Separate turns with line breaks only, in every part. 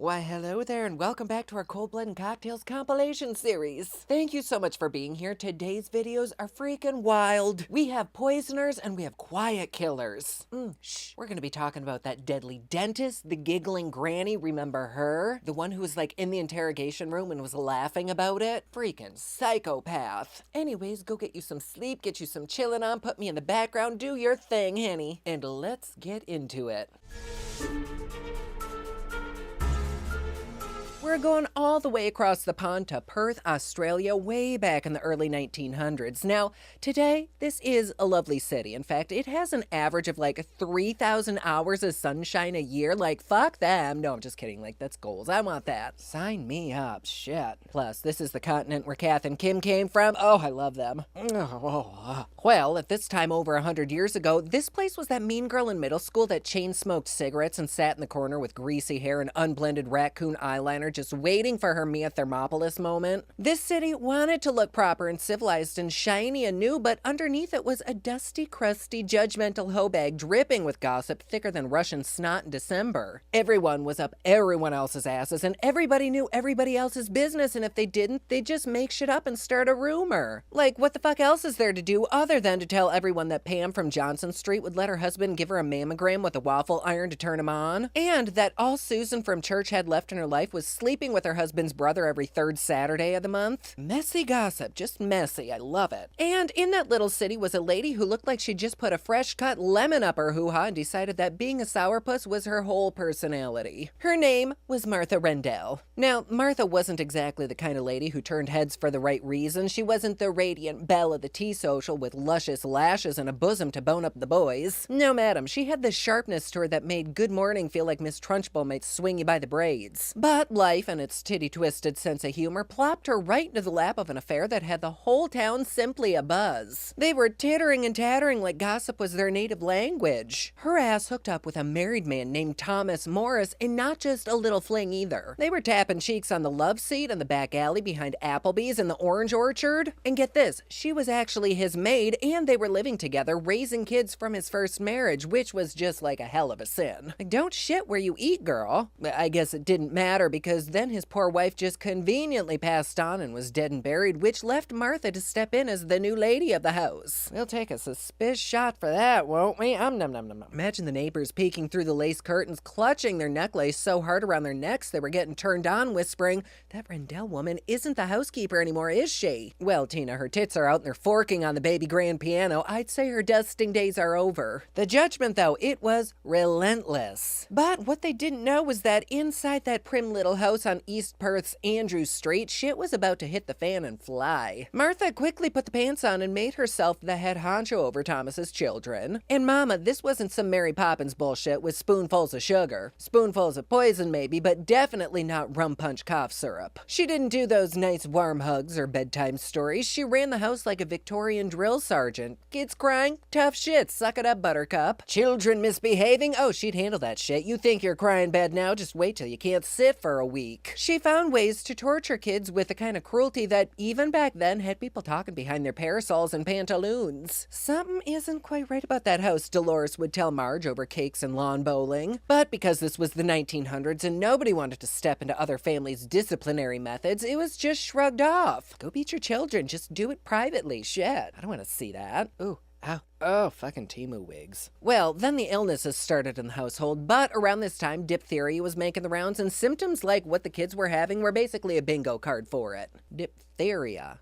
Why, hello there, and welcome back to our Coldblood and Cocktails compilation series. Thank you so much for being here. Today's videos are freaking wild. We have poisoners and we have quiet killers. Shh. We're gonna be talking about that deadly dentist, the giggling granny, remember her? The one who was like in the interrogation room and was laughing about it? Freaking psychopath. Anyways, go get you some sleep, get you some chillin' on, put me in the background, do your thing, Henny. And let's get into it. We're going all the way across the pond to Perth, Australia, way back in the early 1900s. Now, today, this is a lovely city. In fact, it has an average of like 3,000 hours of sunshine a year. Like, fuck them. No, I'm just kidding. Like, that's goals. I want that. Sign me up. Shit. Plus, this is the continent where Kath and Kim came from. Oh, I love them. Well, at this time over 100 years ago, this place was that mean girl in middle school that chain-smoked cigarettes and sat in the corner with greasy hair and unblended raccoon eyeliner just waiting for her Mia Thermopolis moment. This city wanted to look proper and civilized and shiny and new, but underneath it was a dusty, crusty, judgmental hoe bag dripping with gossip thicker than Russian snot in December. Everyone was up everyone else's asses, and everybody knew everybody else's business, and if they didn't, they'd just make shit up and start a rumor. Like, what the fuck else is there to do other than to tell everyone that Pam from Johnson Street would let her husband give her a mammogram with a waffle iron to turn him on? And that all Susan from church had left in her life was sleeping with her husband's brother every third Saturday of the month. Messy gossip, just messy. I love it. And in that little city was a lady who looked like she'd just put a fresh cut lemon up her hoo-ha and decided that being a sourpuss was her whole personality. Her name was Martha Rendell. Now, Martha wasn't exactly the kind of lady who turned heads for the right reason. She wasn't the radiant belle of the tea social with luscious lashes and a bosom to bone up the boys. No, madam, she had the sharpness to her that made Good Morning feel like Miss Trunchbull might swing you by the braids. But life and its titty-twisted sense of humor plopped her right into the lap of an affair that had the whole town simply abuzz. They were tittering and tattering like gossip was their native language. Her ass hooked up with a married man named Thomas Morris, and not just a little fling either. They were tapping cheeks on the love seat in the back alley behind Applebee's in the orange orchard. And get this, she was actually his maid, and they were living together, raising kids from his first marriage, which was just like a hell of a sin. Like, don't shit where you eat, girl. I guess it didn't matter because then his poor wife just conveniently passed on and was dead and buried, which left Martha to step in as the new lady of the house. We'll take a suspicious shot for that, won't we? Nom nom nom. Imagine the neighbors peeking through the lace curtains, clutching their necklace so hard around their necks they were getting turned on, whispering, "That Rendell woman isn't the housekeeper anymore, is she?" Well, Tina, her tits are out and they're forking on the baby grand piano. I'd say her dusting days are over. The judgment, though, it was relentless. But what they didn't know was that inside that prim little house on East Perth's Andrew Street, shit was about to hit the fan and fly. Martha quickly put the pants on and made herself the head honcho over Thomas's children. And mama, this wasn't some Mary Poppins bullshit with spoonfuls of sugar. Spoonfuls of poison maybe, but definitely not rum punch cough syrup. She didn't do those nice warm hugs or bedtime stories. She ran the house like a Victorian drill sergeant. Kids crying? Tough shit. Suck it up, buttercup. Children misbehaving? Oh, she'd handle that shit. You think you're crying bad now? Just wait till you can't sit for a week. She found ways to torture kids with the kind of cruelty that even back then had people talking behind their parasols and pantaloons. Something isn't quite right about that house, Dolores would tell Marge over cakes and lawn bowling. But because this was the 1900s and nobody wanted to step into other families' disciplinary methods, it was just shrugged off. Go beat your children, just do it privately. Shit, I don't want to see that. Ooh. Ow. Oh, fucking Timu wigs. Well, then the illnesses started in the household, but around this time, diphtheria was making the rounds, and symptoms like what the kids were having were basically a bingo card for it. Diphtheria.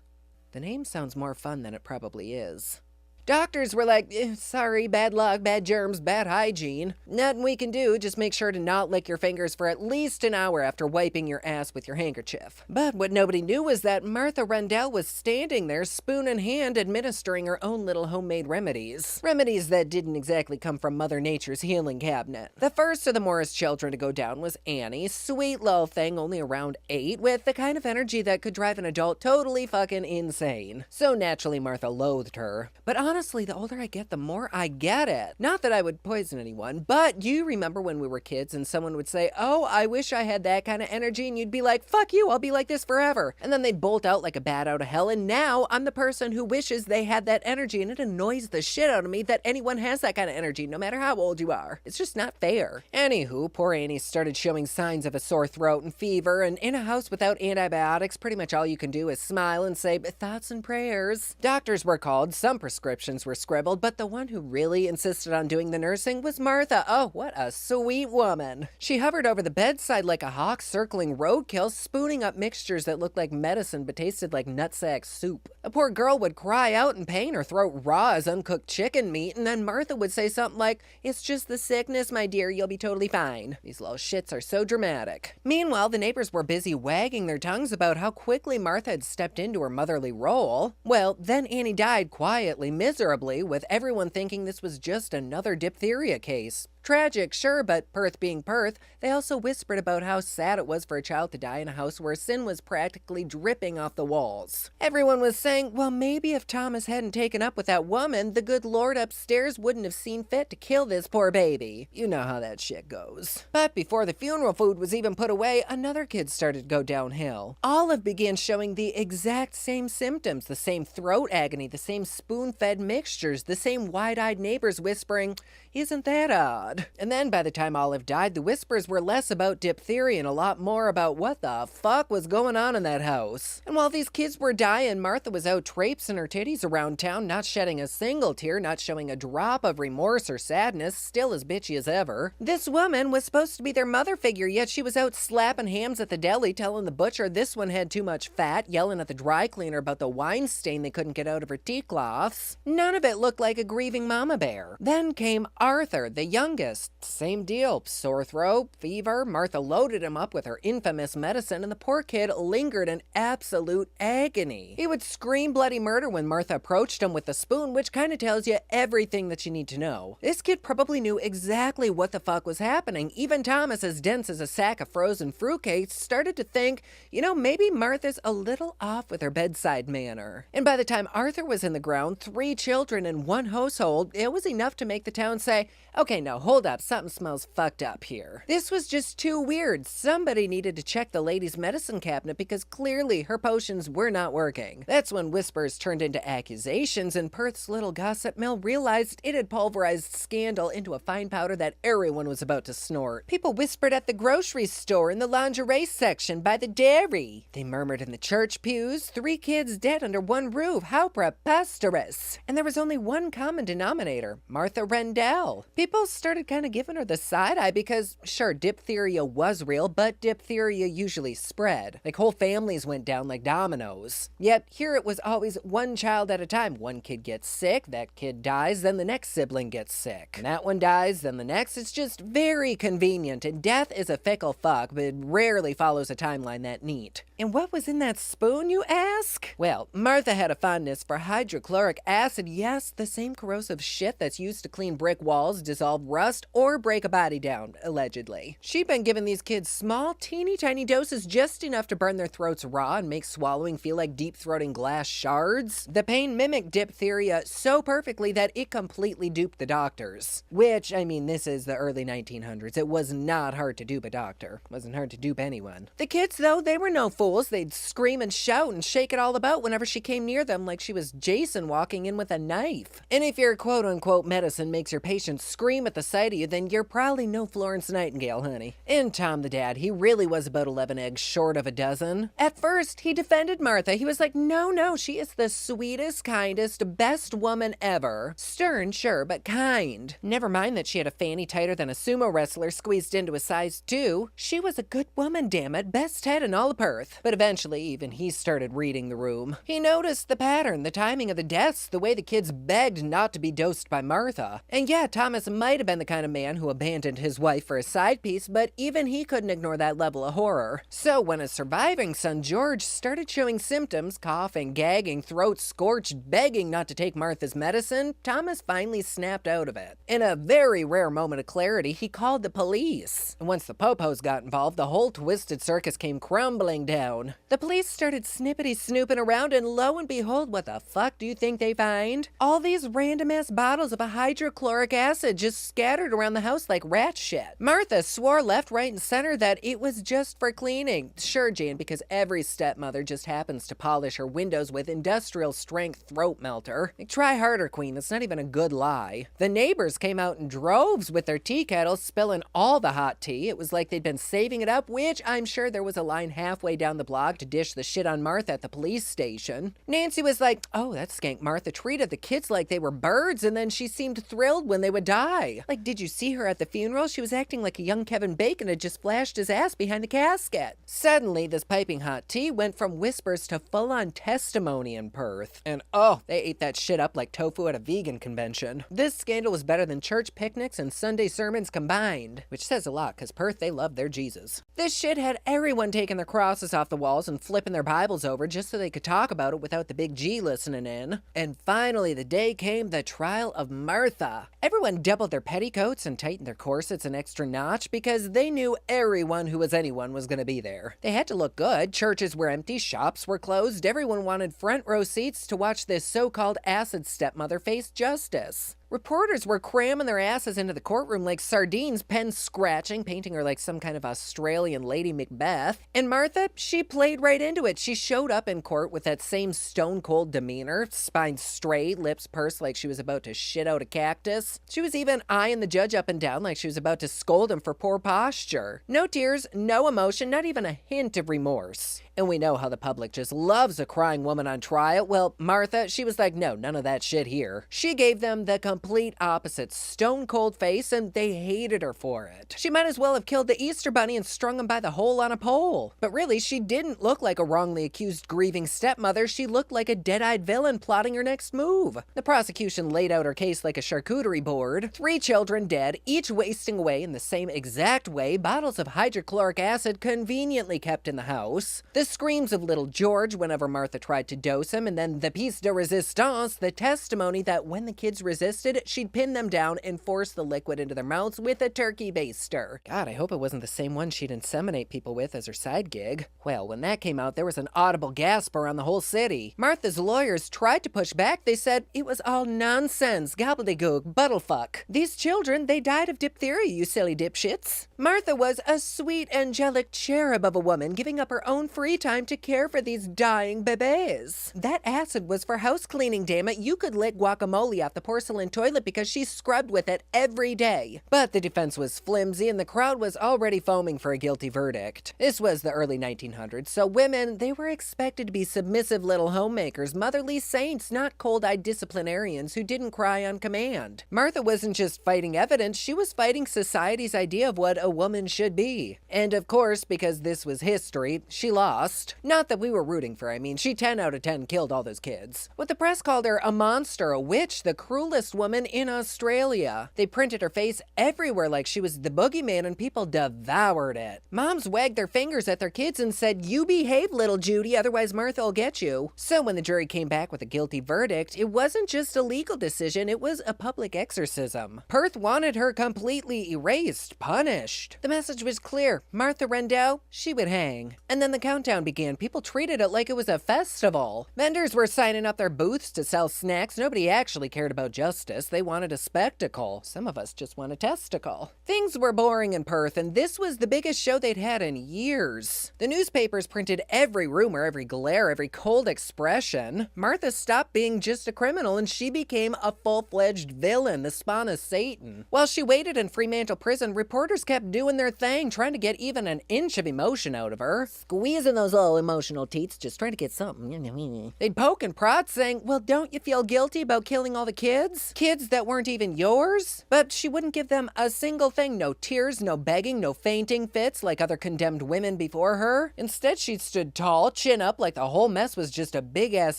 The name sounds more fun than it probably is. Doctors were like, sorry, bad luck, bad germs, bad hygiene. Nothing we can do, just make sure to not lick your fingers for at least an hour after wiping your ass with your handkerchief. But what nobody knew was that Martha Rendell was standing there, spoon in hand, administering her own little homemade remedies. Remedies that didn't exactly come from Mother Nature's healing cabinet. The first of the Morris children to go down was Annie, sweet little thing only around 8, with the kind of energy that could drive an adult totally fucking insane. So naturally Martha loathed her. But honestly, the older I get, the more I get it. Not that I would poison anyone, but you remember when we were kids and someone would say, oh, I wish I had that kind of energy, and you'd be like, fuck you, I'll be like this forever. And then they'd bolt out like a bat out of hell, and now I'm the person who wishes they had that energy, and it annoys the shit out of me that anyone has that kind of energy, no matter how old you are. It's just not fair. Anywho, poor Annie started showing signs of a sore throat and fever, and in a house without antibiotics, pretty much all you can do is smile and say thoughts and prayers. Doctors were called, some prescriptions were scribbled, but the one who really insisted on doing the nursing was Martha. Oh, what a sweet woman. She hovered over the bedside like a hawk circling roadkill, spooning up mixtures that looked like medicine but tasted like nutsack soup. A poor girl would cry out in pain, her throat raw as uncooked chicken meat, and then Martha would say something like, it's just the sickness, my dear, you'll be totally fine. These little shits are so dramatic. Meanwhile, the neighbors were busy wagging their tongues about how quickly Martha had stepped into her motherly role. Well, then Annie died quietly, miserably, with everyone thinking this was just another diphtheria case. Tragic, sure, but Perth being Perth, they also whispered about how sad it was for a child to die in a house where sin was practically dripping off the walls. Everyone was saying, well, maybe if Thomas hadn't taken up with that woman, the good Lord upstairs wouldn't have seen fit to kill this poor baby. You know how that shit goes. But before the funeral food was even put away, another kid started to go downhill. Olive began showing the exact same symptoms, the same throat agony, the same spoon-fed mixtures, the same wide-eyed neighbors whispering, isn't that odd? And then by the time Olive died, the whispers were less about diphtheria and a lot more about what the fuck was going on in that house. And while these kids were dying, Martha was out traipsing her titties around town, not shedding a single tear, not showing a drop of remorse or sadness, still as bitchy as ever. This woman was supposed to be their mother figure, yet she was out slapping hams at the deli, telling the butcher this one had too much fat, yelling at the dry cleaner about the wine stain they couldn't get out of her tea cloths. None of it looked like a grieving mama bear. Then came Arthur, the youngest. Same deal. Sore throat, fever. Martha loaded him up with her infamous medicine, and the poor kid lingered in absolute agony. He would scream bloody murder when Martha approached him with the spoon, which kind of tells you everything that you need to know. This kid probably knew exactly what the fuck was happening. Even Thomas, as dense as a sack of frozen fruitcakes, started to think, you know, maybe Martha's a little off with her bedside manner. And by the time Arthur was in the ground, 3 children in one household, it was enough to make the town say, okay, now hold up, something smells fucked up here. This was just too weird. Somebody needed to check the lady's medicine cabinet because clearly her potions were not working. That's when whispers turned into accusations, and Perth's little gossip mill realized it had pulverized scandal into a fine powder that everyone was about to snort. People whispered at the grocery store, in the lingerie section, by the dairy. They murmured in the church pews, 3 kids dead under one roof. How preposterous. And there was only one common denominator, Martha Rendell. People started kind of giving her the side eye because, sure, diphtheria was real, but diphtheria usually spread. Like whole families went down like dominoes. Yet here it was always one child at a time. One kid gets sick, that kid dies, then the next sibling gets sick. And that one dies, then the next. It's just very convenient, and death is a fickle fuck, but it rarely follows a timeline that neat. And what was in that spoon, you ask? Well, Martha had a fondness for hydrochloric acid, yes, the same corrosive shit that's used to clean brick walls, dissolve rust, or break a body down, allegedly. She'd been giving these kids small, teeny tiny doses, just enough to burn their throats raw and make swallowing feel like deep-throating glass shards. The pain mimicked diphtheria so perfectly that it completely duped the doctors. Which, I mean, this is the early 1900s. It was not hard to dupe a doctor. It wasn't hard to dupe anyone. The kids, though, they were no fools. They'd scream and shout and shake it all about whenever she came near them like she was Jason walking in with a knife. And if your quote-unquote medicine makes your patients scream at the sight of you, then you're probably no Florence Nightingale, honey. And Tom the dad, he really was about 11 eggs short of a dozen. At first, he defended Martha. He was like, no, she is the sweetest, kindest, best woman ever. Stern, sure, but kind. Never mind that she had a fanny tighter than a sumo wrestler squeezed into a size 2. She was a good woman, damn it, best head in all of Perth. But eventually, even he started reading the room. He noticed the pattern, the timing of the deaths, the way the kids begged not to be dosed by Martha. And yeah, Thomas might have been the kind of man who abandoned his wife for a side piece, but even he couldn't ignore that level of horror. So when his surviving son George started showing symptoms, coughing, gagging, throat scorched, begging not to take Martha's medicine, Thomas finally snapped out of it. In a very rare moment of clarity, he called the police. And once the popos got involved, the whole twisted circus came crumbling down. The police started snippety-snooping around, and lo and behold, what the fuck do you think they find? All these random-ass bottles of a hydrochloric acid just scattered around the house like rat shit. Martha swore left, right, and center that it was just for cleaning. Sure, Jan, because every stepmother just happens to polish her windows with industrial-strength throat melter. Like, try harder, queen. That's not even a good lie. The neighbors came out in droves with their tea kettles, spilling all the hot tea. It was like they'd been saving it up, which I'm sure there was a line halfway down the block to dish the shit on Martha at the police station. Nancy was like, oh, that skank Martha treated the kids like they were birds, and then she seemed thrilled when they would die. Like, did you see her at the funeral? She was acting like a young Kevin Bacon had just flashed his ass behind the casket. Suddenly, this piping hot tea went from whispers to full-on testimony in Perth. And oh, they ate that shit up like tofu at a vegan convention. This scandal was better than church picnics and Sunday sermons combined, which says a lot, because Perth, they love their Jesus. This shit had everyone taking their crosses off the walls and flipping their Bibles over just so they could talk about it without the big G listening in. And finally, the day came, the trial of Martha. Everyone doubled their petticoats and tightened their corsets an extra notch because they knew everyone who was anyone was going to be there. They had to look good. Churches were empty, shops were closed. Everyone wanted front row seats to watch this so-called acid stepmother face justice. Reporters were cramming their asses into the courtroom like sardines, pen scratching, painting her like some kind of Australian Lady Macbeth. And Martha, she played right into it. She showed up in court with that same stone-cold demeanor, spine straight, lips pursed like she was about to shit out a cactus. She was even eyeing the judge up and down like she was about to scold him for poor posture. No tears, no emotion, not even a hint of remorse. And we know how the public just loves a crying woman on trial. Well, Martha, she was like, no, none of that shit here. She gave them the complete opposite, stone-cold face, and they hated her for it. She might as well have killed the Easter Bunny and strung him by the hole on a pole. But really, she didn't look like a wrongly accused grieving stepmother. She looked like a dead-eyed villain plotting her next move. The prosecution laid out her case like a charcuterie board. 3 children dead, each wasting away in the same exact way, bottles of hydrochloric acid conveniently kept in the house. The screams of little George whenever Martha tried to dose him, and then the piece de resistance, the testimony that when the kids resisted, she'd pin them down and force the liquid into their mouths with a turkey baster. God, I hope it wasn't the same one she'd inseminate people with as her side gig. Well, when that came out, there was an audible gasp around the whole city. Martha's lawyers tried to push back. They said it was all nonsense, gobbledygook, buttlefuck. These children, they died of diphtheria, you silly dipshits. Martha was a sweet, angelic cherub of a woman giving up her own free time to care for these dying bebés. That acid was for house cleaning, damn it. You could lick guacamole off the porcelain toilet because she scrubbed with it every day. But the defense was flimsy and the crowd was already foaming for a guilty verdict. This was the early 1900s, so women, they were expected to be submissive little homemakers, motherly saints, not cold-eyed disciplinarians who didn't cry on command. Martha wasn't just fighting evidence, she was fighting society's idea of what a woman should be. And of course, because this was history, she lost. Not that we were rooting for her. I mean, she 10 out of 10 killed all those kids. What the press called her a monster, a witch, the cruelest woman in Australia. They printed her face everywhere like she was the boogeyman and people devoured it. Moms wagged their fingers at their kids and said, you behave, little Judy, otherwise Martha will get you. So when the jury came back with a guilty verdict, it wasn't just a legal decision, it was a public exorcism. Perth wanted her completely erased, punished. The message was clear. Martha Rendell, she would hang. And then the countdown began. People treated it like it was a festival. Vendors were signing up their booths to sell snacks. Nobody actually cared about justice. They wanted a spectacle. Some of us just want a testicle. Things were boring in Perth, and this was the biggest show they'd had in years. The newspapers printed every rumor, every glare, every cold expression. Martha stopped being just a criminal, and she became a full-fledged villain, the spawn of Satan. While she waited in Fremantle prison, reporters kept doing their thing, trying to get even an inch of emotion out of her. Squeezing those little emotional teats, just trying to get something. They'd poke and prod, saying, well, don't you feel guilty about killing all the kids? Kids that weren't even yours? But she wouldn't give them a single thing. No tears, no begging, no fainting fits like other condemned women before her. Instead, she stood tall, chin up, like the whole mess was just a big-ass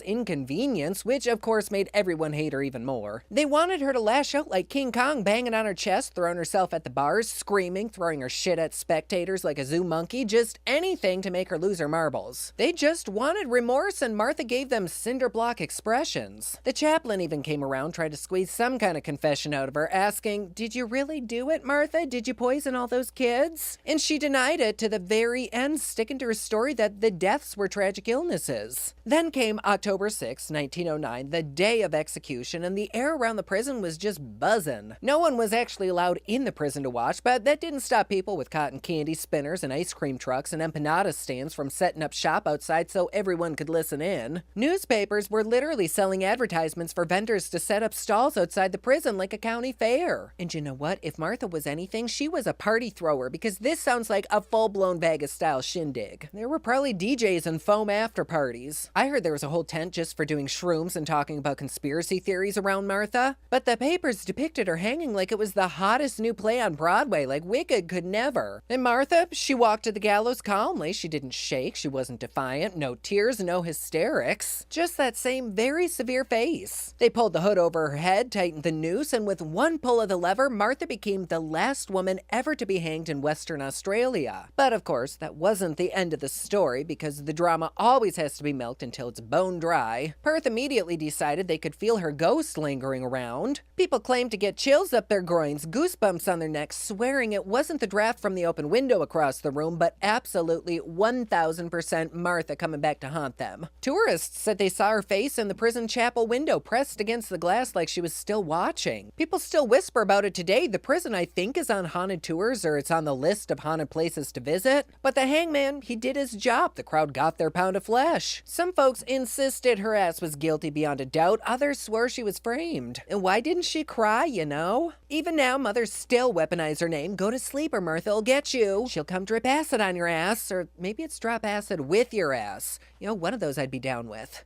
inconvenience, which of course made everyone hate her even more. They wanted her to lash out like King Kong, banging on her chest, throwing herself at the bars, screaming, throwing her shit at spectators like a zoo monkey, just anything to make her lose her marbles. They just wanted remorse, and Martha gave them cinder block expressions. The chaplain even came around, tried to squeeze some kind of confession out of her, asking, "Did you really do it, Martha? Did you poison all those kids?" And she denied it to the very end, sticking to her story that the deaths were tragic illnesses. Then came October 6, 1909, the day of execution, and the air around the prison was just buzzing. No one was actually allowed in the prison to watch, but that didn't stop people with cotton candy spinners and ice cream trucks and empanada stands from setting up shop outside so everyone could listen in. Newspapers were literally selling advertisements for vendors to set up stalls outside the prison like a county fair. And you know what? If Martha was anything, she was a party thrower, because this sounds like a full-blown Vegas-style shindig. There were probably DJs and foam after parties. I heard there was a whole tent just for doing shrooms and talking about conspiracy theories around Martha. But the papers depicted her hanging like it was the hottest new play on Broadway, like Wicked could never. And Martha, she walked to the gallows calmly. She didn't shake, she wasn't defiant, no tears, no hysterics. Just that same very severe face. They pulled the hood over her head, tightened the noose, and with one pull of the lever, Martha became the last woman ever to be hanged in Western Australia. But of course, that wasn't the end of the story, because the drama always has to be milked until it's bone dry. Perth immediately decided they could feel her ghost lingering around. People claimed to get chills up their groins, goosebumps on their necks, swearing it wasn't the draft from the open window across the room, but absolutely 1000% Martha coming back to haunt them. Tourists said they saw her face in the prison chapel window pressed against the glass like she was still watching. People still whisper about it today. The prison, I think, is on haunted tours, or it's on the list of haunted places to visit. But the hangman, he did his job. The crowd got their pound of flesh. Some folks insisted her ass was guilty beyond a doubt. Others swore she was framed. And why didn't she cry, you know? Even now, mothers still weaponize her name. Go to sleep or Martha'll get you. She'll come drip acid on your ass, or maybe it's drop acid with your ass. You know, one of those I'd be down with.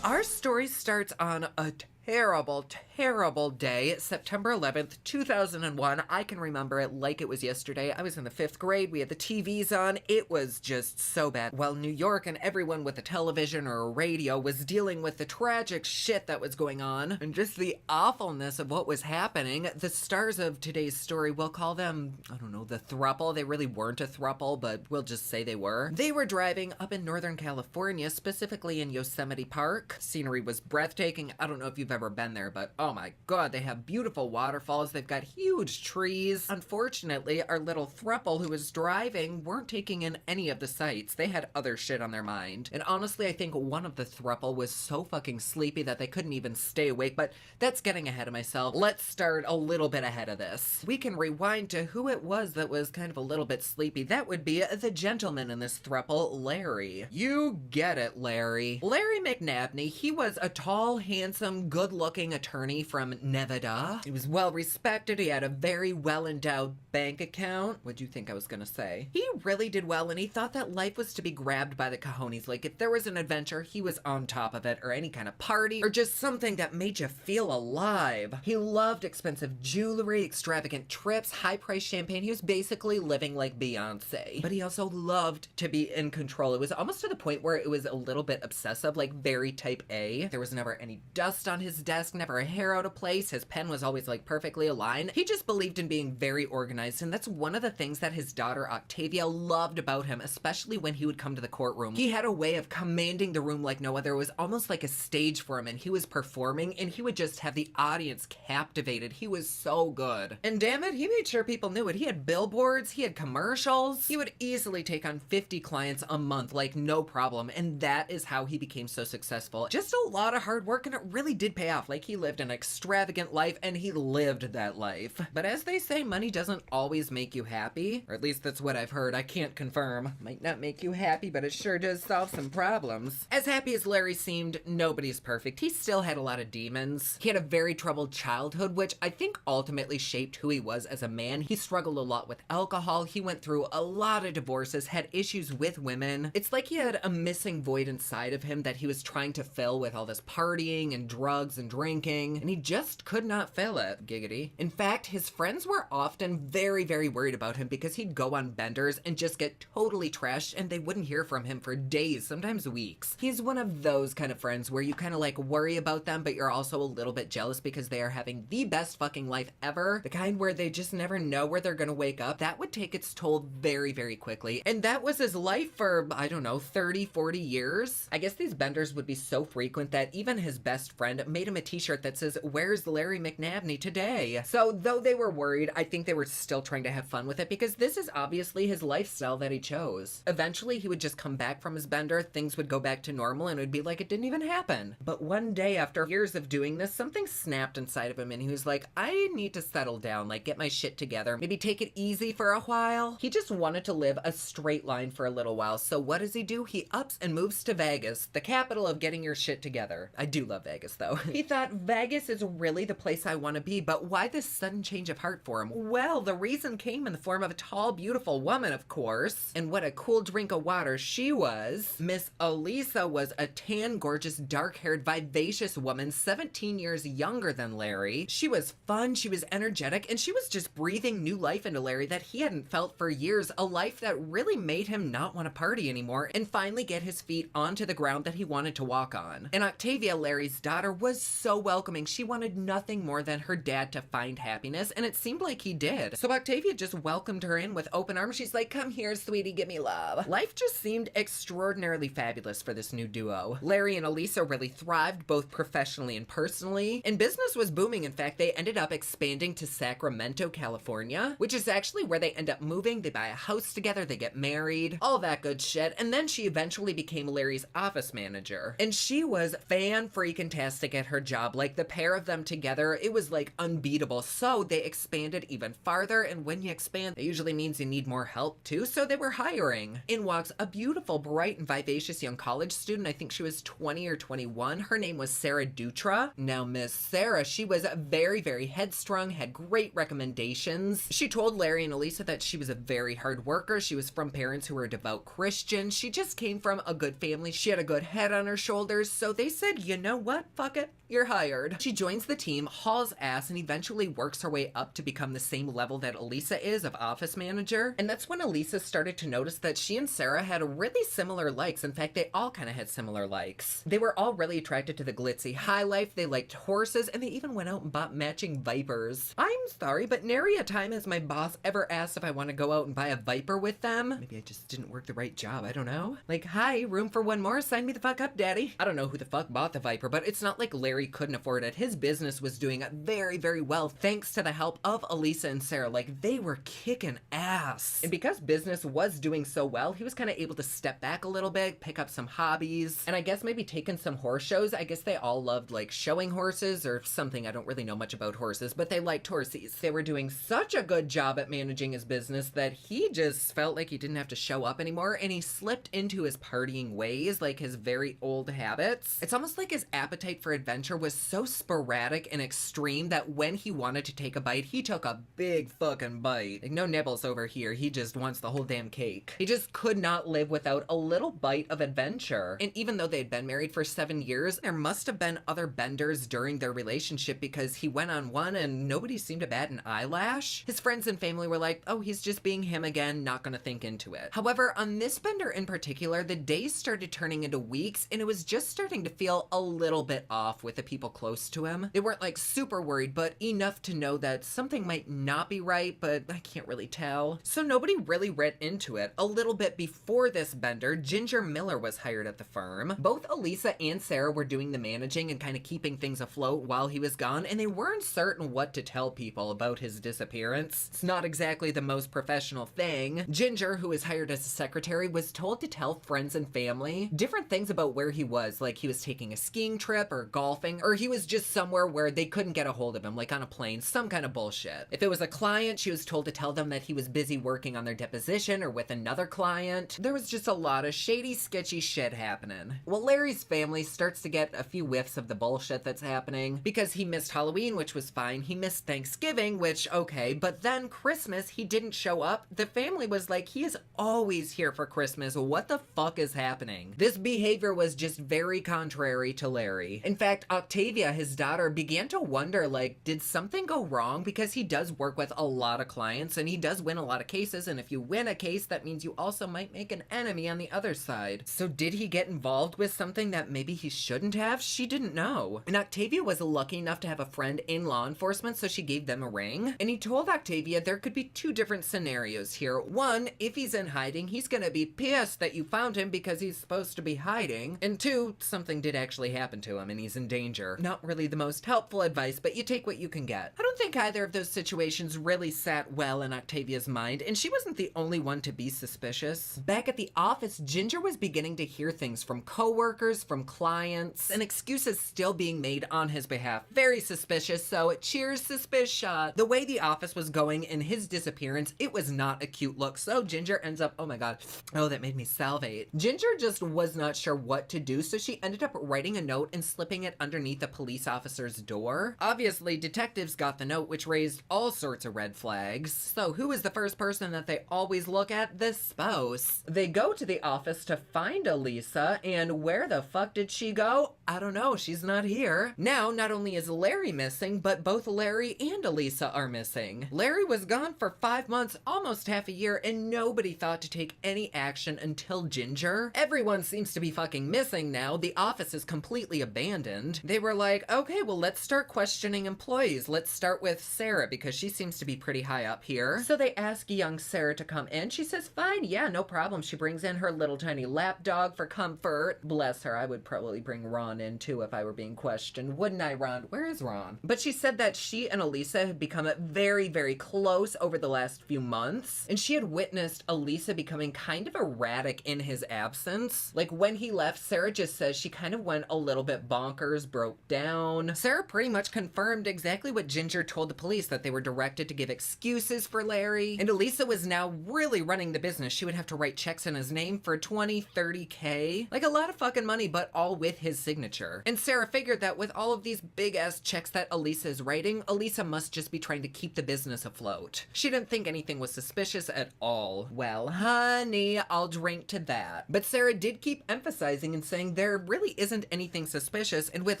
Our story starts on a terrible day, September 11th, 2001. I can remember it like it was yesterday. I was in the 5th grade. We had the TVs on. It was just so bad. While New York and everyone with a television or a radio was dealing with the tragic shit that was going on and just the awfulness of what was happening, the stars of today's story, we'll call them, I don't know, the throuple. They really weren't a throuple, but we'll just say they were. They were driving up in Northern California, specifically in Yosemite Park. Scenery was breathtaking. I don't know if you've ever been there, but oh my god, they have beautiful waterfalls. They've got huge trees. Unfortunately, our little throuple who was driving weren't taking in any of the sights. They had other shit on their mind. And honestly, I think one of the throuple was so fucking sleepy that they couldn't even stay awake, but that's getting ahead of myself. Let's start a little bit ahead of this. We can rewind to who it was that was kind of a little bit sleepy. That would be the gentleman in this throuple, Larry. You get it, Larry. Larry McNabney, he was a tall, handsome, good-looking attorney from Nevada. He was well-respected. He had a very well-endowed bank account. What'd you think I was gonna say? He really did well, and he thought that life was to be grabbed by the cojones. Like, if there was an adventure, he was on top of it, or any kind of party, or just something that made you feel alive. He loved expensive jewelry, extravagant trips, high-priced champagne. He was basically living like Beyonce. But he also loved to be in control. It was almost to the point where it was a little bit obsessive, like very type A. There was never any dust on his desk, never a hair out of place. His pen was always like perfectly aligned. He just believed in being very organized, and that's one of the things that his daughter Octavia loved about him, especially when he would come to the courtroom. He had a way of commanding the room like no other. It was almost like a stage for him, and he was performing, and he would just have the audience captivated. He was so good. And damn it, he made sure people knew it. He had billboards, he had commercials. He would easily take on 50 clients a month, like no problem, and that is how he became so successful. Just a lot of hard work, and it really did pay off. Like, he lived an extravagant life, and he lived that life. But as they say, money doesn't always make you happy. Or at least that's what I've heard. I can't confirm. Might not make you happy, but it sure does solve some problems. As happy as Larry seemed, nobody's perfect. He still had a lot of demons. He had a very troubled childhood, which I think ultimately shaped who he was as a man. He struggled a lot with alcohol. He went through a lot of divorces, had issues with women. It's like he had a missing void inside of him that he was trying to fill with all this partying and drugs. drugs and drinking, and he just could not fail it, giggity. In fact, his friends were often very, very worried about him because he'd go on benders and just get totally trashed and they wouldn't hear from him for days, sometimes weeks. He's one of those kind of friends where you kind of like worry about them, but you're also a little bit jealous because they are having the best fucking life ever. The kind where they just never know where they're gonna wake up. That would take its toll very, very quickly. And that was his life for, I don't know, 30, 40 years. I guess these benders would be so frequent that even his best friend made him a t-shirt that says, "Where's Larry McNabney today?" So though they were worried, I think they were still trying to have fun with it because this is obviously his lifestyle that he chose. Eventually he would just come back from his bender, things would go back to normal, and it would be like it didn't even happen. But one day after years of doing this, something snapped inside of him and he was like, I need to settle down, like get my shit together, maybe take it easy for a while. He just wanted to live a straight line for a little while. So what does he do? He ups and moves to Vegas, the capital of getting your shit together. I do love Vegas though. He thought Vegas is really the place I want to be, but why this sudden change of heart for him? Well, the reason came in the form of a tall, beautiful woman, of course. And what a cool drink of water she was. Miss Elisa was a tan, gorgeous, dark-haired, vivacious woman, 17 years younger than Larry. She was fun, she was energetic, and she was just breathing new life into Larry that he hadn't felt for years, a life that really made him not want to party anymore and finally get his feet onto the ground that he wanted to walk on. And Octavia, Larry's daughter, was so welcoming. She wanted nothing more than her dad to find happiness, and it seemed like he did. So Octavia just welcomed her in with open arms. She's like, come here, sweetie, give me love. Life just seemed extraordinarily fabulous for this new duo. Larry and Elisa really thrived, both professionally and personally, and business was booming. In fact, they ended up expanding to Sacramento, California, which is actually where they end up moving. They buy a house together, they get married, all that good shit, and then she eventually became Larry's office manager. And she was fan-freaking-tastic at her job. Like, the pair of them together, it was like unbeatable. So they expanded even farther, and when you expand, it usually means you need more help too, so they were hiring. In walks a beautiful, bright, and vivacious young college student. I think she was 20 or 21. Her name was Sarah Dutra. Now, Miss Sarah, she was very, very headstrong, had great recommendations. She told Larry and Elisa that she was a very hard worker. She was from parents who were devout Christians. She just came from a good family. She had a good head on her shoulders, so they said, you know what? Fuck it. You're hired. She joins the team, hauls ass, and eventually works her way up to become the same level that Elisa is of office manager. And that's when Elisa started to notice that she and Sarah had really similar likes. In fact, they all kind of had similar likes. They were all really attracted to the glitzy high life. They liked horses, and they even went out and bought matching Vipers. I'm sorry, but nary a time has my boss ever asked if I want to go out and buy a Viper with them. Maybe I just didn't work the right job. I don't know. Like, hi, room for one more? Sign me the fuck up, daddy. I don't know who the fuck bought the Viper, but it's not like Larry couldn't afford it. His business was doing very, very well thanks to the help of Elisa and Sarah. Like, they were kicking ass. And because business was doing so well, he was kind of able to step back a little bit, pick up some hobbies, and I guess maybe taking some horse shows. I guess they all loved like showing horses or something. I don't really know much about horses, but they liked horses. They were doing such a good job at managing his business that he just felt like he didn't have to show up anymore, and he slipped into his partying ways, like his very old habits. It's almost like his appetite for adventure was so sporadic and extreme that when he wanted to take a bite, he took a big fucking bite. Like, no nibbles over here. He just wants the whole damn cake. He just could not live without a little bite of adventure. And even though they'd been married for 7 years, there must have been other benders during their relationship because he went on one and nobody seemed to bat an eyelash. His friends and family were like, oh, he's just being him again, not gonna think into it. However, on this bender in particular, the days started turning into weeks, and it was just starting to feel a little bit off with the people close to him. They weren't like super worried, but enough to know that something might not be right, but I can't really tell. So nobody really read into it. A little bit before this bender, Ginger Miller was hired at the firm. Both Elisa and Sarah were doing the managing and kind of keeping things afloat while he was gone, and they weren't certain what to tell people about his disappearance. It's not exactly the most professional thing. Ginger, who was hired as a secretary, was told to tell friends and family different things about where he was, like he was taking a skiing trip or golfing, or he was just somewhere where they couldn't get a hold of him, like on a plane, some kind of bullshit. If it was a client, she was told to tell them that he was busy working on their deposition or with another client. There was just a lot of shady, sketchy shit happening. Well, Larry's family starts to get a few whiffs of the bullshit that's happening because he missed Halloween, which was fine. He missed Thanksgiving, which, okay, but then Christmas, he didn't show up. The family was like, he is always here for Christmas. What the fuck is happening? This behavior was just very contrary to Larry. In fact, fact, Octavia, his daughter, began to wonder, like, did something go wrong? Because he does work with a lot of clients and he does win a lot of cases, and if you win a case, that means you also might make an enemy on the other side. So did he get involved with something that maybe he shouldn't have? She didn't know. And Octavia was lucky enough to have a friend in law enforcement, so she gave them a ring. And he told Octavia there could be two different scenarios here. One, if he's in hiding, he's gonna be pissed that you found him because he's supposed to be hiding. And two, something did actually happen to him and he's in danger. Not really the most helpful advice, but you take what you can get. I don't think either of those situations really sat well in Octavia's mind, and she wasn't the only one to be suspicious. Back at the office, Ginger was beginning to hear things from coworkers, from clients, and excuses still being made on his behalf. Very suspicious, so cheers suspicion. The way the office was going in his disappearance, it was not a cute look, so Ginger ends up, oh my god, oh, that made me salivate. Ginger just was not sure what to do, so she ended up writing a note and slipping it underneath a police officer's door. Obviously, detectives got the note, which raised all sorts of red flags. So who is the first person that they always look at? The spouse. They go to the office to find Elisa, and where the fuck did she go? I don't know, she's not here. Now, not only is Larry missing, but both Larry and Elisa are missing. Larry was gone for 5 months, almost half a year, and nobody thought to take any action until Ginger. Everyone seems to be fucking missing now. The office is completely abandoned. They were like, okay, well, let's start questioning employees. Let's start with Sarah because she seems to be pretty high up here. So they ask young Sarah to come in. She says, fine, yeah, no problem. She brings in her little tiny lap dog for comfort. Bless her. I would probably bring Ron in too if I were being questioned. Wouldn't I, Ron? Where is Ron? But she said that she and Elisa had become very, very close over the last few months. And she had witnessed Elisa becoming kind of erratic in his absence. Like when he left, Sarah just says she kind of went a little bit bonkers, broke down. Sarah pretty much confirmed exactly what Ginger told the police, that they were directed to give excuses for Larry. And Elisa was now really running the business. She would have to write checks in his name for 20, 30K. Like a lot of fucking money, but all with his signature. And Sarah figured that with all of these big ass checks that Elisa is writing, Elisa must just be trying to keep the business afloat. She didn't think anything was suspicious at all. Well, honey, I'll drink to that. But Sarah did keep emphasizing and saying there really isn't anything suspicious, and with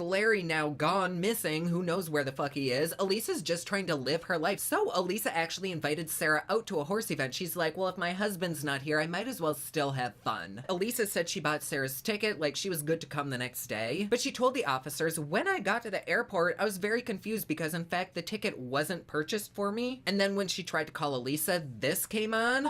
Larry now gone, missing, who knows where the fuck he is, Elisa's just trying to live her life. So Elisa actually invited Sarah out to a horse event. She's like, well, if my husband's not here, I might as well still have fun. Elisa said she bought Sarah's ticket, like she was good to come the next day. But she told the officers, when I got to the airport, I was very confused because in fact the ticket wasn't purchased for me. And then when she tried to call Elisa, this came on.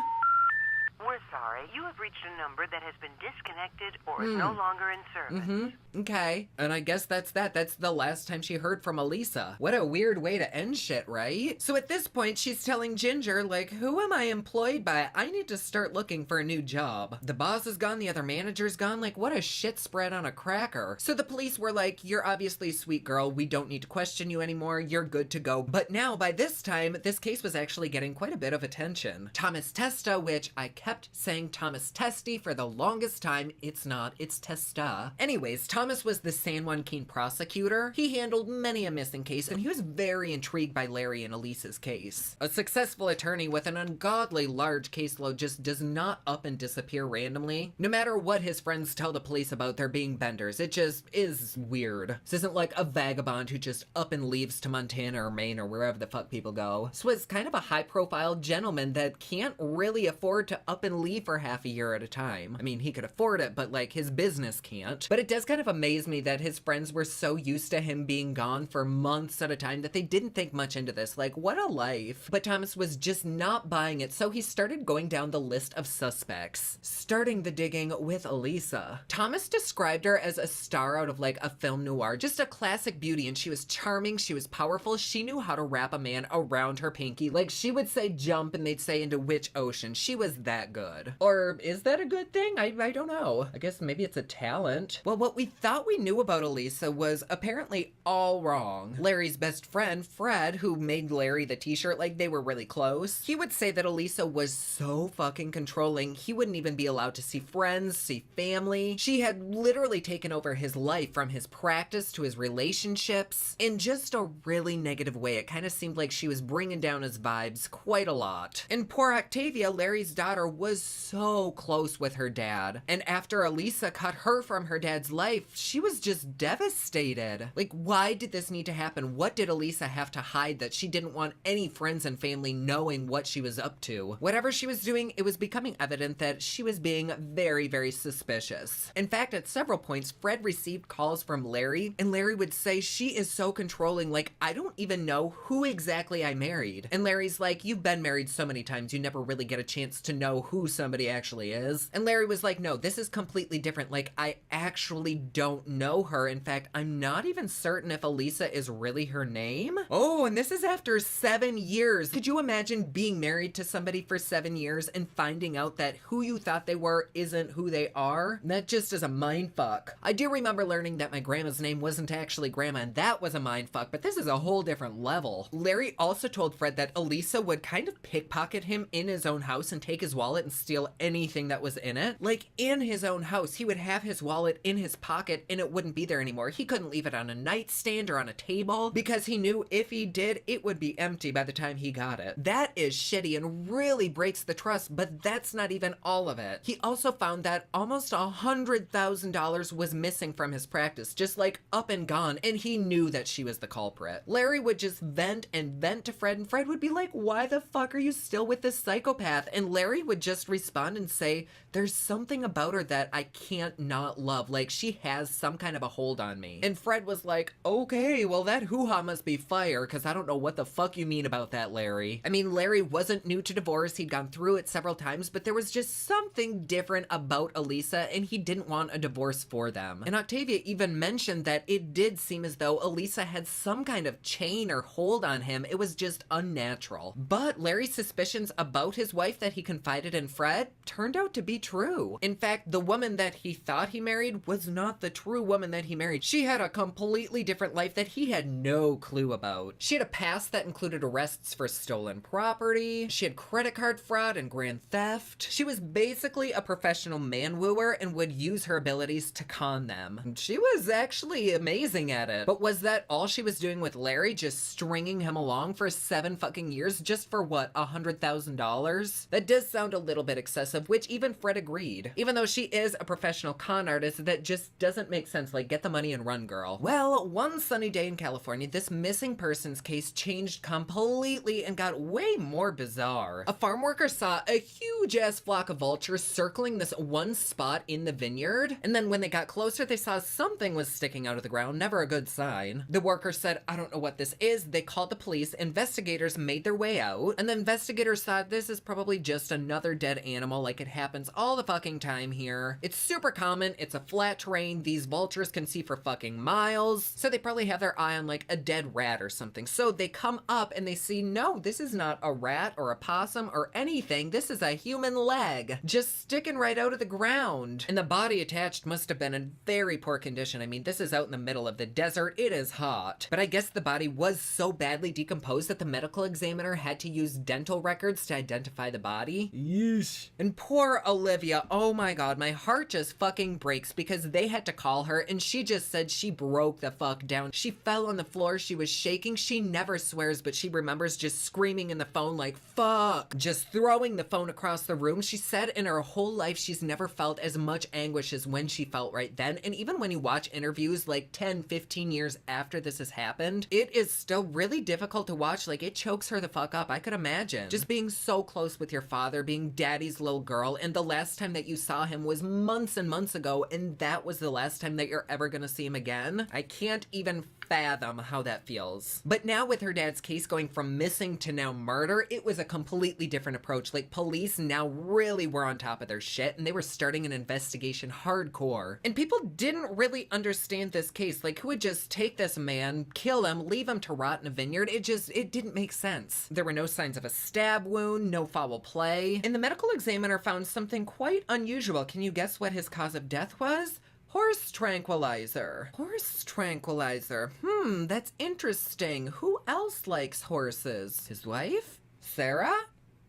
We're sorry. You have reached a number that has been disconnected or is no longer in service.
Okay. And I guess that's that. That's the last time she heard from Elisa. What a weird way to end shit, right? So at this point, she's telling Ginger, like, who am I employed by? I need to start looking for a new job. The boss is gone. The other manager's gone. Like, what a shit spread on a cracker. So the police were like, you're obviously a sweet girl. We don't need to question you anymore. You're good to go. But now, by this time, this case was actually getting quite a bit of attention. Thomas Testa, which I kept saying Thomas Testy for the longest time. It's not, it's Testa. Anyways, Thomas was the San Juan Keen prosecutor. He handled many a missing case, and he was very intrigued by Larry and Elisa's case. A successful attorney with an ungodly large caseload just does not up and disappear randomly. No matter what his friends tell the police about there being benders, it just is weird. This isn't like a vagabond who just up and leaves to Montana or Maine or wherever the fuck people go. This was kind of a high-profile gentleman that can't really afford to up and leave for half a year at a time. I mean, he could afford it, but like his business can't. But it does kind of amaze me that his friends were so used to him being gone for months at a time that they didn't think much into this. Like, what a life. But Thomas was just not buying it, so he started going down the list of suspects, starting the digging with Elisa. Thomas described her as a star out of like a film noir, just a classic beauty, and she was charming, she was powerful, she knew how to wrap a man around her pinky. Like, she would say jump and they'd say into which ocean. She was that good. Or is that a good thing? I don't know. I guess maybe it's a talent. Well, what we thought we knew about Elisa was apparently all wrong. Larry's best friend, Fred, who made Larry the t-shirt, like they were really close, he would say that Elisa was so fucking controlling, he wouldn't even be allowed to see friends, see family. She had literally taken over his life, from his practice to his relationships, in just a really negative way. It kind of seemed like she was bringing down his vibes quite a lot. And poor Octavia, Larry's daughter, was so close with her dad. And after Elisa cut her from her dad's life, she was just devastated. Like, why did this need to happen? What did Elisa have to hide that she didn't want any friends and family knowing what she was up to? Whatever she was doing, it was becoming evident that she was being very, very suspicious. In fact, at several points, Fred received calls from Larry, and Larry would say, she is so controlling, like, I don't even know who exactly I married. And Larry's like, you've been married so many times, you never really get a chance to know who somebody actually is. And Larry was like, no, this is completely different. Like, I actually don't know her. In fact, I'm not even certain if Elisa is really her name. Oh, and this is after 7 years. Could you imagine being married to somebody for 7 years and finding out that who you thought they were isn't who they are? That just is a mindfuck. I do remember learning that my grandma's name wasn't actually Grandma, and that was a mindfuck, but this is a whole different level. Larry also told Fred that Elisa would kind of pickpocket him in his own house and take his wallet and steal anything that was in it. Like, in his own house, he would have his wallet in his pocket and it wouldn't be there anymore. He couldn't leave it on a nightstand or on a table because he knew if he did, it would be empty by the time he got it. That is shitty and really breaks the trust, but that's not even all of it. He also found that almost $100,000 was missing from his practice, just like up and gone, and he knew that she was the culprit. Larry would just vent and vent to Fred, and Fred would be like, why the fuck are you still with this psychopath? And Larry would just respond and say, there's something about her that I can't not love. Like, she has some kind of a hold on me. And Fred was like, okay, well, that hoo-ha must be fire, because I don't know what the fuck you mean about that, Larry. I mean, Larry wasn't new to divorce. He'd gone through it several times, but there was just something different about Elisa, and he didn't want a divorce for them. And Octavia even mentioned that it did seem as though Elisa had some kind of chain or hold on him. It was just unnatural. But Larry's suspicions about his wife that he confided in Fred turned out to be true. In fact, the woman that he thought he married was not the true woman that he married. She had a completely different life that he had no clue about. She had a past that included arrests for stolen property. She had credit card fraud and grand theft. She was basically a professional man-wooer and would use her abilities to con them. She was actually amazing at it. But was that all she was doing with Larry, just stringing him along for 7 fucking years just for what, $100,000? That does sound a little bit excessive, which even Fred agreed. Even though she is a professional con artist, that just doesn't make sense. Like, get the money and run, girl. Well, one sunny day in California, this missing persons case changed completely and got way more bizarre. A farm worker saw a huge ass flock of vultures circling this one spot in the vineyard, and then when they got closer, they saw something was sticking out of the ground. Never a good sign. The worker said, I don't know what this is. They called the police. Investigators made their way out, and the investigators thought this is probably just another dead animal, like it happens all the fucking time here. It's super common. It's a flat terrain. These vultures can see for fucking miles, so they probably have their eye on like a dead rat or something. So they come up and they see, no, this is not a rat or a possum or anything. This is a human leg just sticking right out of the ground. And the body attached must have been in very poor condition. I mean, this is out in the middle of the desert. It is hot. But I guess the body was so badly decomposed that the medical examiner had to use dental records to identify the body. Yeesh. And poor Olivia, oh my god, my heart just fucking breaks because they had to call her and she just said she broke the fuck down. She fell on the floor, she was shaking. She never swears, but she remembers just screaming in the phone like, fuck, just throwing the phone across the room. She said in her whole life she's never felt as much anguish as when she felt right then. And even when you watch interviews like 10, 15 years after this has happened, it is still really difficult to watch. Like, it chokes her the fuck up. I could imagine just being so close with your father, being daddy's little girl, and the last time that you saw him was months and months ago, and that was the last time that you're ever gonna see him again. I can't even fathom how that feels. But now with her dad's case going from missing to now murder, it was a completely different approach. Like, police now really were on top of their shit, and they were starting an investigation hardcore. And people didn't really understand this case. Like, who would just take this man, kill him, leave him to rot in a vineyard? It didn't make sense. There were no signs of a stab wound, no foul play. And the medical examiner found something quite unusual. Can you guess what his cause of death was? Horse tranquilizer. Horse tranquilizer. That's interesting. Who else likes horses? His wife? Sarah?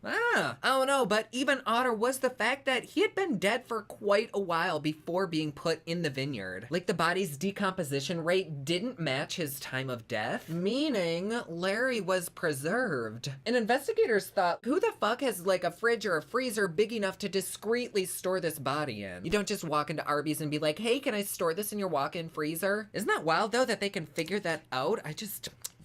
I don't know, but even odder was the fact that he had been dead for quite a while before being put in the vineyard. Like, the body's decomposition rate didn't match his time of death, meaning Larry was preserved. And investigators thought, who the fuck has like a fridge or a freezer big enough to discreetly store this body in? You don't just walk into Arby's and be like, hey, can I store this in your walk-in freezer? Isn't that wild though that they can figure that out?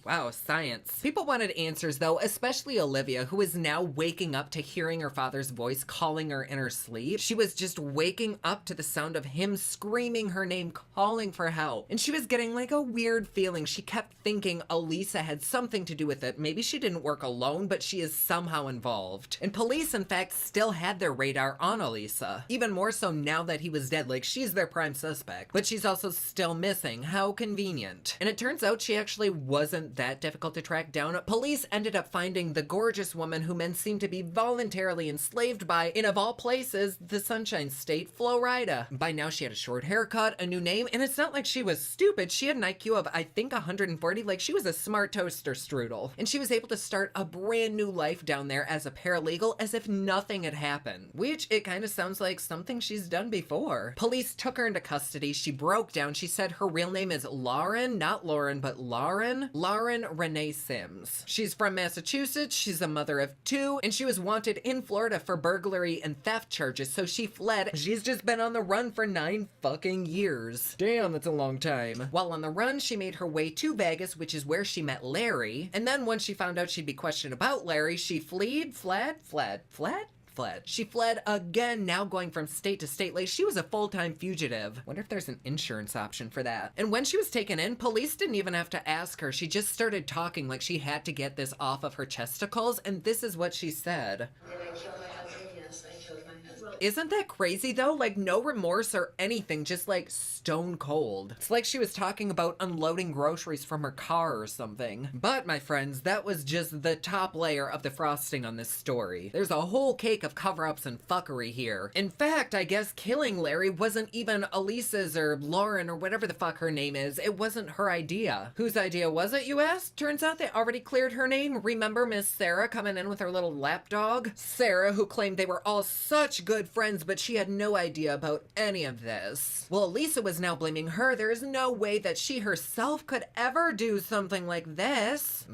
Wow, science. People wanted answers though, especially Olivia, who is now waking up to hearing her father's voice calling her in her sleep. She was just waking up to the sound of him screaming her name, calling for help. And she was getting like a weird feeling. She kept thinking Elisa had something to do with it. Maybe she didn't work alone, but she is somehow involved. And police, in fact, still had their radar on Elisa. Even more so now that he was dead, like she's their prime suspect. But she's also still missing. How convenient. And it turns out she actually wasn't that difficult to track down. Police ended up finding the gorgeous woman who men seem to be voluntarily enslaved by in, of all places, the Sunshine State, Florida. By now she had a short haircut, a new name, and it's not like she was stupid. She had an IQ of, I think, 140. Like, she was a smart toaster strudel. And she was able to start a brand new life down there as a paralegal as if nothing had happened. Which, it kind of sounds like something she's done before. Police took her into custody. She broke down. She said her real name is Lauren, not Lauren, but Lauren Renee Sims. She's from Massachusetts, she's a mother of 2, and she was wanted in Florida for burglary and theft charges, so she fled. She's just been on the run for 9 fucking years. Damn, that's a long time. While on the run, she made her way to Vegas, which is where she met Larry, and then once she found out she'd be questioned about Larry, she fled. She fled again, now going from state to state. Like, she was a full-time fugitive. Wonder if there's an insurance option for that. And when she was taken in, police didn't even have to ask her. She just started talking like she had to get this off of her chesticles, and this is what she said.
Did I kill my husband? Yes, I killed my husband.
Isn't that crazy though? Like, no remorse or anything, just like stone cold. It's like she was talking about unloading groceries from her car or something. But my friends, that was just the top layer of the frosting on this story. There's a whole cake of cover-ups and fuckery here. In fact, I guess killing Larry wasn't even Elisa's or Lauren or whatever the fuck her name is. It wasn't her idea. Whose idea was it, you ask? Turns out they already cleared her name. Remember Miss Sarah coming in with her little lapdog? Sarah, who claimed they were all such good friends, but she had no idea about any of this. Well, Elisa was now blaming her. There is no way that she herself could ever do something like this.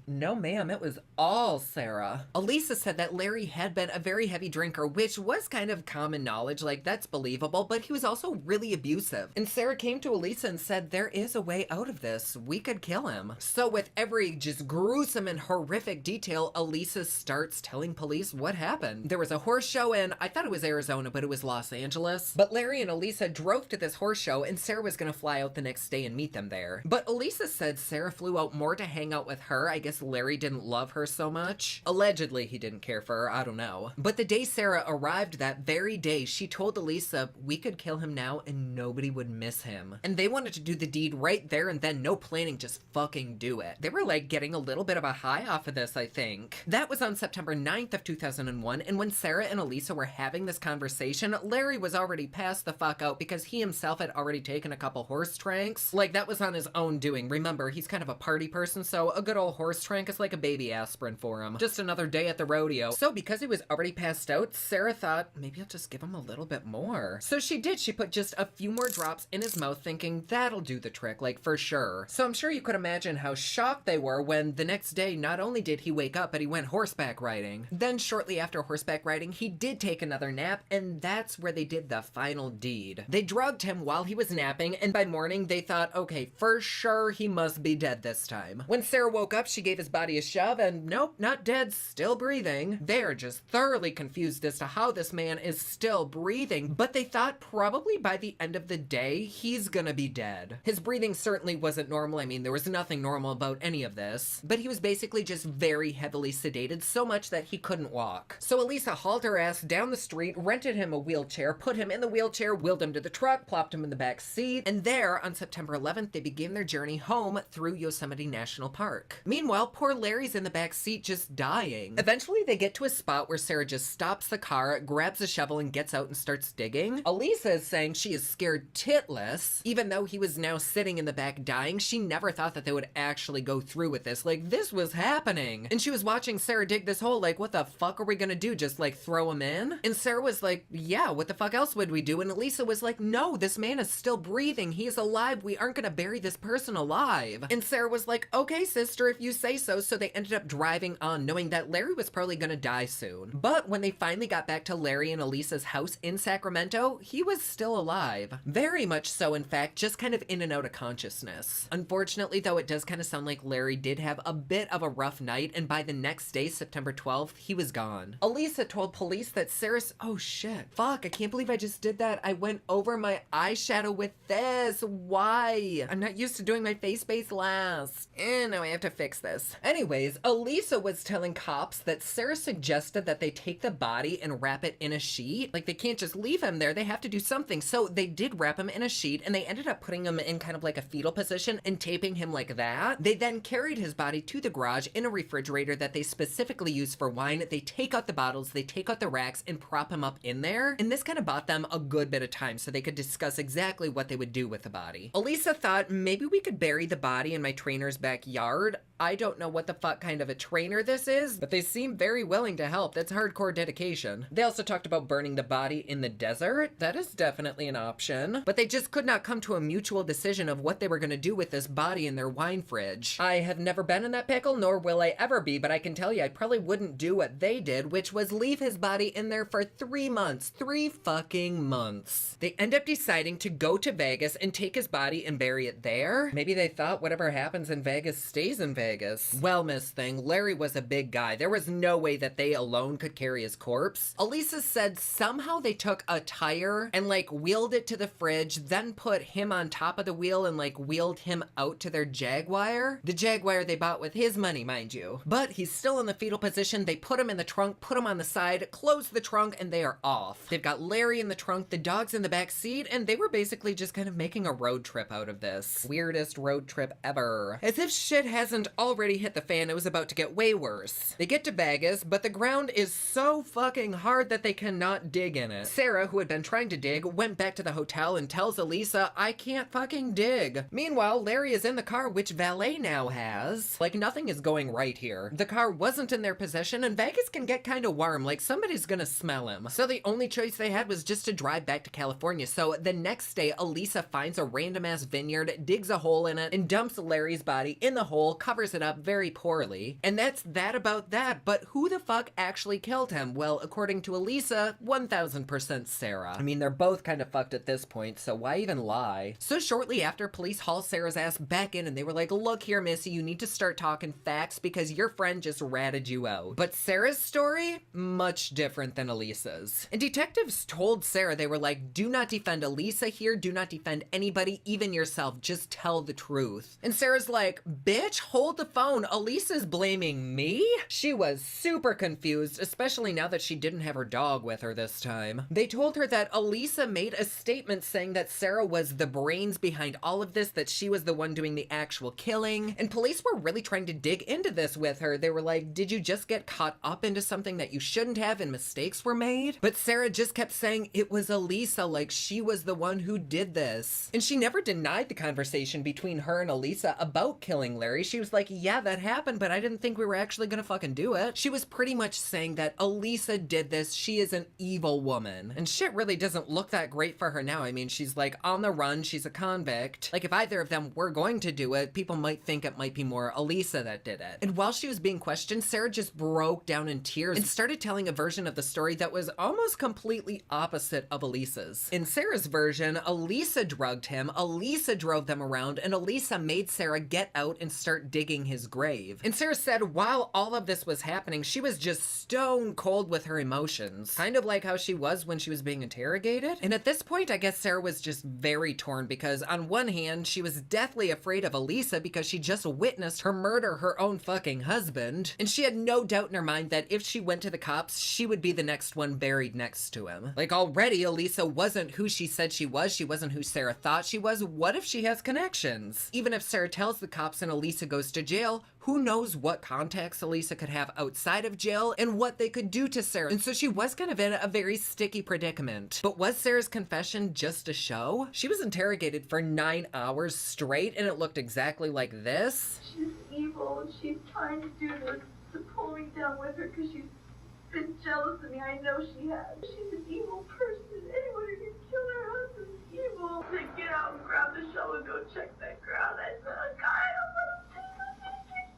No, ma'am, it was all Sarah. Elisa said that Larry had been a very heavy drinker, which was kind of common knowledge, like that's believable, but he was also really abusive. And Sarah came to Elisa and said, there is a way out of this. We could kill him. So with every just gruesome and horrific detail, Elisa starts telling police what happened. There was a horse show in, I thought it was Arizona, but it was Los Angeles. But Larry and Elisa drove to this horse show and Sarah was gonna fly out the next day and meet them there. But Elisa said Sarah flew out more to hang out with her. I guess Larry didn't love her so much. Allegedly, he didn't care for her, I don't know. But the day Sarah arrived that very day, she told Elisa, we could kill him now and nobody would miss him. And they wanted to do the deed right there and then, no planning, just fucking do it. They were like getting a little bit of a high off of this, I think. That was on September 9th of 2001, and when Sarah and Elisa were having this conversation, Larry was already passed the fuck out because he himself had already taken a couple horse tranks. Like, that was on his own doing. Remember, he's kind of a party person, so a good old horse trank is like a baby aspirin for him. Just another day at the rodeo. So because he was already passed out, Sarah thought, maybe I'll just give him a little bit more. So she did. She put just a few more drops in his mouth thinking that'll do the trick, like for sure. So I'm sure you could imagine how shocked they were when the next day, not only did he wake up, but he went horseback riding. Then shortly after horseback riding, he did take another nap, and that's where they did the final deed. They drugged him while he was napping, and by morning they thought, okay, for sure he must be dead this time. When Sarah woke up, she gave his body a shove, and nope, not dead, still breathing. They're just thoroughly confused as to how this man is still breathing, but they thought probably by the end of the day, he's gonna be dead. His breathing certainly wasn't normal. I mean, there was nothing normal about any of this, but he was basically just very heavily sedated, so much that he couldn't walk. So Elisa hauled her ass down the street street, rented him a wheelchair, put him in the wheelchair, wheeled him to the truck, plopped him in the back seat, and there, on September 11th, they began their journey home through Yosemite National Park. Meanwhile, poor Larry's in the back seat just dying. Eventually, they get to a spot where Sarah just stops the car, grabs a shovel, and gets out and starts digging. Elisa is saying she is scared titless. Even though he was now sitting in the back dying, she never thought that they would actually go through with this. Like, this was happening. And she was watching Sarah dig this hole like, what the fuck are we gonna do? Just like throw him in? And Sarah was like, yeah, what the fuck else would we do? And Elisa was like, no, this man is still breathing. He is alive. We aren't gonna bury this person alive. And Sarah was like, okay, sister, if you say so. So they ended up driving on, knowing that Larry was probably gonna die soon. But when they finally got back to Larry and Elisa's house in Sacramento, he was still alive. Very much so, in fact, just kind of in and out of consciousness. Unfortunately, though, it does kind of sound like Larry did have a bit of a rough night, and by the next day, September 12th, he was gone. Elisa told police that Sarah's— oh shit, fuck, I can't believe I just did that. I went over my eyeshadow with this. Why? I'm not used to doing my face base last. Now I have to fix this. Anyways, Elisa was telling cops that Sarah suggested that they take the body and wrap it in a sheet. Like, they can't just leave him there, they have to do something. So they did wrap him in a sheet, and they ended up putting him in kind of like a fetal position and taping him like that. They then carried his body to the garage in a refrigerator that they specifically use for wine. They take out the bottles, they take out the racks, and prop him up in there. And this kind of bought them a good bit of time so they could discuss exactly what they would do with the body. Elisa thought, maybe we could bury the body in my trainer's backyard. I don't know what the fuck kind of a trainer this is, but they seem very willing to help. That's hardcore dedication. They also talked about burning the body in the desert. That is definitely an option. But they just could not come to a mutual decision of what they were going to do with this body in their wine fridge. I have never been in that pickle, nor will I ever be, but I can tell you I probably wouldn't do what they did, which was leave his body in there for 3 months. 3 fucking months. They end up deciding to go to Vegas and take his body and bury it there. Maybe they thought whatever happens in Vegas stays in Vegas. Well, Miss Thing, Larry was a big guy. There was no way that they alone could carry his corpse. Elisa said somehow they took a tire and like wheeled it to the fridge, then put him on top of the wheel and like wheeled him out to their Jaguar. The Jaguar they bought with his money, mind you. But he's still in the fetal position. They put him in the trunk, put him on the side, close the trunk, and they are off. They've got Larry in the trunk, the dog's in the back seat, and they were basically just kind of making a road trip out of this. Weirdest road trip ever. As if shit hasn't already hit the fan, it was about to get way worse. They get to Vegas, but the ground is so fucking hard that they cannot dig in it. Sarah, who had been trying to dig, went back to the hotel and tells Elisa, I can't fucking dig. Meanwhile, Larry is in the car, which valet now has. Like, nothing is going right here. The car wasn't in their possession, and Vegas can get kind of warm, like somebody's gonna smell him. So the only choice they had was just to drive back to California. So the next day, Elisa finds a random ass vineyard, digs a hole in it, and dumps Larry's body in the hole, covers it up very poorly. And that's that about that. But who the fuck actually killed him? Well, according to Elisa, 1000% Sarah. I mean, they're both kind of fucked at this point, so why even lie? So shortly after, police haul Sarah's ass back in and they were like, look here, Missy, you need to start talking facts because your friend just ratted you out. But Sarah's story? Much different than Elisa's. And detectives told Sarah, they were like, do not defend Elisa here, do not defend anybody, even yourself, just tell the truth. And Sarah's like, bitch, hold the phone, Elisa's blaming me? She was super confused, especially now that she didn't have her dog with her this time. They told her that Elisa made a statement saying that Sarah was the brains behind all of this, that she was the one doing the actual killing, and police were really trying to dig into this with her. They were like, did you just get caught up into something that you shouldn't have and mistakes were made? But Sarah just kept saying it was Elisa, like she was the one who did this. And she never denied the conversation between her and Elisa about killing Larry. She was like, yeah, that happened, but I didn't think we were actually gonna fucking do it. She was pretty much saying that Elisa did this, she is an evil woman. And shit really doesn't look that great for her now. I mean, she's like on the run, she's a convict. Like if either of them were going to do it, people might think it might be more Elisa that did it. And while she was being questioned, Sarah just broke down in tears and started telling a version of the story that was almost completely opposite of Elisa's. In Sarah's version, Elisa drugged him, Elisa drove them around, and Elisa made Sarah get out and start digging his grave. And Sarah said while all of this was happening, she was just stone cold with her emotions. Kind of like how she was when she was being interrogated. And at this point, I guess Sarah was just very torn because on one hand, she was deathly afraid of Elisa because she just witnessed her murder her own fucking husband. And she had no doubt in her mind that if she went to the cops, she would be the next one buried next to him. Like, already Elisa wasn't who she said she was. She wasn't who Sarah thought she was. What if she has connections? Even if Sarah tells the cops and Elisa goes to jail, who knows what contacts Elisa could have outside of jail and what they could do to Sarah. And so she was kind of in a very sticky predicament. But was Sarah's confession just a show? She was interrogated for 9 hours straight and it looked exactly like this.
She's evil. She's trying to do this to pull me down with her because she's been jealous of me. I know she has. She's an evil person. Anyone who can kill her husband is evil. Then get out and grab the shovel and go check that ground. I said, God, I don't want to take this.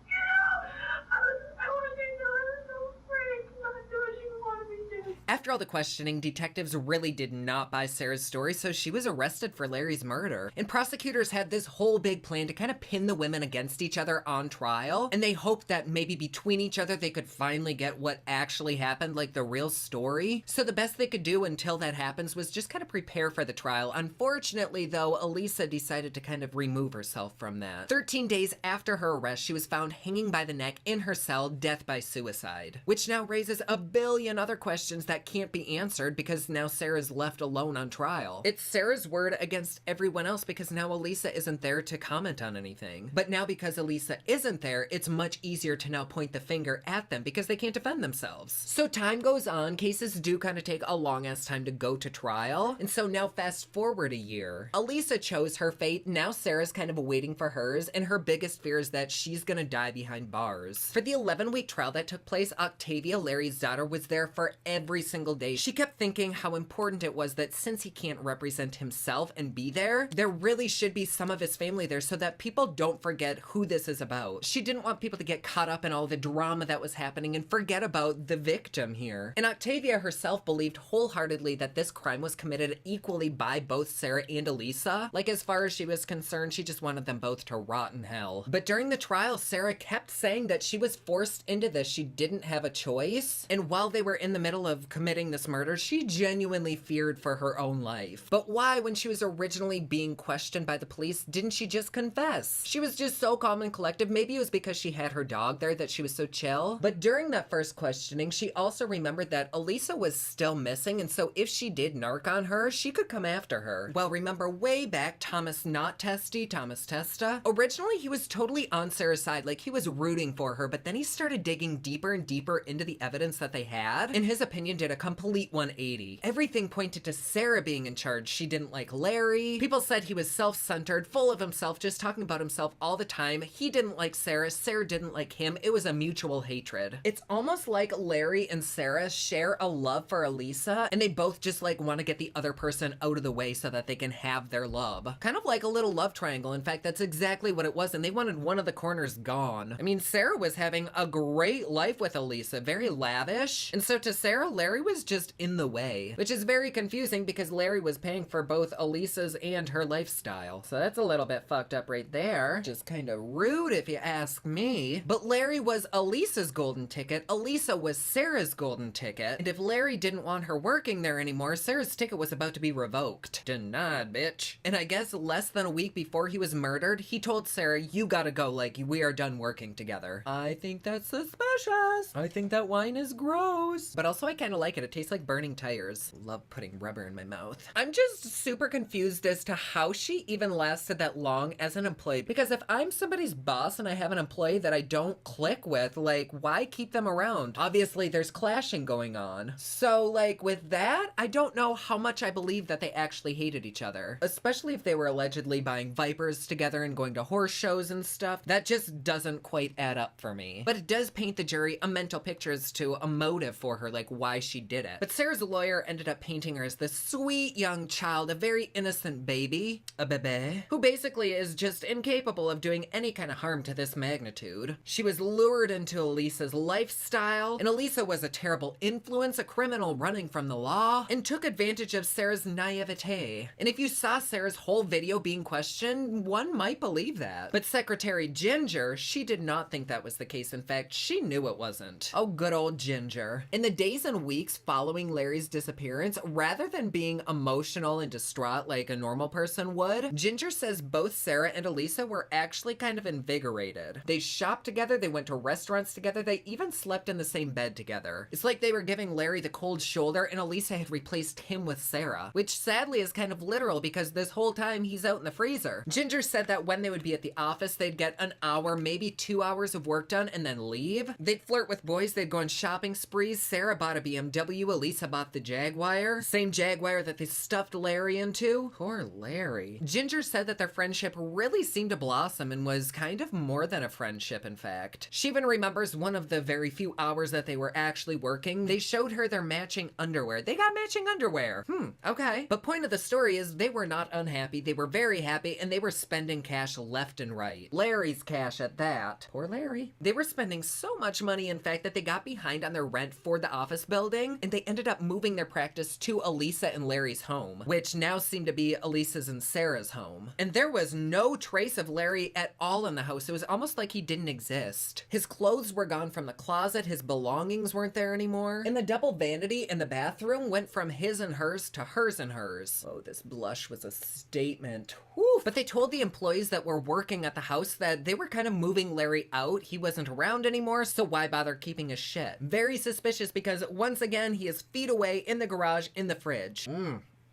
Get out. I want to say no. I was so afraid to not do what she wanted me to.
After all the questioning, detectives really did not buy Sarah's story, so she was arrested for Larry's murder. And prosecutors had this whole big plan to kind of pin the women against each other on trial, and they hoped that maybe between each other they could finally get what actually happened, like the real story. So the best they could do until that happens was just kind of prepare for the trial. Unfortunately, though, Elisa decided to kind of remove herself from that. 13 days after her arrest, she was found hanging by the neck in her cell, death by suicide, which now raises a billion other questions that can't be answered because now Sarah's left alone on trial. It's Sarah's word against everyone else because now Elisa isn't there to comment on anything. But now because Elisa isn't there, it's much easier to now point the finger at them because they can't defend themselves. So time goes on, cases do kind of take a long ass time to go to trial. And so now fast forward a year. Elisa chose her fate, now Sarah's kind of waiting for hers, and her biggest fear is that she's gonna die behind bars. For the 11-week trial that took place, Octavia, Larry's daughter, was there for every single day. She kept thinking how important it was that since he can't represent himself and be there really should be some of his family there so that people don't forget who this is about. She didn't want people to get caught up in all the drama that was happening and forget about the victim here. And Octavia herself believed wholeheartedly that this crime was committed equally by both Sarah and Elisa. Like, as far as she was concerned, she just wanted them both to rot in hell. But during the trial, Sarah kept saying that she was forced into this. She didn't have a choice. And while they were in the middle of committing this murder, she genuinely feared for her own life. But why, when she was originally being questioned by the police, didn't she just confess? She was just so calm and collective. Maybe it was because she had her dog there that she was so chill. But during that first questioning, she also remembered that Elisa was still missing, and so if she did narc on her, she could come after her. Well, remember way back, Thomas Testa, originally he was totally on Sarah's side, like he was rooting for her, but then he started digging deeper and deeper into the evidence that they had. In his opinion, did a complete 180. Everything pointed to Sarah being in charge. She didn't like Larry. People said he was self-centered, full of himself, just talking about himself all the time. He didn't like Sarah. Sarah didn't like him. It was a mutual hatred. It's almost like Larry and Sarah share a love for Elisa, and they both just like want to get the other person out of the way so that they can have their love. Kind of like a little love triangle. In fact, that's exactly what it was, and they wanted one of the corners gone. I mean, Sarah was having a great life with Elisa, very lavish, and so to Sarah, Larry was just in the way, which is very confusing because Larry was paying for both Elisa's and her lifestyle. So that's a little bit fucked up right there. Just kind of rude if you ask me. But Larry was Elisa's golden ticket. Elisa was Sarah's golden ticket. And if Larry didn't want her working there anymore, Sarah's ticket was about to be revoked. Denied, bitch. And I guess less than a week before he was murdered, he told Sarah, you gotta go, like, we are done working together. I think that's suspicious. I think that wine is gross. But also I kind of like it. It tastes like burning tires. Love putting rubber in my mouth. I'm just super confused as to how she even lasted that long as an employee. Because if I'm somebody's boss and I have an employee that I don't click with, like, why keep them around? Obviously there's clashing going on. So like with that, I don't know how much I believe that they actually hated each other. Especially if they were allegedly buying Vipers together and going to horse shows and stuff. That just doesn't quite add up for me. But it does paint the jury a mental picture as to a motive for her, like why she did it. But Sarah's lawyer ended up painting her as this sweet young child, a very innocent baby, a bebe, who basically is just incapable of doing any kind of harm to this magnitude. She was lured into Elisa's lifestyle, and Elisa was a terrible influence, a criminal running from the law, and took advantage of Sarah's naivete. And if you saw Sarah's whole video being questioned, one might believe that. But Secretary Ginger, she did not think that was the case. In fact, she knew it wasn't. Oh, good old Ginger. In the days and weeks following Larry's disappearance, rather than being emotional and distraught like a normal person would, Ginger says both Sarah and Elisa were actually kind of invigorated. They shopped together, they went to restaurants together, they even slept in the same bed together. It's like they were giving Larry the cold shoulder and Elisa had replaced him with Sarah, which sadly is kind of literal because this whole time he's out in the freezer. Ginger said that when they would be at the office, they'd get an hour, maybe 2 hours of work done and then leave. They'd flirt with boys, they'd go on shopping sprees. Sarah bought a BMW, Elisa bought the Jaguar. Same Jaguar that they stuffed Larry into. Poor Larry. Ginger said that their friendship really seemed to blossom and was kind of more than a friendship, in fact. She even remembers one of the very few hours that they were actually working, they showed her their matching underwear. They got matching underwear. Okay. But point of the story is they were not unhappy, they were very happy, and they were spending cash left and right. Larry's cash at that. Poor Larry. They were spending so much money, in fact, that they got behind on their rent for the office building, and they ended up moving their practice to Elisa and Larry's home, which now seemed to be Elisa's and Sarah's home. And there was no trace of Larry at all in the house. It was almost like he didn't exist. His clothes were gone from the closet, his belongings weren't there anymore, and the double vanity in the bathroom went from his and hers to hers and hers. Oh, this blush was a statement. Whew. But they told the employees that were working at the house that they were kind of moving Larry out. He wasn't around anymore, so why bother keeping his shit? Very suspicious because once again, he is feet away in the garage in the fridge.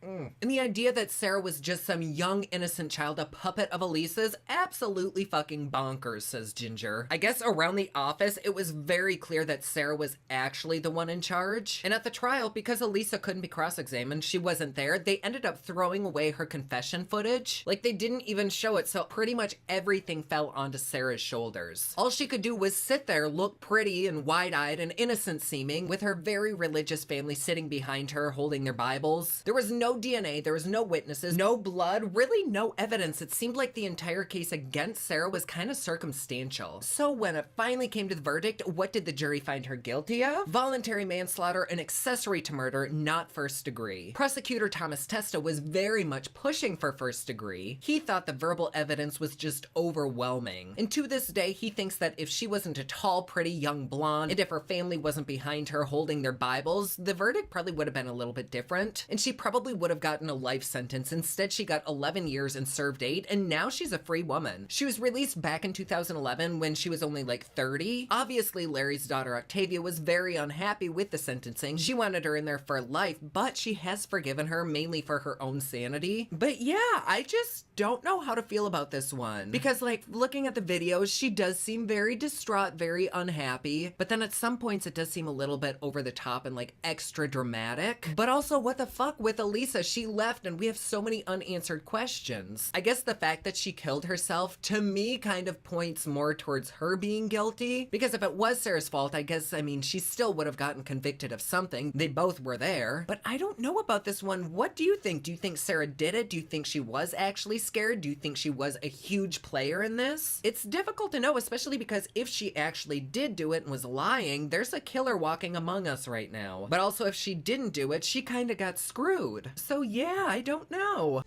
And the idea that Sarah was just some young, innocent child, a puppet of Elisa's, absolutely fucking bonkers, says Ginger. I guess around the office, it was very clear that Sarah was actually the one in charge. And at the trial, because Elisa couldn't be cross-examined, she wasn't there, they ended up throwing away her confession footage. Like, they didn't even show it, so pretty much everything fell onto Sarah's shoulders. All she could do was sit there, look pretty and wide-eyed and innocent-seeming, with her very religious family sitting behind her, holding their Bibles. There was no DNA, there was no witnesses, no blood, really no evidence. It seemed like the entire case against Sarah was kind of circumstantial. So when it finally came to the verdict, what did the jury find her guilty of? Voluntary manslaughter and accessory to murder, not first degree. Prosecutor Thomas Testa was very much pushing for first degree. He thought the verbal evidence was just overwhelming. And to this day, he thinks that if she wasn't a tall, pretty young blonde, and if her family wasn't behind her holding their Bibles, the verdict probably would have been a little bit different. And she probably would have gotten a life sentence. Instead, she got 11 years and served 8, and now she's a free woman. She was released back in 2011 when she was only like 30. Obviously, Larry's daughter Octavia was very unhappy with the sentencing. She wanted her in there for life, but she has forgiven her mainly for her own sanity. But yeah, I just don't know how to feel about this one. Because like, looking at the videos, she does seem very distraught, very unhappy, but then at some points it does seem a little bit over the top and like extra dramatic. But also, what the fuck with Elisa? She left and we have so many unanswered questions. I guess the fact that she killed herself, to me, kind of points more towards her being guilty. Because if it was Sarah's fault, I guess, I mean, she still would have gotten convicted of something. They both were there. But I don't know about this one. What do you think? Do you think Sarah did it? Do you think she was actually scared? Do you think she was a huge player in this? It's difficult to know, especially because if she actually did do it and was lying, there's a killer walking among us right now. But also, if she didn't do it, she kind of got screwed. So yeah, I don't know.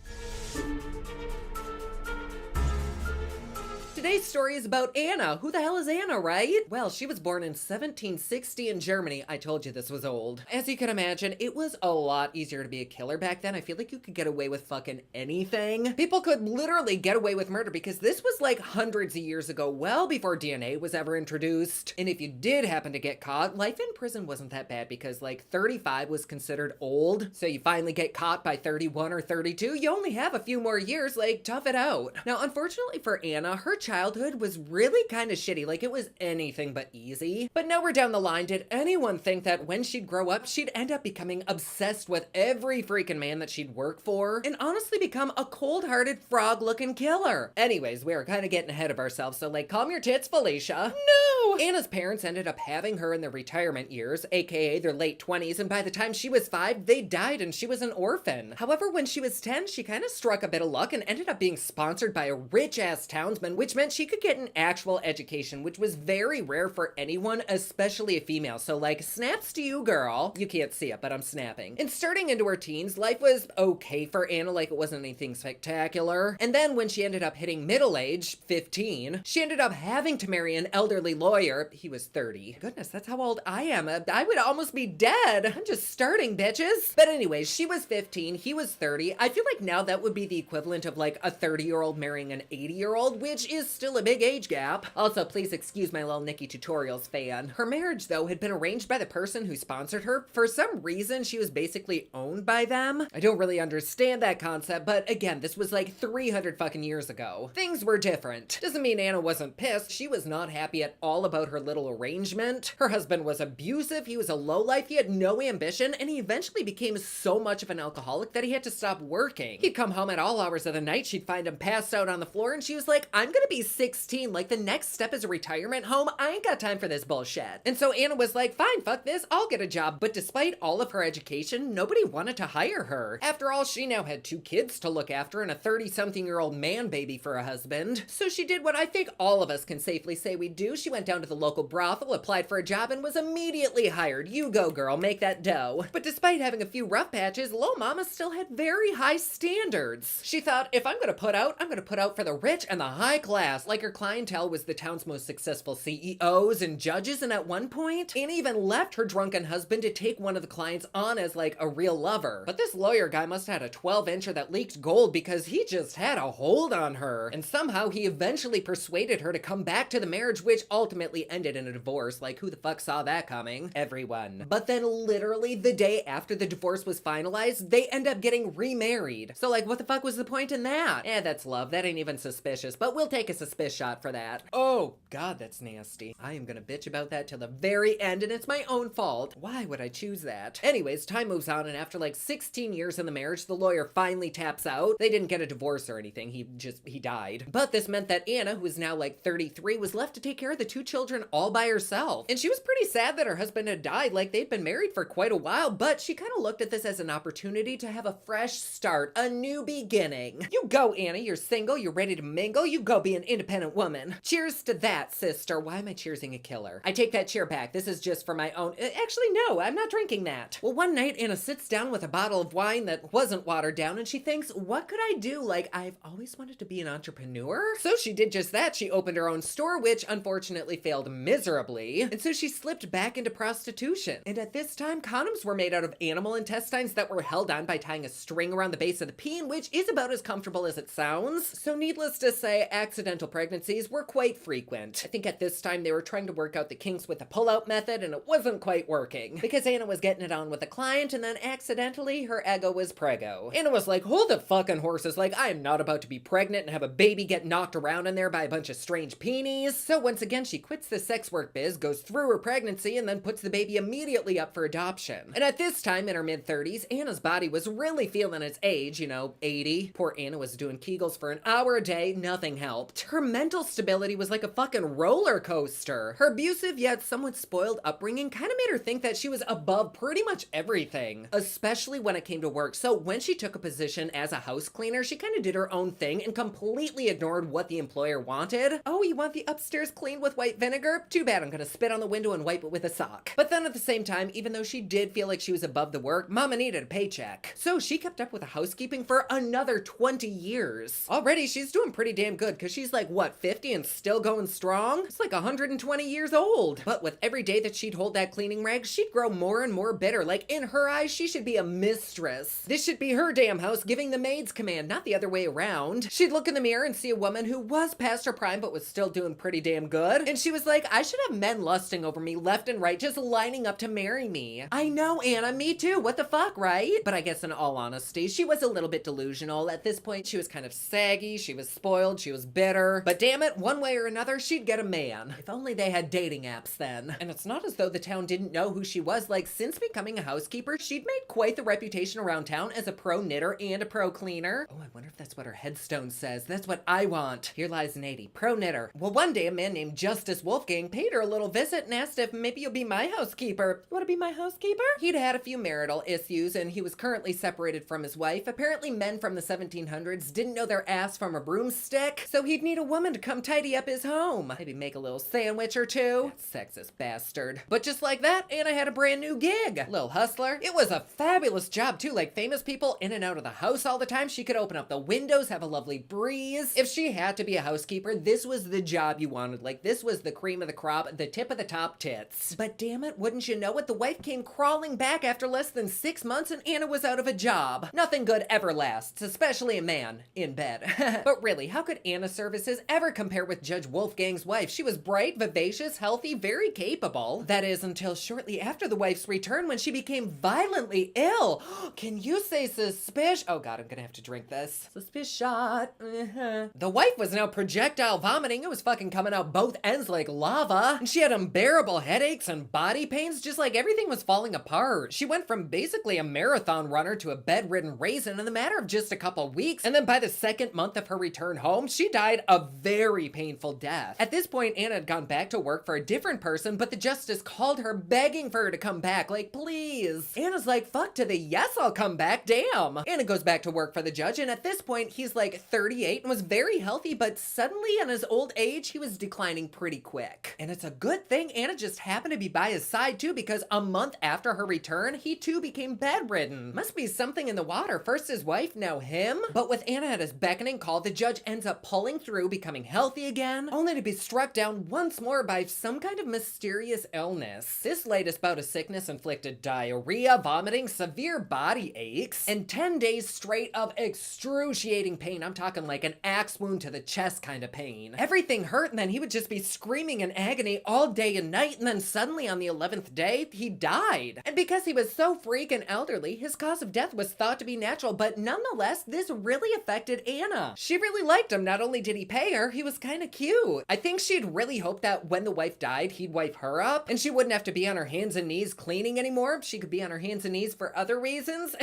Today's story is about Anna. Who the hell is Anna, right? Well, she was born in 1760 in Germany. I told you this was old. As you can imagine, it was a lot easier to be a killer back then. I feel like you could get away with fucking anything. People could literally get away with murder because this was like hundreds of years ago, well before DNA was ever introduced. And if you did happen to get caught, life in prison wasn't that bad because like 35 was considered old. So you finally get caught by 31 or 32, you only have a few more years, like tough it out. Now, unfortunately for Anna, her childhood was really kind of shitty, like it was anything but easy. But nowhere down the line did anyone think that when she'd grow up, she'd end up becoming obsessed with every freaking man that she'd work for, and honestly become a cold-hearted, frog-looking killer. Anyways, we were kind of getting ahead of ourselves, so like, calm your tits, Felicia. No! Anna's parents ended up having her in their retirement years, aka their late 20s, and by the time she was 5, they died and she was an orphan. However, when she was 10, she kind of struck a bit of luck and ended up being sponsored by a rich-ass townsman, which meant she could get an actual education, which was very rare for anyone, especially a female. So like, snaps to you, girl. You can't see it, but I'm snapping. And starting into her teens, life was okay for Anna, like it wasn't anything spectacular. And then when she ended up hitting middle age, 15, she ended up having to marry an elderly lawyer. He was 30. Goodness, that's how old I am. I would almost be dead. I'm just starting, bitches. But anyways, she was 15, he was 30. I feel like now that would be the equivalent of like a 30-year-old marrying an 80-year-old, which is still a big age gap. Also, please excuse my little Nikki Tutorials fan. Her marriage, though, had been arranged by the person who sponsored her. For some reason, she was basically owned by them. I don't really understand that concept, but again, this was like 300 fucking years ago. Things were different. Doesn't mean Anna wasn't pissed. She was not happy at all about her little arrangement. Her husband was abusive, he was a lowlife, he had no ambition, and he eventually became so much of an alcoholic that he had to stop working. He'd come home at all hours of the night, she'd find him passed out on the floor, and she was like, I'm gonna be 16, like the next step is a retirement home, I ain't got time for this bullshit. And so Anna was like, fine, fuck this, I'll get a job. But despite all of her education, nobody wanted to hire her. After all, she now had 2 kids to look after and a 30-something-year-old man baby for a husband. So she did what I think all of us can safely say we do. She went down to the local brothel, applied for a job, and was immediately hired. You go, girl, make that dough. But despite having a few rough patches, Lil Mama still had very high standards. She thought, if I'm gonna put out, I'm gonna put out for the rich and the high class. Like, her clientele was the town's most successful CEOs and judges, and at one point, Anna even left her drunken husband to take one of the clients on as like a real lover. But this lawyer guy must have had a 12-incher that leaked gold because he just had a hold on her. And somehow he eventually persuaded her to come back to the marriage, which ultimately ended in a divorce. Like, who the fuck saw that coming? Everyone. But then literally the day after the divorce was finalized, they end up getting remarried. So like, what the fuck was the point in that? That's love. That ain't even suspicious, but we'll take a suspicious shot for that. Oh God, that's nasty. I am gonna bitch about that till the very end, and it's my own fault. Why would I choose that? Anyways, time moves on, and after like 16 years in the marriage, the lawyer finally taps out. They didn't get a divorce or anything. He died. But this meant that Anna, who was now like 33, was left to take care of the 2 children all by herself. And she was pretty sad that her husband had died. Like, they'd been married for quite a while, but she kind of looked at this as an opportunity to have a fresh start, a new beginning. You go, Anna. You're single. You're ready to mingle. You go be an independent woman. Cheers to that, sister. Why am I cheersing a killer? I take that cheer back. This is just for my own. Actually, no, I'm not drinking that. Well, one night, Anna sits down with a bottle of wine that wasn't watered down, and she thinks, what could I do? Like, I've always wanted to be an entrepreneur. So she did just that. She opened her own store, which unfortunately failed miserably. And so she slipped back into prostitution. And at this time, condoms were made out of animal intestines that were held on by tying a string around the base of the peen, which is about as comfortable as it sounds. So needless to say, accidental pregnancies were quite frequent. I think at this time they were trying to work out the kinks with the pull-out method, and it wasn't quite working. Because Anna was getting it on with a client, and then accidentally her ego was prego. Anna was like, hold the fucking horses, like, I am not about to be pregnant and have a baby get knocked around in there by a bunch of strange peenies. So once again, she quits the sex work biz, goes through her pregnancy, and then puts the baby immediately up for adoption. And at this time, in her mid-30s, Anna's body was really feeling its age, you know, 80. Poor Anna was doing Kegels for an hour a day, nothing helped. Her mental stability was like a fucking roller coaster. Her abusive yet somewhat spoiled upbringing kind of made her think that she was above pretty much everything, especially when it came to work. So when she took a position as a house cleaner, she kind of did her own thing and completely ignored what the employer wanted. Oh, you want the upstairs cleaned with white vinegar? Too bad, I'm gonna spit on the window and wipe it with a sock. But then at the same time, even though she did feel like she was above the work, Mama needed a paycheck. So she kept up with the housekeeping for another 20 years. Already, she's doing pretty damn good, because she's like, what, 50 and still going strong? It's like 120 years old. But with every day that she'd hold that cleaning rag, she'd grow more and more bitter. Like, in her eyes, she should be a mistress. This should be her damn house giving the maids command, not the other way around. She'd look in the mirror and see a woman who was past her prime but was still doing pretty damn good. And she was like, I should have men lusting over me left and right, just lining up to marry me. I know, Anna, me too. What the fuck, right? But I guess in all honesty, she was a little bit delusional. At this point, she was kind of saggy, she was spoiled, she was bitter. But damn it, one way or another, she'd get a man. If only they had dating apps then. And it's not as though the town didn't know who she was. Like, since becoming a housekeeper, she'd made quite the reputation around town as a pro knitter and a pro cleaner. Oh, I wonder if that's what her headstone says. That's what I want. Here lies Nady, pro knitter. Well, one day a man named Justice Wolfgang paid her a little visit and asked if maybe you'll be my housekeeper. You want to be my housekeeper? He'd had a few marital issues and he was currently separated from his wife. Apparently men from the 1700s didn't know their ass from a broomstick, so he'd need a woman to come tidy up his home. Maybe make a little sandwich or two. That sexist bastard. But just like that, Anna had a brand new gig. Little hustler. It was a fabulous job too, like famous people in and out of the house all the time. She could open up the windows, have a lovely breeze. If she had to be a housekeeper, this was the job you wanted. Like, this was the cream of the crop, the tip of the top tits. But damn it, wouldn't you know it, the wife came crawling back after less than 6 months and Anna was out of a job. Nothing good ever lasts, especially a man in bed. But really, how could Anna's services ever compare with Judge Wolfgang's wife? She was bright, vivacious, healthy, very capable. That is until shortly after the wife's return when she became violently ill. Can you say suspicious? Oh god, I'm gonna have to drink this. Suspicious shot. The wife was now projectile vomiting. It was fucking coming out both ends like lava. And she had unbearable headaches and body pains, just like everything was falling apart. She went from basically a marathon runner to a bedridden raisin in the matter of just a couple weeks. And then by the second month of her return home, she died a very painful death. At this point, Anna had gone back to work for a different person, but the justice called her begging for her to come back, like, please. Anna's like, fuck to the yes, I'll come back, damn. Anna goes back to work for the judge, and at this point, he's like 38 and was very healthy, but suddenly in his old age, he was declining pretty quick. And it's a good thing Anna just happened to be by his side too, because a month after her return, he too became bedridden. Must be something in the water. First his wife, now him. But with Anna at his beckoning call, the judge ends up pulling through, becoming healthy again, only to be struck down once more by some kind of mysterious illness. This latest bout of sickness inflicted diarrhea, vomiting, severe body aches, and 10 days straight of excruciating pain. I'm talking like an axe wound to the chest kind of pain. Everything hurt, and then he would just be screaming in agony all day and night, and then suddenly on the 11th day, he died. And because he was so freaking elderly, his cause of death was thought to be natural, but nonetheless, this really affected Anna. She really liked him. Not only did he pay her, he was kind of cute. I think she'd really hoped that when the wife died, he'd wipe her up, and she wouldn't have to be on her hands and knees cleaning anymore. She could be on her hands and knees for other reasons.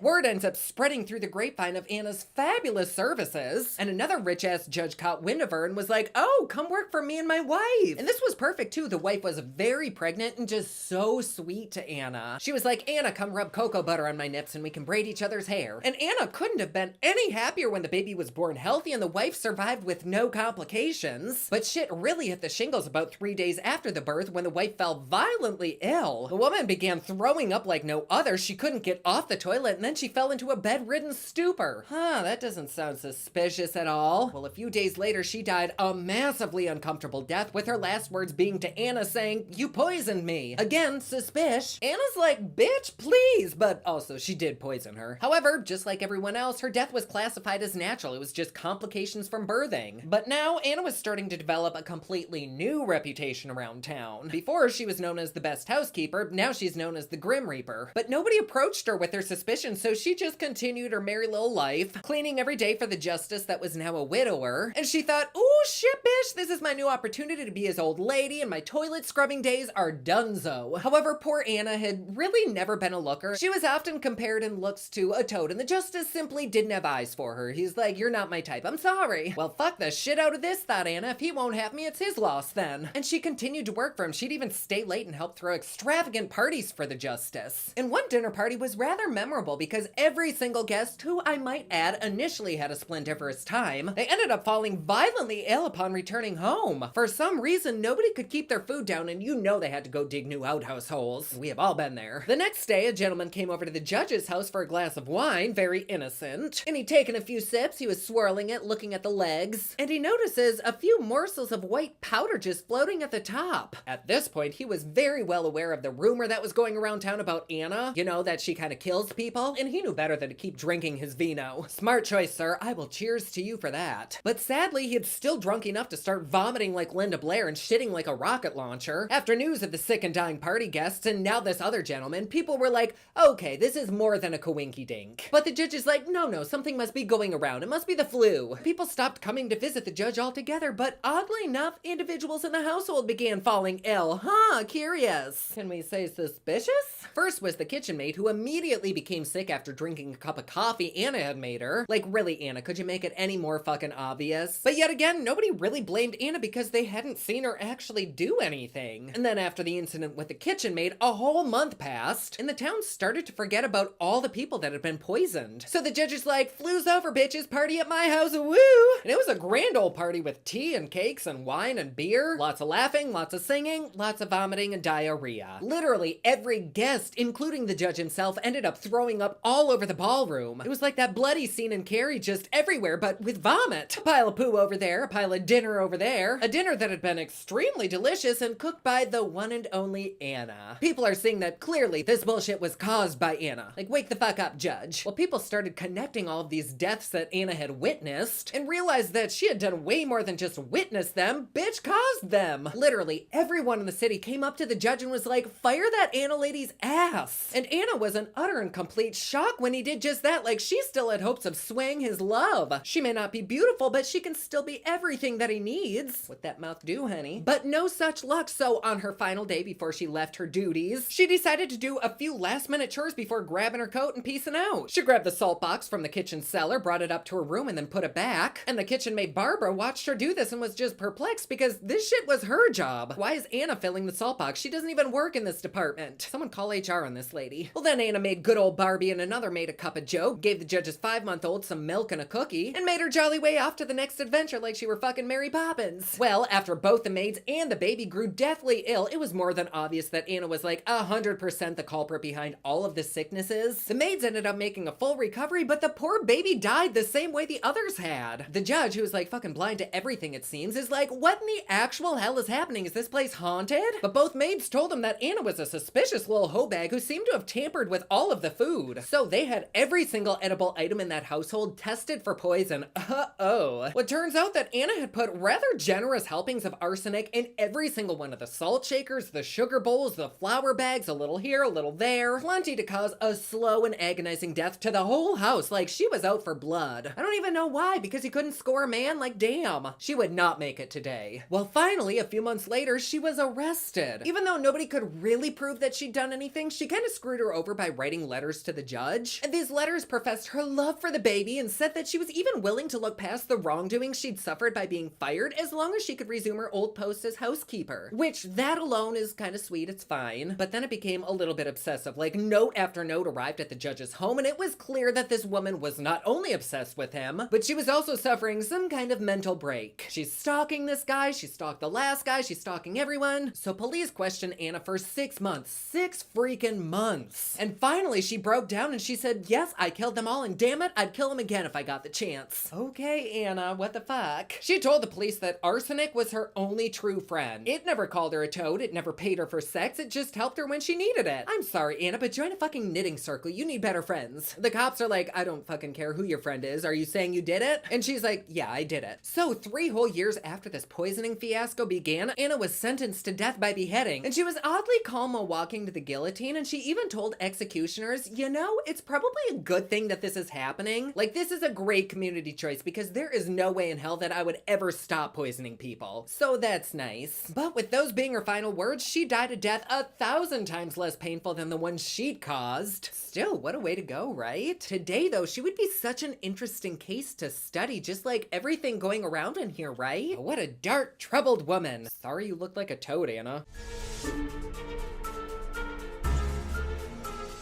Word ends up spreading through the grapevine of Anna's fabulous services, and another rich-ass judge caught wind of her and was like, oh, come work for me and my wife. And this was perfect too. The wife was very pregnant and just so sweet to Anna. She was like, Anna, come rub cocoa butter on my nips and we can braid each other's hair. And Anna couldn't have been any happier when the baby was born healthy and the wife survived with no complications. But shit really hit the shingles about 3 days after the birth when the wife fell violently ill. The woman began throwing up like no other. She couldn't get off the toilet and then she fell into a bedridden stupor. That doesn't sound suspicious at all. Well, a few days later, she died a massively uncomfortable death, with her last words being to Anna saying, you poisoned me. Again, suspicious. Anna's like, bitch, please. But also, she did poison her. However, just like everyone else, her death was classified as natural. It was just complications from birthing. But now, Anna was starting to develop a completely new reputation around town. Before, she was known as the best housekeeper. Now she's known as the Grim Reaper. But nobody approached her with their suspicions, so she just continued her merry little life, cleaning every day for the justice that was now a widower. And she thought, ooh, shit, bitch, this is my new opportunity to be his old lady, and my toilet scrubbing days are donezo. However, poor Anna had really never been a looker. She was often compared in looks to a toad, and the justice simply didn't have eyes for her. He's like, you're not my type, I'm sorry. Well, fuck the shit out of this, thought Anna. If he won't have me, it's his loss then. And she continued to work for him. She'd even stay late and help throw extravagant parties for the justice. And one dinner party was rather memorable because every single guest, who I might add initially had a splendiferous time, they ended up falling violently ill upon returning home. For some reason, nobody could keep their food down, and you know they had to go dig new outhouse holes. We have all been there. The next day, a gentleman came over to the judge's house for a glass of wine, very innocent, and he'd taken a few sips. He was swirling it, looking at the legs, and he notices a few morsels of white powder just floating at the top. At this point, he was very well aware of the rumor that was going around town about Anna, you know, that she kind of kills people, and he knew better than to keep drinking his vino. Smart choice, sir. I will cheers to you for that. But sadly, he had still drunk enough to start vomiting like Linda Blair and shitting like a rocket launcher. After news of the sick and dying party guests and now this other gentleman, people were like, okay, this is more than a coinky dink. But the judge is like, no, something must be going around. It must be the flu. People stopped coming to visit the judge altogether, but oddly enough, individuals in the household began falling ill. Curious. Can we say suspicious? First was the kitchen maid, who immediately became sick after drinking a cup of coffee Anna had made her. Like, really, Anna, could you make it any more fucking obvious? But yet again, nobody really blamed Anna because they hadn't seen her actually do anything. And then after the incident with the kitchen maid, a whole month passed, and the town started to forget about all the people that had been poisoned. So the judge is like, flu's over, bitches, party at my house, woo! And it was a grand old party with tea and cakes and wine and beer. Lots of laughing, lots of singing, lots of vomiting and diarrhea. Literally every guest, including the judge himself, ended up throwing up all over the ballroom. It was like that bloody scene in Carrie, just everywhere, but with vomit. A pile of poo over there, a pile of dinner over there. A dinner that had been extremely delicious and cooked by the one and only Anna. People are saying that clearly this bullshit was caused by Anna. Like, wake the fuck up, judge. Well, people started connecting all of these deaths that Anna had witnessed and realized that she had done way more than just witness them. Bitch caused them. Literally everyone in the city came up to the judge and was like, fire that Anna lady's ass. And Anna was in utter and complete shock when he did just that. Like, she still had hopes of swaying his love. She may not be beautiful, but she can still be everything that he needs. What that mouth do, honey? But no such luck. So on her final day before she left her duties, she decided to do a few last minute chores before grabbing her coat and peacing out. She grabbed the salt box from the kitchen cellar, brought it up to her room, and then put it back. And the kitchen maid Barbara watched her do this and was just perplexed because this shit was her job. Why is Anna filling the salt box? She doesn't even work in this department. Someone call HR on this lady. Well, then Anna made good old Barbie and another maid a cup of joe, gave the judge's 5-month-old some milk and a cookie, and made her jolly way off to the next adventure like she were fucking Mary Poppins. Well, after both the maids and the baby grew deathly ill, it was more than obvious that Anna was like 100% the culprit behind all of the sicknesses. The maids ended up making a full recovery, but the poor baby died the same way the others had. The judge, who's like fucking blind to everything it seems, is like, what in the actual hell is happening? Is this place haunted? But both maids told him that Anna was a suspicious little hoe bag who seemed to have tampered with all of the food. So they had every single edible item in that household tested for poison. Uh-oh. Well, it turns out that Anna had put rather generous helpings of arsenic in every single one of the salt shakers, the sugar bowls, the flour bags, a little here, a little there. Plenty to cause a slow and agonizing death to the whole house, like she was out for blood. I don't even know why, because he couldn't score a man? Like, damn. She would not make it today. Well, finally, a few months later, she was arrested. Even though nobody could really prove that she'd done anything, she kind of screwed her over by writing letters to the judge. And these letters professed her love for the baby and said that she was even willing to look past the wrongdoing she'd suffered by being fired as long as she could resume her old post as housekeeper. Which, that alone is kind of sweet, it's fine. But then it became a little bit obsessive. Like, note after note arrived at the judge's home, and it was clear that this woman was not only obsessed with him, but she was also suffering some kind of mental break. She's stalking this guy, she stalked the last guy, she's stalking everyone. So police questioned Anna for 6 months. 6 freaking months. And finally she broke down and she said, yes, I killed them all, and damn it, I'd kill them again if I got the chance. Okay, Anna, what the fuck? She told the police that arsenic was her only true friend. It never called her a toad, it never paid her for sex, it just helped her when she needed it. I'm sorry, Anna, but join a fucking knitting circle. You need better friends. The cops are like, I don't fucking care who your friend is. Are you saying you did it? And she's like, yeah, I did it. So 3 whole years after this poisoning fiasco began, Anna was sentenced to death by beheading. And she was oddly calm while walking to the guillotine, and she even told executioners, you know, it's probably a good thing that this is happening. Like, this is a great community choice because there is no way in hell that I would ever stop poisoning people. So that's nice. But with those being her final words, she died a death 1,000 times less painful than the one she'd caused. Still, what a way to go, right? Today, though, she would be such an interesting case to study, just like everything going around in here, right? What a dark, troubled woman. Sorry you look like a toad, Anna.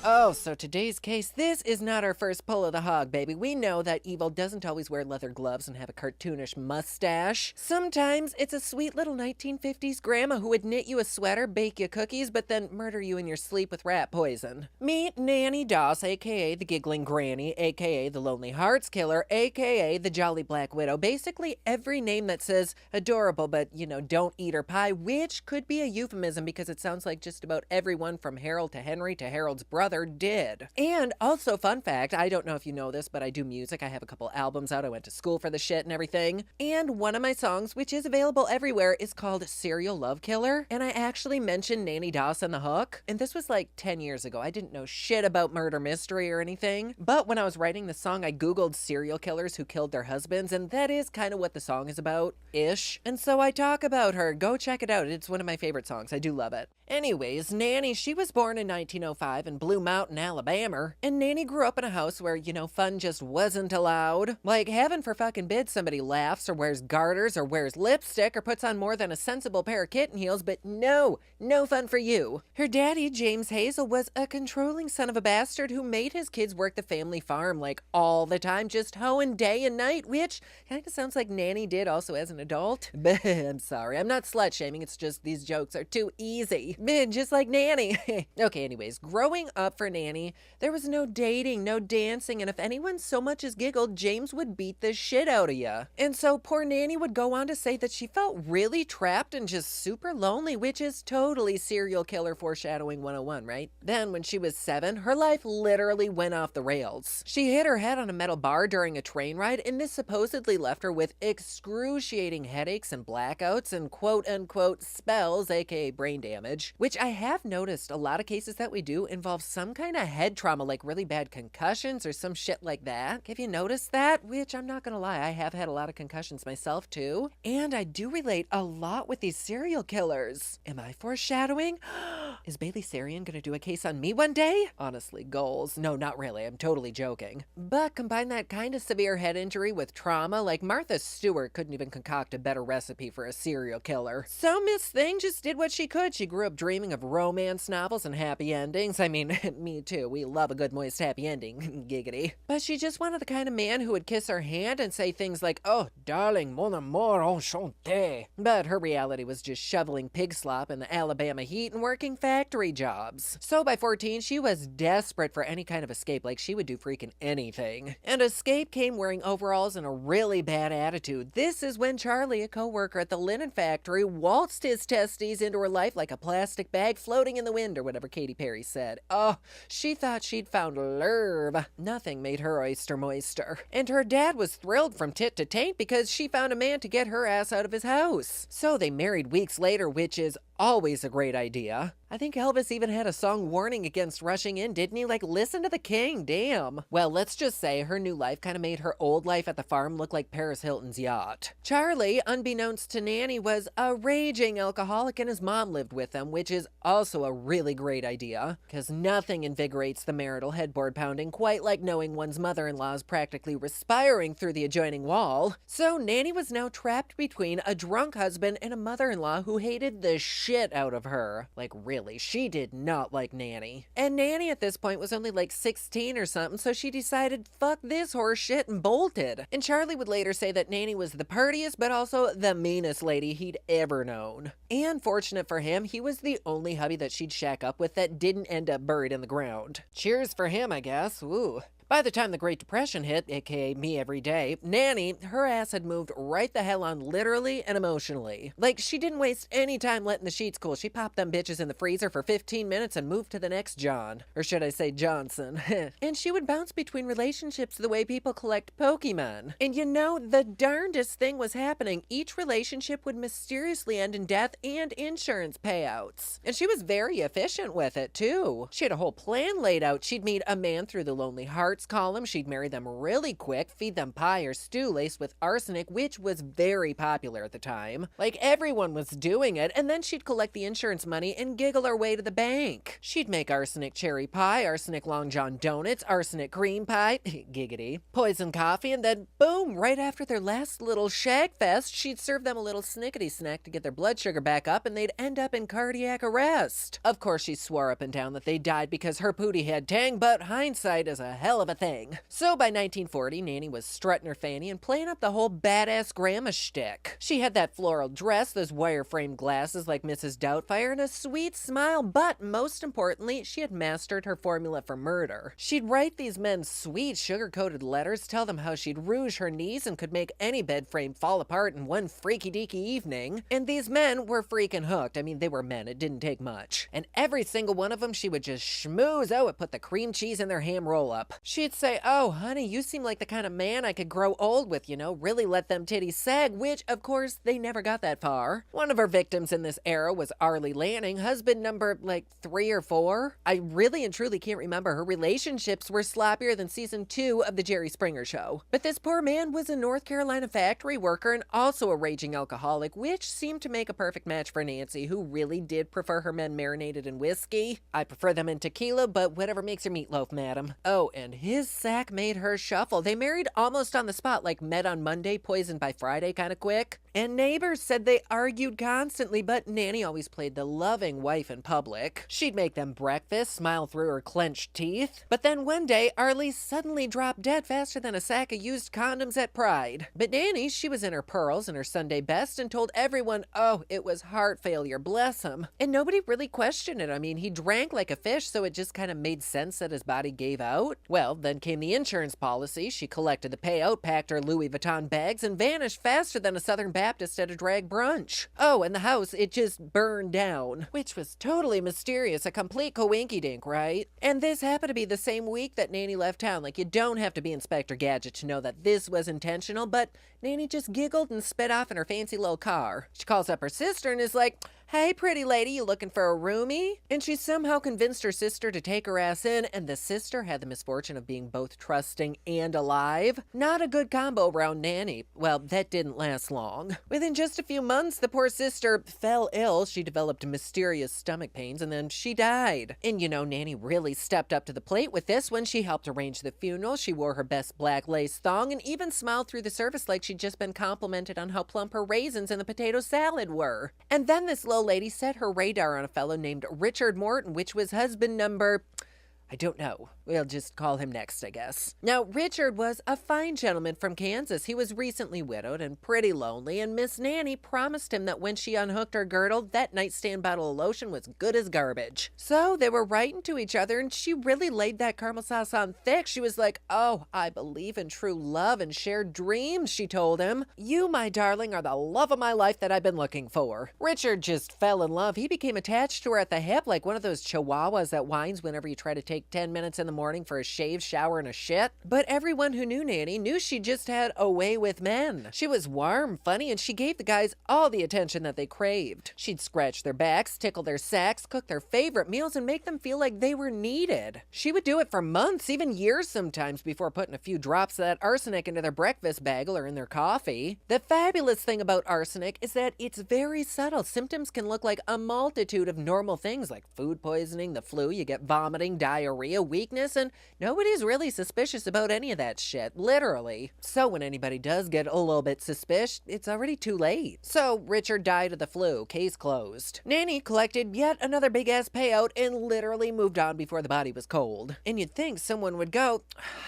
Oh, so today's case, this is not our first pull of the hog, baby. We know that evil doesn't always wear leather gloves and have a cartoonish mustache. Sometimes it's a sweet little 1950s grandma who would knit you a sweater, bake you cookies, but then murder you in your sleep with rat poison. Meet Nanny Doss, aka the Giggling Granny, aka the Lonely Hearts Killer, aka the Jolly Black Widow. Basically every name that says adorable, but, you know, don't eat her pie, which could be a euphemism because it sounds like just about everyone from Harold to Henry to Harold's brother did. And also, fun fact, I don't know if you know this, but I do music. I have a couple albums out. I went to school for the shit and everything. And one of my songs, which is available everywhere, is called Serial Love Killer. And I actually mentioned Nanny Doss on the hook. And this was like 10 years ago. I didn't know shit about murder mystery or anything. But when I was writing the song, I Googled serial killers who killed their husbands. And that is kind of what the song is about, ish. And so I talk about her. Go check it out. It's one of my favorite songs. I do love it. Anyways, Nanny, she was born in 1905 in Blue Mountain, Alabama, and Nanny grew up in a house where, fun just wasn't allowed. Like, heaven for fucking bid somebody laughs or wears garters or wears lipstick or puts on more than a sensible pair of kitten heels, but no fun for you. Her daddy, James Hazel, was a controlling son of a bastard who made his kids work the family farm, like, all the time, just hoeing day and night, which kind of sounds like Nanny did also as an adult. But I'm sorry, I'm not slut-shaming, it's just these jokes are too easy. Man, just like Nanny. Okay, anyways, growing up for Nanny, there was no dating, no dancing, and if anyone so much as giggled, James would beat the shit out of ya. And so poor Nanny would go on to say that she felt really trapped and just super lonely, which is totally serial killer foreshadowing 101, right? Then when she was 7, her life literally went off the rails. She hit her head on a metal bar during a train ride, and this supposedly left her with excruciating headaches and blackouts and quote-unquote spells, aka brain damage, which I have noticed a lot of cases that we do involve some kind of head trauma, like really bad concussions or some shit like that. Have you noticed that? Which I'm not gonna lie, I have had a lot of concussions myself too. And I do relate a lot with these serial killers. Am I foreshadowing? Is Bailey Sarian gonna do a case on me one day? Honestly, goals. No, not really. I'm totally joking. But combine that kind of severe head injury with trauma, like Martha Stewart couldn't even concoct a better recipe for a serial killer. So Miss Thing just did what she could. She grew up dreaming of romance novels and happy endings. I mean, me too. We love a good moist happy ending. Giggity. But she just wanted the kind of man who would kiss her hand and say things like, "Oh, darling, mon amour, enchanté." But her reality was just shoveling pig slop in the Alabama heat and working factory jobs. So by 14, she was desperate for any kind of escape, like she would do freaking anything. And escape came wearing overalls and a really bad attitude. This is when Charlie, a co-worker at the linen factory, waltzed his testes into her life like a plastic bag floating in the wind, or whatever Katy Perry said. Oh, she thought she'd found love. Nothing made her oyster moister. And her dad was thrilled from tit to taint because she found a man to get her ass out of his house. So they married weeks later, which is always a great idea. I think Elvis even had a song warning against rushing in, didn't he? Like, listen to the king, damn. Well, let's just say her new life kind of made her old life at the farm look like Paris Hilton's yacht. Charlie, unbeknownst to Nanny, was a raging alcoholic and his mom lived with them, which is also a really great idea, because nothing invigorates the marital headboard pounding quite like knowing one's mother-in-law is practically respiring through the adjoining wall. So Nanny was now trapped between a drunk husband and a mother-in-law who hated the shit out of her. Like, really, she did not like Nanny. And Nanny at this point was only like 16 or something, so she decided, fuck this horse shit, and bolted. And Charlie would later say that Nanny was the purtiest, but also the meanest lady he'd ever known. And fortunate for him, he was the only hubby that she'd shack up with that didn't end up buried in the ground. Cheers for him, I guess. Ooh. By the time the Great Depression hit, aka me every day, Nanny, her ass had moved right the hell on literally and emotionally. Like, she didn't waste any time letting the sheets cool. She popped them bitches in the freezer for 15 minutes and moved to the next John. Or should I say Johnson. And she would bounce between relationships the way people collect Pokemon. And the darndest thing was happening. Each relationship would mysteriously end in death and insurance payouts. And she was very efficient with it, too. She had a whole plan laid out. She'd meet a man through the Lonely Hearts column, she'd marry them really quick, feed them pie or stew laced with arsenic, which was very popular at the time. Like, everyone was doing it, and then she'd collect the insurance money and giggle her way to the bank. She'd make arsenic cherry pie, arsenic Long John donuts, arsenic cream pie, giggity, poison coffee, and then boom, right after their last little shag fest, she'd serve them a little snickety snack to get their blood sugar back up, and they'd end up in cardiac arrest. Of course, she swore up and down that they died because her pootie had tang, but hindsight is a hell of a thing. So by 1940, Nanny was strutting her fanny and playing up the whole badass grandma shtick. She had that floral dress, those wire-framed glasses like Mrs. Doubtfire, and a sweet smile, but most importantly, she had mastered her formula for murder. She'd write these men sweet sugar-coated letters, tell them how she'd rouge her knees and could make any bed frame fall apart in one freaky-deaky evening. And these men were freaking hooked. I mean, they were men, it didn't take much. And every single one of them she would just schmooze out and put the cream cheese in their ham roll-up. She she'd say, "Oh, honey, you seem like the kind of man I could grow old with, really let them titties sag," which, of course, they never got that far. One of her victims in this era was Arlie Lanning, husband number, 3 or 4. I really and truly can't remember. Her relationships were sloppier than season 2 of the Jerry Springer Show. But this poor man was a North Carolina factory worker and also a raging alcoholic, which seemed to make a perfect match for Nancy, who really did prefer her men marinated in whiskey. I prefer them in tequila, but whatever makes your meatloaf, madam. Oh, and his sack made her shuffle. They married almost on the spot, like met on Monday, poisoned by Friday kind of quick. And neighbors said they argued constantly, but Nanny always played the loving wife in public. She'd make them breakfast, smile through her clenched teeth. But then one day, Arlie suddenly dropped dead faster than a sack of used condoms at Pride. But Nanny, she was in her pearls and her Sunday best and told everyone, oh, it was heart failure, bless him. And nobody really questioned it. I mean, he drank like a fish, so it just kind of made sense that his body gave out. Well, then came the insurance policy. She collected the payout, packed her Louis Vuitton bags, and vanished faster than a Southern Baptist at a drag brunch. Oh, and the house, it just burned down, which was totally mysterious, a complete coinky-dink, right? And this happened to be the same week that Nanny left town. Like, you don't have to be Inspector Gadget to know that this was intentional, but Nanny just giggled and sped off in her fancy little car. She calls up her sister and is like, "Hey, pretty lady, you looking for a roomie?" And she somehow convinced her sister to take her ass in, and the sister had the misfortune of being both trusting and alive. Not a good combo around Nanny. Well, that didn't last long. Within just a few months, the poor sister fell ill. She developed mysterious stomach pains, and then she died. And Nanny really stepped up to the plate with this when she helped arrange the funeral. She wore her best black lace thong and even smiled through the service like she'd just been complimented on how plump her raisins in the potato salad were. And then this little lady set her radar on a fellow named Richard Morton, which was husband number, I don't know. We'll just call him next, I guess. Now, Richard was a fine gentleman from Kansas. He was recently widowed and pretty lonely, and Miss Nanny promised him that when she unhooked her girdle, that nightstand bottle of lotion was good as garbage. So they were right into each other, and she really laid that caramel sauce on thick. She was like, "Oh, I believe in true love and shared dreams," she told him. "You, my darling, are the love of my life that I've been looking for." Richard just fell in love. He became attached to her at the hip like one of those chihuahuas that whines whenever you try to take 10 minutes in the morning for a shave, shower, and a shit. But everyone who knew Nanny knew she just had a way with men. She was warm, funny, and she gave the guys all the attention that they craved. She'd scratch their backs, tickle their sacks, cook their favorite meals, and make them feel like they were needed. She would do it for months, even years sometimes, before putting a few drops of that arsenic into their breakfast bagel or in their coffee. The fabulous thing about arsenic is that it's very subtle. Symptoms can look like a multitude of normal things like food poisoning, the flu, you get vomiting, diarrhea, weakness, and nobody's really suspicious about any of that shit, literally. So when anybody does get a little bit suspicious, it's already too late. So Richard died of the flu, case closed. Nanny collected yet another big-ass payout and literally moved on before the body was cold. And you'd think someone would go,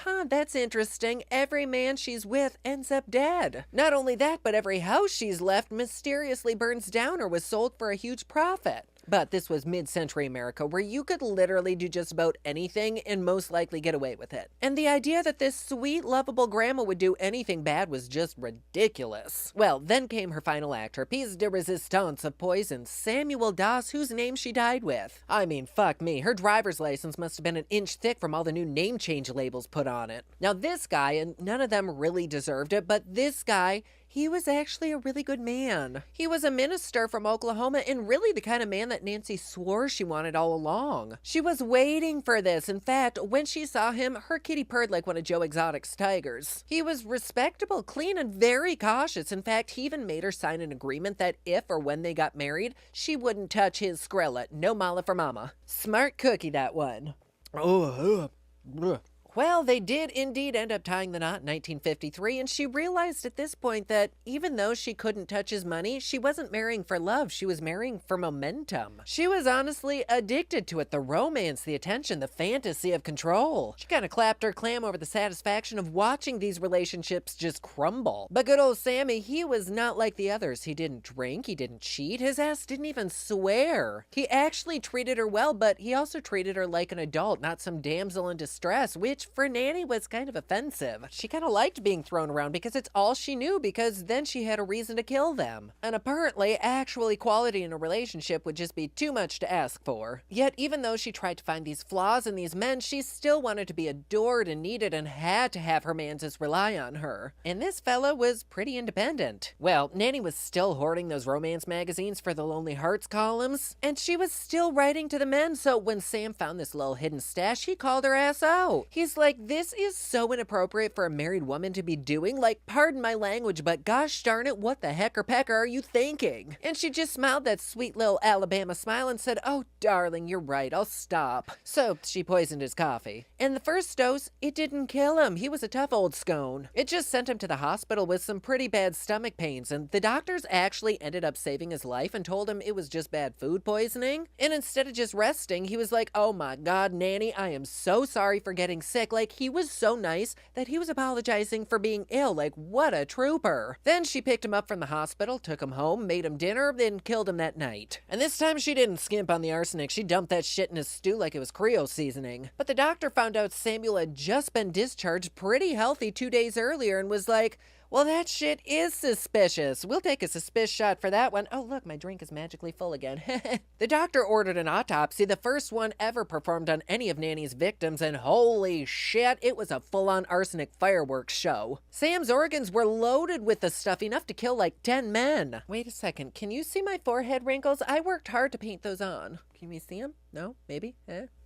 "Huh, that's interesting. Every man she's with ends up dead." Not only that, but every house she's left mysteriously burns down or was sold for a huge profit. But this was mid-century America, where you could literally do just about anything and most likely get away with it. And the idea that this sweet, lovable grandma would do anything bad was just ridiculous. Well, then came her final act, her piece de resistance of poison, Samuel Doss, whose name she died with. I mean, fuck me, her driver's license must have been an inch thick from all the new name change labels put on it. Now this guy, and none of them really deserved it, but this guy, he was actually a really good man. He was a minister from Oklahoma and really the kind of man that Nancy swore she wanted all along. She was waiting for this. In fact, when she saw him, her kitty purred like one of Joe Exotic's tigers. He was respectable, clean, and very cautious. In fact, he even made her sign an agreement that if or when they got married, she wouldn't touch his Skrilla. No mala for mama. Smart cookie, that one. Well, they did indeed end up tying the knot in 1953, and she realized at this point that even though she couldn't touch his money, she wasn't marrying for love, she was marrying for momentum. She was honestly addicted to it, the romance, the attention, the fantasy of control. She kind of clapped her clam over the satisfaction of watching these relationships just crumble. But good old Sammy, he was not like the others. He didn't drink, he didn't cheat, his ass didn't even swear. He actually treated her well, but he also treated her like an adult, not some damsel in distress, which which for Nanny was kind of offensive. She kind of liked being thrown around because it's all she knew, because then she had a reason to kill them. And apparently, actual equality in a relationship would just be too much to ask for. Yet, even though she tried to find these flaws in these men, she still wanted to be adored and needed and had to have her manses rely on her. And this fella was pretty independent. Well, Nanny was still hoarding those romance magazines for the Lonely Hearts columns, and she was still writing to the men, so when Sam found this little hidden stash, he called her ass out. He's like, this is so inappropriate for a married woman to be doing. Like, pardon my language, but gosh darn it, what the heck or pecker are you thinking? And she just smiled that sweet little Alabama smile and said, oh, darling, you're right, I'll stop. So she poisoned his coffee. And the first dose, it didn't kill him. He was a tough old scone. It just sent him to the hospital with some pretty bad stomach pains, and the doctors actually ended up saving his life and told him it was just bad food poisoning. And instead of just resting, he was like, oh my God, Nanny, I am so sorry for getting sick. Like, he was so nice that he was apologizing for being ill. Like, what a trooper. Then she picked him up from the hospital, took him home, made him dinner, then killed him that night. And this time she didn't skimp on the arsenic. She dumped that shit in his stew like it was Creole seasoning. But the doctor found out Samuel had just been discharged pretty healthy 2 days earlier and was like, well, that shit is suspicious. We'll take a suspicious shot for that one. Oh, look, my drink is magically full again. The doctor ordered an autopsy, the first one ever performed on any of Nanny's victims, and holy shit, it was a full-on arsenic fireworks show. Sam's organs were loaded with the stuff, enough to kill like 10 men. Wait a second, can you see my forehead wrinkles? I worked hard to paint those on. Can we see them? No? Maybe?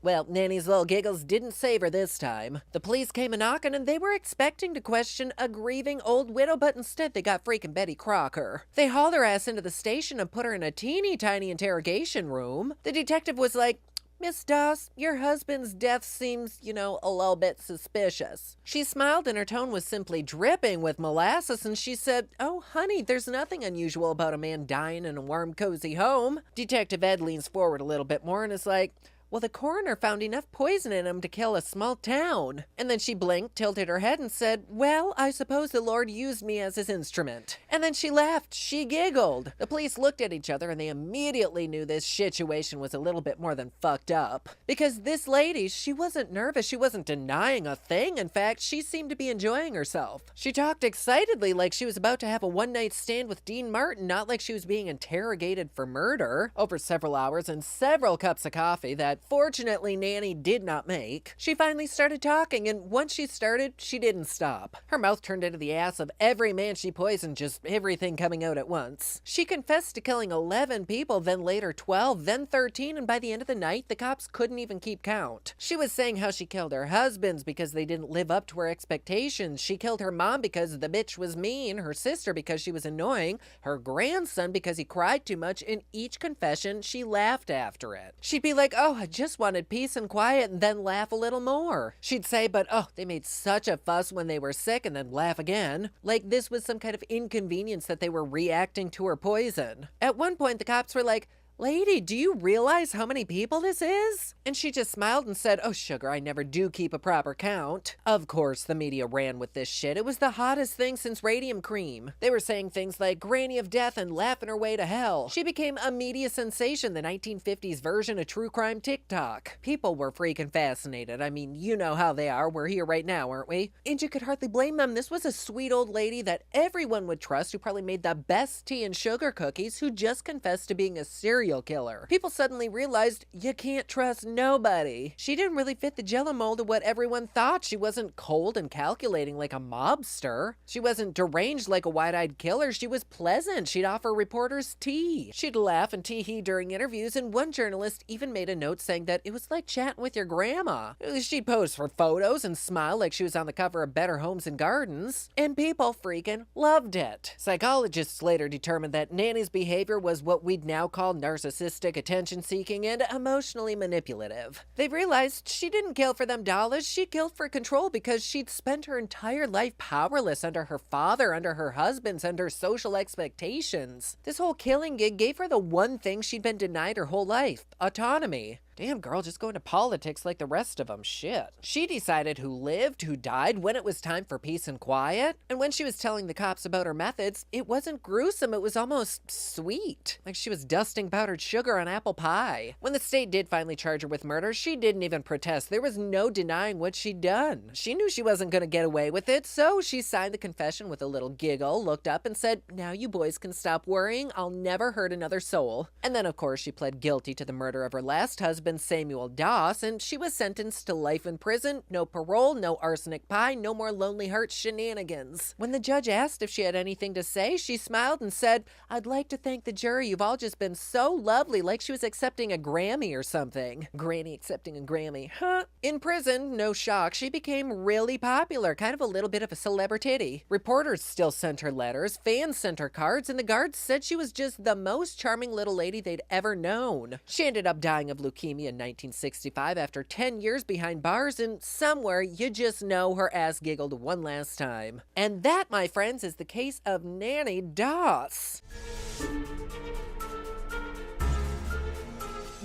Well, Nanny's little giggles didn't save her this time. The police came a-knocking and they were expecting to question a grieving old widow, but instead they got freaking Betty Crocker. They hauled her ass into the station and put her in a teeny tiny interrogation room. The detective was like, Miss Doss, your husband's death seems, a little bit suspicious. She smiled and her tone was simply dripping with molasses, and she said, oh, honey, there's nothing unusual about a man dying in a warm, cozy home. Detective Ed leans forward a little bit more and is like, well, the coroner found enough poison in him to kill a small town. And then she blinked, tilted her head, and said, well, I suppose the Lord used me as his instrument. And then she laughed. She giggled. The police looked at each other, and they immediately knew this situation was a little bit more than fucked up. Because this lady, she wasn't nervous. She wasn't denying a thing. In fact, she seemed to be enjoying herself. She talked excitedly like she was about to have a one-night stand with Dean Martin, not like she was being interrogated for murder. Over several hours and several cups of coffee that fortunately Nanny did not make, she finally started talking, and once she started, she didn't stop. Her mouth turned into the ass of every man she poisoned, just everything coming out at once. She confessed to killing 11 people, then later 12, then 13, and by the end of the night, the cops couldn't even keep count. She was saying how she killed her husbands because they didn't live up to her expectations. She killed her mom because the bitch was mean, her sister because she was annoying, her grandson because he cried too much. In each confession, she laughed after it. She'd be like, oh, I just wanted peace and quiet, and then laugh a little more. She'd say, but oh, they made such a fuss when they were sick, and then laugh again. Like this was some kind of inconvenience that they were reacting to her poison. At one point, the cops were like, lady, do you realize how many people this is? And she just smiled and said, oh, sugar, I never do keep a proper count. Of course, the media ran with this shit. It was the hottest thing since radium cream. They were saying things like Granny of Death and laughing her way to hell. She became a media sensation, the 1950s version of true crime TikTok. People were freaking fascinated. I mean, you know how they are. We're here right now, aren't we? And you could hardly blame them. This was a sweet old lady that everyone would trust, who probably made the best tea and sugar cookies, who just confessed to being a serial killer. People suddenly realized you can't trust nobody. She didn't really fit the Jello mold of what everyone thought. She wasn't cold and calculating like a mobster. She wasn't deranged like a wide-eyed killer. She was pleasant. She'd offer reporters tea. She'd laugh and tee-hee during interviews, and one journalist even made a note saying that it was like chatting with your grandma. She'd pose for photos and smile like she was on the cover of Better Homes and Gardens, and people freaking loved it. Psychologists later determined that Nanny's behavior was what we'd now call narcissistic, attention-seeking, and emotionally manipulative. They realized she didn't kill for them dollars, she killed for control because she'd spent her entire life powerless under her father, under her husband's, under social expectations. This whole killing gig gave her the one thing she'd been denied her whole life: autonomy. Damn, girl, just go into politics like the rest of them. Shit. She decided who lived, who died, when it was time for peace and quiet. And when she was telling the cops about her methods, it wasn't gruesome, it was almost sweet. Like she was dusting powdered sugar on apple pie. When the state did finally charge her with murder, she didn't even protest. There was no denying what she'd done. She knew she wasn't gonna get away with it, so she signed the confession with a little giggle, looked up and said, "Now you boys can stop worrying, I'll never hurt another soul." And then of course she pled guilty to the murder of her last husband, Samuel Doss, and she was sentenced to life in prison, no parole, no arsenic pie, no more Lonely Heart shenanigans. When the judge asked if she had anything to say, she smiled and said, "I'd like to thank the jury, you've all just been so lovely," like she was accepting a Grammy or something. Granny accepting a Grammy, huh? In prison, no shock, she became really popular, kind of a little bit of a celebrity. Reporters still sent her letters, fans sent her cards, and the guards said she was just the most charming little lady they'd ever known. She ended up dying of leukemia in 1965 after 10 years behind bars, and somewhere you just know her ass giggled one last time. And that, my friends, is the case of Nanny Doss.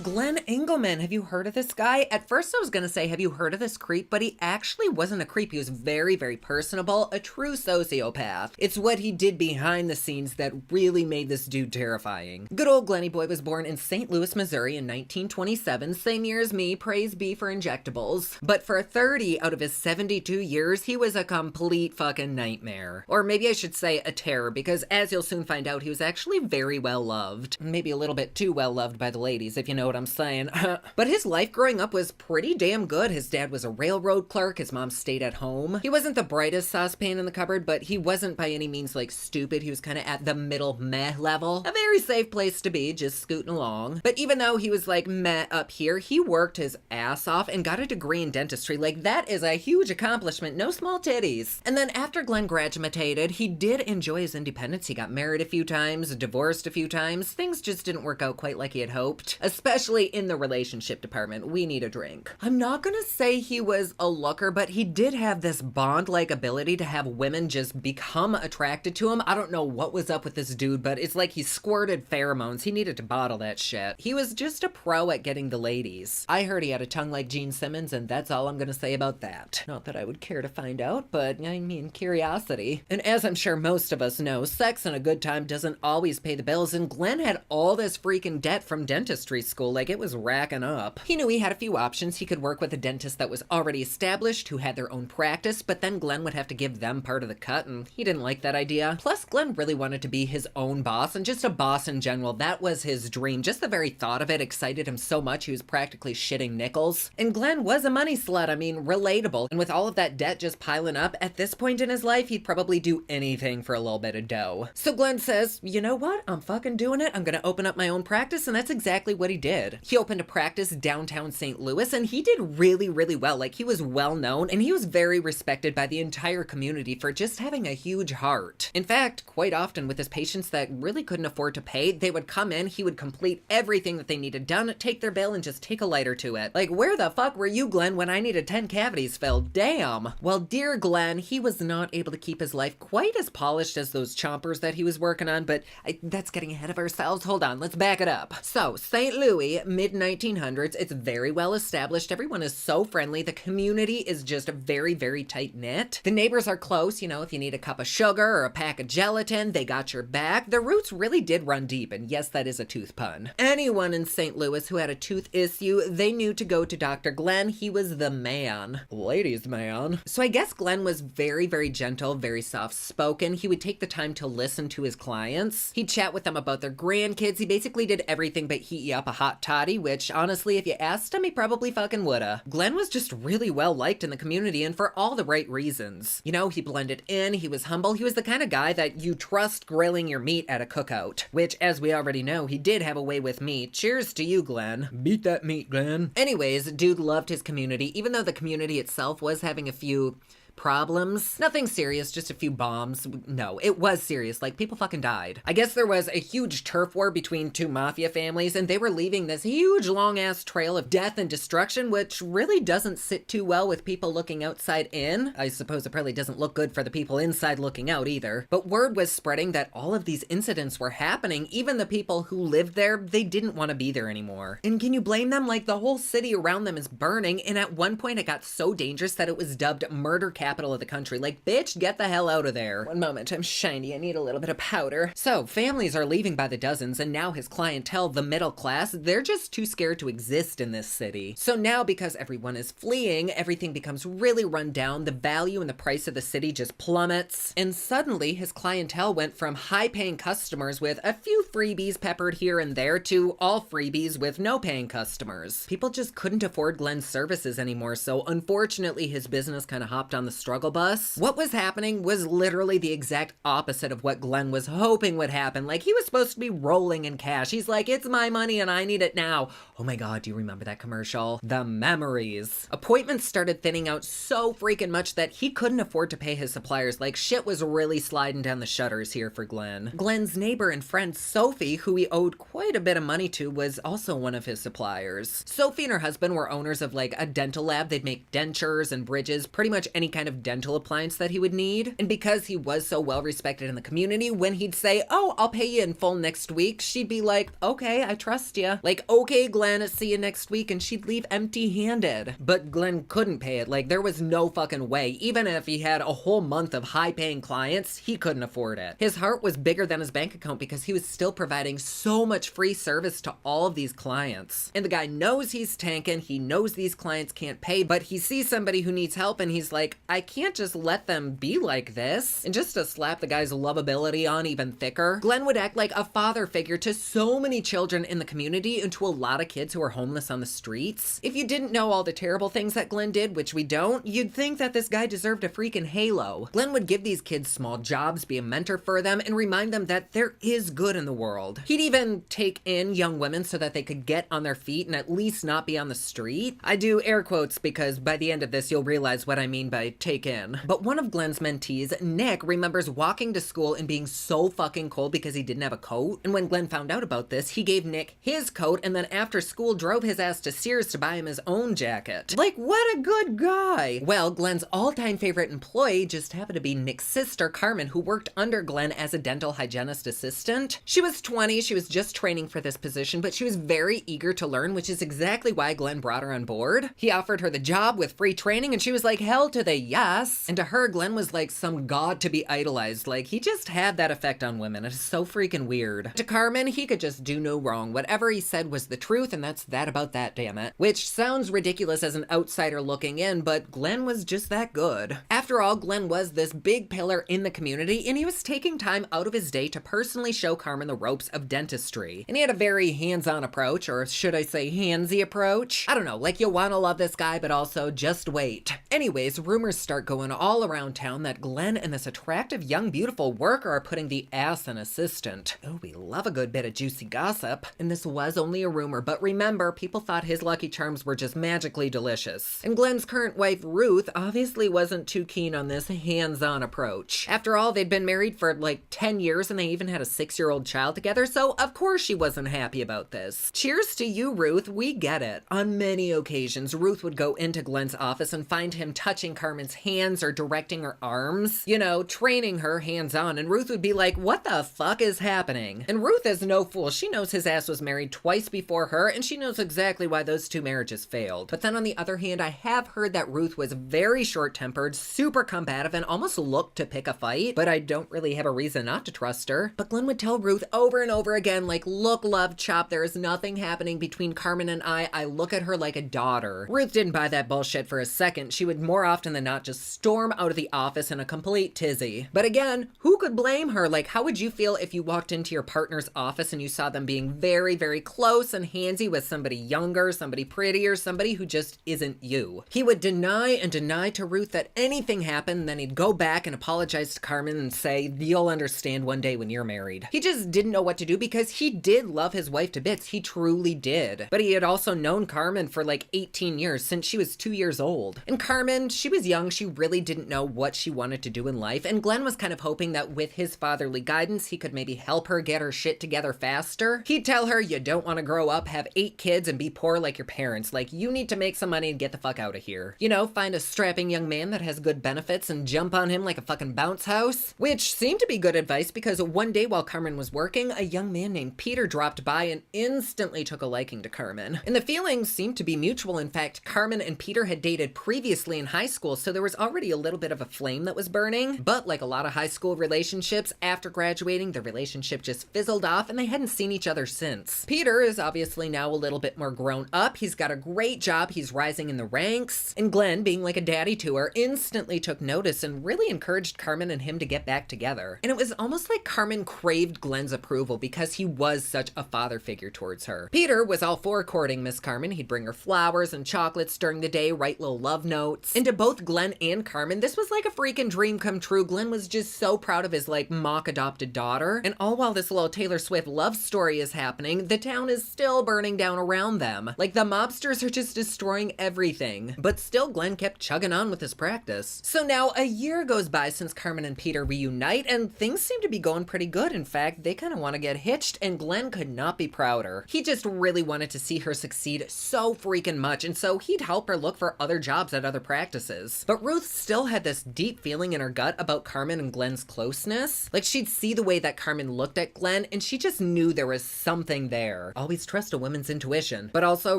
Glenn Engelman, have you heard of this guy? At first I was gonna say, have you heard of this creep? But he actually wasn't a creep. He was very, very personable, a true sociopath. It's what he did behind the scenes that really made this dude terrifying. Good old Glenny boy was born in St. Louis, Missouri in 1927, same year as me, praise be for injectables. But for 30 out of his 72 years, he was a complete fucking nightmare. Or maybe I should say a terror, because as you'll soon find out, he was actually very well loved. Maybe a little bit too well loved by the ladies, if you know what I'm saying. But his life growing up was pretty damn good. His dad was a railroad clerk. His mom stayed at home. He wasn't the brightest saucepan in the cupboard, but he wasn't by any means like stupid. He was kind of at the middle meh level. A very safe place to be, just scooting along. But even though he was like meh up here, he worked his ass off and got a degree in dentistry. Like that is a huge accomplishment. No small titties. And then after Glenn graduated, he did enjoy his independence. He got married a few times, divorced a few times. Things just didn't work out quite like he had hoped, especially in the relationship department. We need a drink. I'm not gonna say he was a looker, but he did have this Bond-like ability to have women just become attracted to him. I don't know what was up with this dude, but it's like he squirted pheromones. He needed to bottle that shit. He was just a pro at getting the ladies. I heard he had a tongue like Gene Simmons, and that's all I'm gonna say about that. Not that I would care to find out, but I mean, curiosity. And as I'm sure most of us know, sex and a good time doesn't always pay the bills, and Glenn had all this freaking debt from dentistry school. Like, it was racking up. He knew he had a few options. He could work with a dentist that was already established, who had their own practice, but then Glenn would have to give them part of the cut, and he didn't like that idea. Plus, Glenn really wanted to be his own boss, and just a boss in general. That was his dream. Just the very thought of it excited him so much, he was practically shitting nickels. And Glenn was a money slut. I mean, relatable. And with all of that debt just piling up, at this point in his life, he'd probably do anything for a little bit of dough. So Glenn says, you know what? I'm fucking doing it. I'm gonna open up my own practice, and that's exactly what he did. He opened a practice downtown St. Louis, and he did really, really well. Like, he was well known, and he was very respected by the entire community for just having a huge heart. In fact, quite often with his patients that really couldn't afford to pay, they would come in, he would complete everything that they needed done, take their bill, and just take a lighter to it. Like, where the fuck were you, Glenn, when I needed 10 cavities filled? Damn. Well, dear Glenn, he was not able to keep his life quite as polished as those chompers that he was working on, but that's getting ahead of ourselves. Hold on, let's back it up. So, St. Louis, mid-1900s, it's very well established. Everyone is so friendly. The community is just very, very tight-knit. The neighbors are close. You know, if you need a cup of sugar or a pack of gelatin, they got your back. The roots really did run deep, and yes, that is a tooth pun. Anyone in St. Louis who had a tooth issue, they knew to go to Dr. Glenn. He was the man. Ladies' man. So I guess Glenn was very, very gentle, very soft-spoken. He would take the time to listen to his clients. He'd chat with them about their grandkids. He basically did everything but heat you up a hot toddy, which honestly, if you asked him, he probably fucking woulda. Glenn was just really well liked in the community, and for all the right reasons. You know, he blended in, he was humble, he was the kind of guy that you trust grilling your meat at a cookout. Which, as we already know, he did have a way with meat. Cheers to you, Glenn. Beat that meat, Glenn. Anyways, dude loved his community, even though the community itself was having a few problems. Nothing serious, just a few bombs. No, it was serious, like people fucking died. I guess there was a huge turf war between two mafia families, and they were leaving this huge long-ass trail of death and destruction, which really doesn't sit too well with people looking outside in. I suppose it probably doesn't look good for the people inside looking out either. But word was spreading that all of these incidents were happening. Even the people who lived there, they didn't want to be there anymore. And can you blame them? Like, the whole city around them is burning, and at one point it got so dangerous that it was dubbed murder capital of the country. Like, bitch, get the hell out of there. One moment, I'm shiny, I need a little bit of powder. So, families are leaving by the dozens, and now his clientele, the middle class, they're just too scared to exist in this city. So now, because everyone is fleeing, everything becomes really run down, the value and the price of the city just plummets, and suddenly his clientele went from high-paying customers with a few freebies peppered here and there to all freebies with no paying customers. People just couldn't afford Glenn's services anymore, so unfortunately his business kind of hopped on the struggle bus. What was happening was literally the exact opposite of what Glenn was hoping would happen. Like, he was supposed to be rolling in cash. He's like, it's my money and I need it now. Oh my god, do you remember that commercial? The memories. Appointments started thinning out so freaking much that he couldn't afford to pay his suppliers. Like, shit was really sliding down the shutters here for Glenn. Glenn's neighbor and friend Sophie, who he owed quite a bit of money to, was also one of his suppliers. Sophie and her husband were owners of like a dental lab. They'd make dentures and bridges, pretty much any kind of dental appliance that he would need. And because he was so well respected in the community, when he'd say, oh, I'll pay you in full next week, she'd be like, okay, I trust you. Like, okay, Glenn, see you next week, and she'd leave empty-handed. But Glenn couldn't pay it. Like, there was no fucking way. Even if he had a whole month of high-paying clients, he couldn't afford it. His heart was bigger than his bank account because he was still providing so much free service to all of these clients. And the guy knows he's tanking, he knows these clients can't pay, but he sees somebody who needs help and he's like, I can't just let them be like this. And just to slap the guy's lovability on even thicker, Glenn would act like a father figure to so many children in the community and to a lot of kids who are homeless on the streets. If you didn't know all the terrible things that Glenn did, which we don't, you'd think that this guy deserved a freaking halo. Glenn would give these kids small jobs, be a mentor for them, and remind them that there is good in the world. He'd even take in young women so that they could get on their feet and at least not be on the street. I do air quotes because by the end of this you'll realize what I mean by take in. But one of Glenn's mentees, Nick, remembers walking to school and being so fucking cold because he didn't have a coat. And when Glenn found out about this, he gave Nick his coat and then after school drove his ass to Sears to buy him his own jacket. Like, what a good guy. Well, Glenn's all-time favorite employee just happened to be Nick's sister, Carmen, who worked under Glenn as a dental hygienist assistant. She was 20, she was just training for this position, but she was very eager to learn, which is exactly why Glenn brought her on board. He offered her the job with free training, and she was like, hell to the yes. And to her, Glenn was like some god to be idolized. Like, he just had that effect on women. It's so freaking weird. To Carmen, he could just do no wrong. Whatever he said was the truth, and that's that about that, damn it. Which sounds ridiculous as an outsider looking in, but Glenn was just that good. After all, Glenn was this big pillar in the community, and he was taking time out of his day to personally show Carmen the ropes of dentistry. And he had a very hands-on approach, or should I say handsy approach? I don't know, like you wanna love this guy, but also just wait. Anyways, rumors start going all around town that Glenn and this attractive young beautiful worker are putting the ass in assistant. Oh, we love a good bit of juicy gossip. And this was only a rumor, but remember, people thought his Lucky Charms were just magically delicious. And Glenn's current wife, Ruth, obviously wasn't too keen on this hands-on approach. After all, they'd been married for like 10 years and they even had a 6-year-old child together, so of course she wasn't happy about this. Cheers to you, Ruth, we get it. On many occasions, Ruth would go into Glenn's office and find him touching Carmen's hands or directing her arms, you know, training her hands-on, and Ruth would be like, what the fuck is happening? And Ruth is no fool. She knows his ass was married twice before her, and she knows exactly why those two marriages failed. But then on the other hand, I have heard that Ruth was very short-tempered, super combative, and almost looked to pick a fight, but I don't really have a reason not to trust her. But Glenn would tell Ruth over and over again, like, look, love, chop, there is nothing happening between Carmen and I look at her like a daughter. Ruth didn't buy that bullshit for a second. She would more often than not just storm out of the office in a complete tizzy. But again, who could blame her? Like, how would you feel if you walked into your partner's office and you saw them being very, very close and handsy with somebody younger, somebody prettier, somebody who just isn't you? He would deny and deny to Ruth that anything happened, then he'd go back and apologize to Carmen and say, you'll understand one day when you're married. He just didn't know what to do because he did love his wife to bits. He truly did. But he had also known Carmen for like 18 years, since she was 2 years old. And Carmen, she was young young, she really didn't know what she wanted to do in life, and Glenn was kind of hoping that with his fatherly guidance, he could maybe help her get her shit together faster. He'd tell her, you don't want to grow up, have 8 kids, and be poor like your parents. Like, you need to make some money and get the fuck out of here. You know, find a strapping young man that has good benefits and jump on him like a fucking bounce house. Which seemed to be good advice because one day while Carmen was working, a young man named Peter dropped by and instantly took a liking to Carmen. And the feelings seemed to be mutual. In fact, Carmen and Peter had dated previously in high school, so there was already a little bit of a flame that was burning. But like a lot of high school relationships, after graduating, the relationship just fizzled off and they hadn't seen each other since. Peter is obviously now a little bit more grown up. He's got a great job. He's rising in the ranks. And Glenn, being like a daddy to her, instantly took notice and really encouraged Carmen and him to get back together. And it was almost like Carmen craved Glenn's approval because he was such a father figure towards her. Peter was all for courting Miss Carmen. He'd bring her flowers and chocolates during the day, write little love notes. And to both Glenn and Carmen, this was like a freaking dream come true. Glenn was just so proud of his like mock adopted daughter. And all while this little Taylor Swift love story is happening, the town is still burning down around them. Like the mobsters are just destroying everything. But still Glenn kept chugging on with his practice. So now a year goes by since Carmen and Peter reunite and things seem to be going pretty good. In fact, they kind of want to get hitched and Glenn could not be prouder. He just really wanted to see her succeed so freaking much and so he'd help her look for other jobs at other practices. But Ruth still had this deep feeling in her gut about Carmen and Glenn's closeness. Like she'd see the way that Carmen looked at Glenn and she just knew there was something there. Always trust a woman's intuition. But also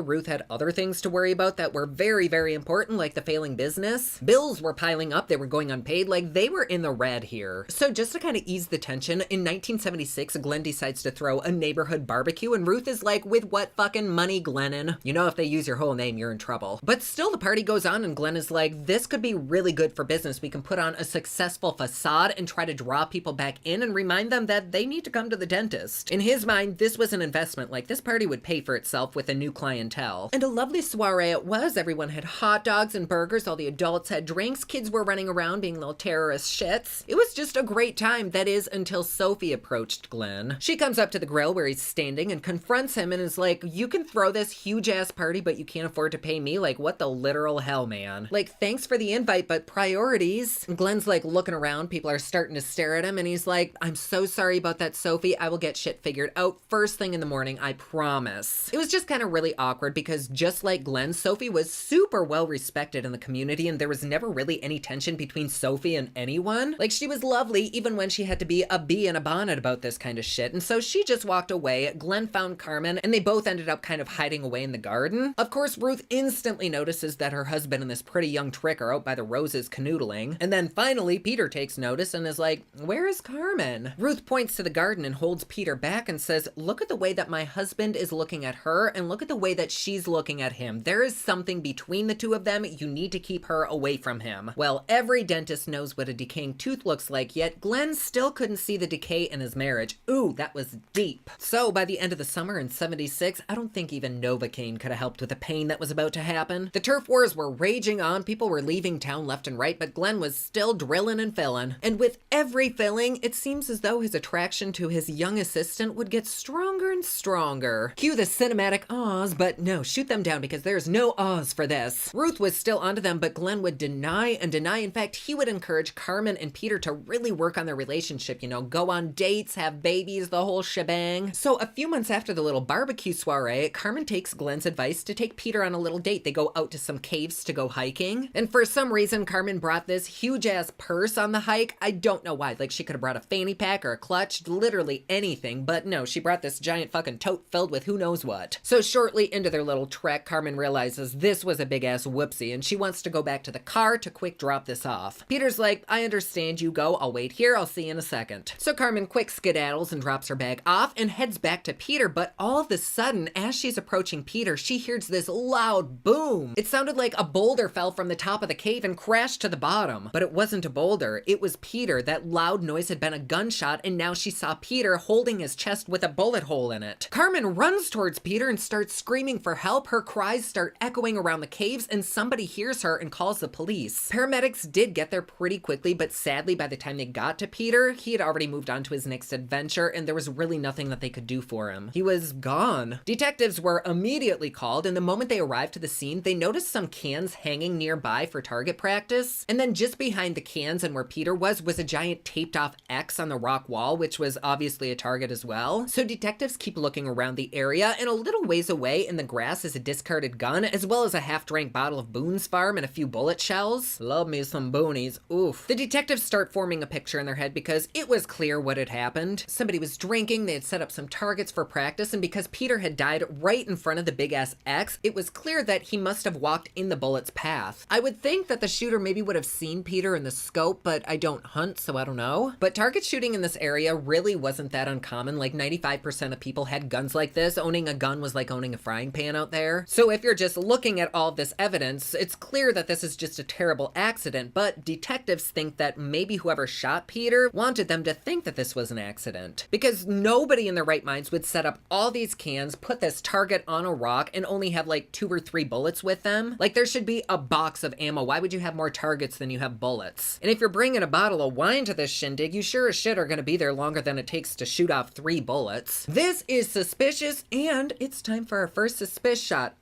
Ruth had other things to worry about that were very, very important, like the failing business. Bills were piling up, they were going unpaid, like they were in the red here. So just to kind of ease the tension, in 1976, Glenn decides to throw a neighborhood barbecue and Ruth is like, with what fucking money, Glennon? You know if they use your whole name, you're in trouble. But still the party goes on and Glenn is like, this could be really good for business. We can put on a successful facade and try to draw people back in and remind them that they need to come to the dentist. In his mind, this was an investment, like this party would pay for itself with a new clientele. And a lovely soiree it was. Everyone had hot dogs and burgers, all the adults had drinks, kids were running around being little terrorist shits. It was just a great time, that is, until Sophie approached Glenn. She comes up to the grill where he's standing and confronts him and is like, you can throw this huge ass party, but you can't afford to pay me? Like, what the literal hell, man? Like, thanks for the invite, but priorities. And Glenn's like looking around, people are starting to stare at him and he's like, I'm so sorry about that, Sophie. I will get shit figured out first thing in the morning, I promise. It was just kind of really awkward because just like Glenn, Sophie was super well respected in the community and there was never really any tension between Sophie and anyone. Like she was lovely even when she had to be a bee in a bonnet about this kind of shit. And so she just walked away. Glenn found Carmen and they both ended up kind of hiding away in the garden. Of course, Ruth instantly notices that her husband and this pretty young trick are out by the roses canoodling. And then finally, Peter takes notice and is like, where is Carmen? Ruth points to the garden and holds Peter back and says, look at the way that my husband is looking at her and look at the way that she's looking at him. There is something between the two of them. You need to keep her away from him. Well, every dentist knows what a decaying tooth looks like, yet Glenn still couldn't see the decay in his marriage. Ooh, that was deep. So by the end of the summer in 76, I don't think even Novocaine could have helped with the pain that was about to happen. The turf wars were raging on, people were leaving town left and right, but Glenn was still drilling and filling. And with every filling, it seems as though his attraction to his young assistant would get stronger and stronger. Cue the cinematic ahs, but no, shoot them down because there's no ahs for this. Ruth was still onto them, but Glenn would deny and deny. In fact, he would encourage Carmen and Peter to really work on their relationship, you know, go on dates, have babies, the whole shebang. So a few months after the little barbecue soiree, Carmen takes Glenn's advice to take Peter on a little date. They go out to some caves to go hiking. And for some reason, Carmen brought this huge ass purse on the hike. I don't know why. Like she could have brought a fanny pack or a clutch, literally anything. But no, she brought this giant fucking tote filled with who knows what. So shortly into their little trek, Carmen realizes this was a big ass whoopsie and she wants to go back to the car to quick drop this off. Peter's like, I understand, you go. I'll wait here. I'll see you in a second. So Carmen quick skedaddles and drops her bag off and heads back to Peter. But all of a sudden, as she's approaching Peter, she hears this loud boom. It sounded like a boulder fell from the top of the cave and crashed to the bottom. But it wasn't a boulder. It was Peter. That loud noise had been a gunshot and now she saw Peter holding his chest with a bullet hole in it. Carmen runs towards Peter and starts screaming for help. Her cries start echoing around the caves and somebody hears her and calls the police. Paramedics did get there pretty quickly, but sadly by the time they got to Peter, he had already moved on to his next adventure and there was really nothing that they could do for him. He was gone. Detectives were immediately called and the moment they arrived to the scene, they noticed some cans hanging nearby for target practice. And then just behind the cans and where Peter was a giant taped off X on the rock wall, which was obviously a target as well. So detectives keep looking around the area, and a little ways away in the grass is a discarded gun, as well as a half-drank bottle of Boone's Farm and a few bullet shells. Love me some boonies. Oof. The detectives start forming a picture in their head because it was clear what had happened. Somebody was drinking, they had set up some targets for practice, and because Peter had died right in front of the big-ass X, it was clear that he must have walked in the bullet's path. I would think that the shooter maybe would have seen Peter in the scope, but I don't hunt, so I don't know. But target shooting in this area really wasn't that uncommon. Like 95% of people had guns like this. Owning a gun was like owning a frying pan out there. So if you're just looking at all this evidence, it's clear that this is just a terrible accident, but detectives think that maybe whoever shot Peter wanted them to think that this was an accident. Because nobody in their right minds would set up all these cans, put this target on a rock, and only have like 2 or 3 bullets with them. Like there should be a box of ammo. Why would you have more targets than you have bullets? And if you're bringing a bottle of wine to this shindig, you sure as shit are gonna be there longer than it takes to shoot off 3 bullets. This is suspicious, and it's time for our first suspicious shot.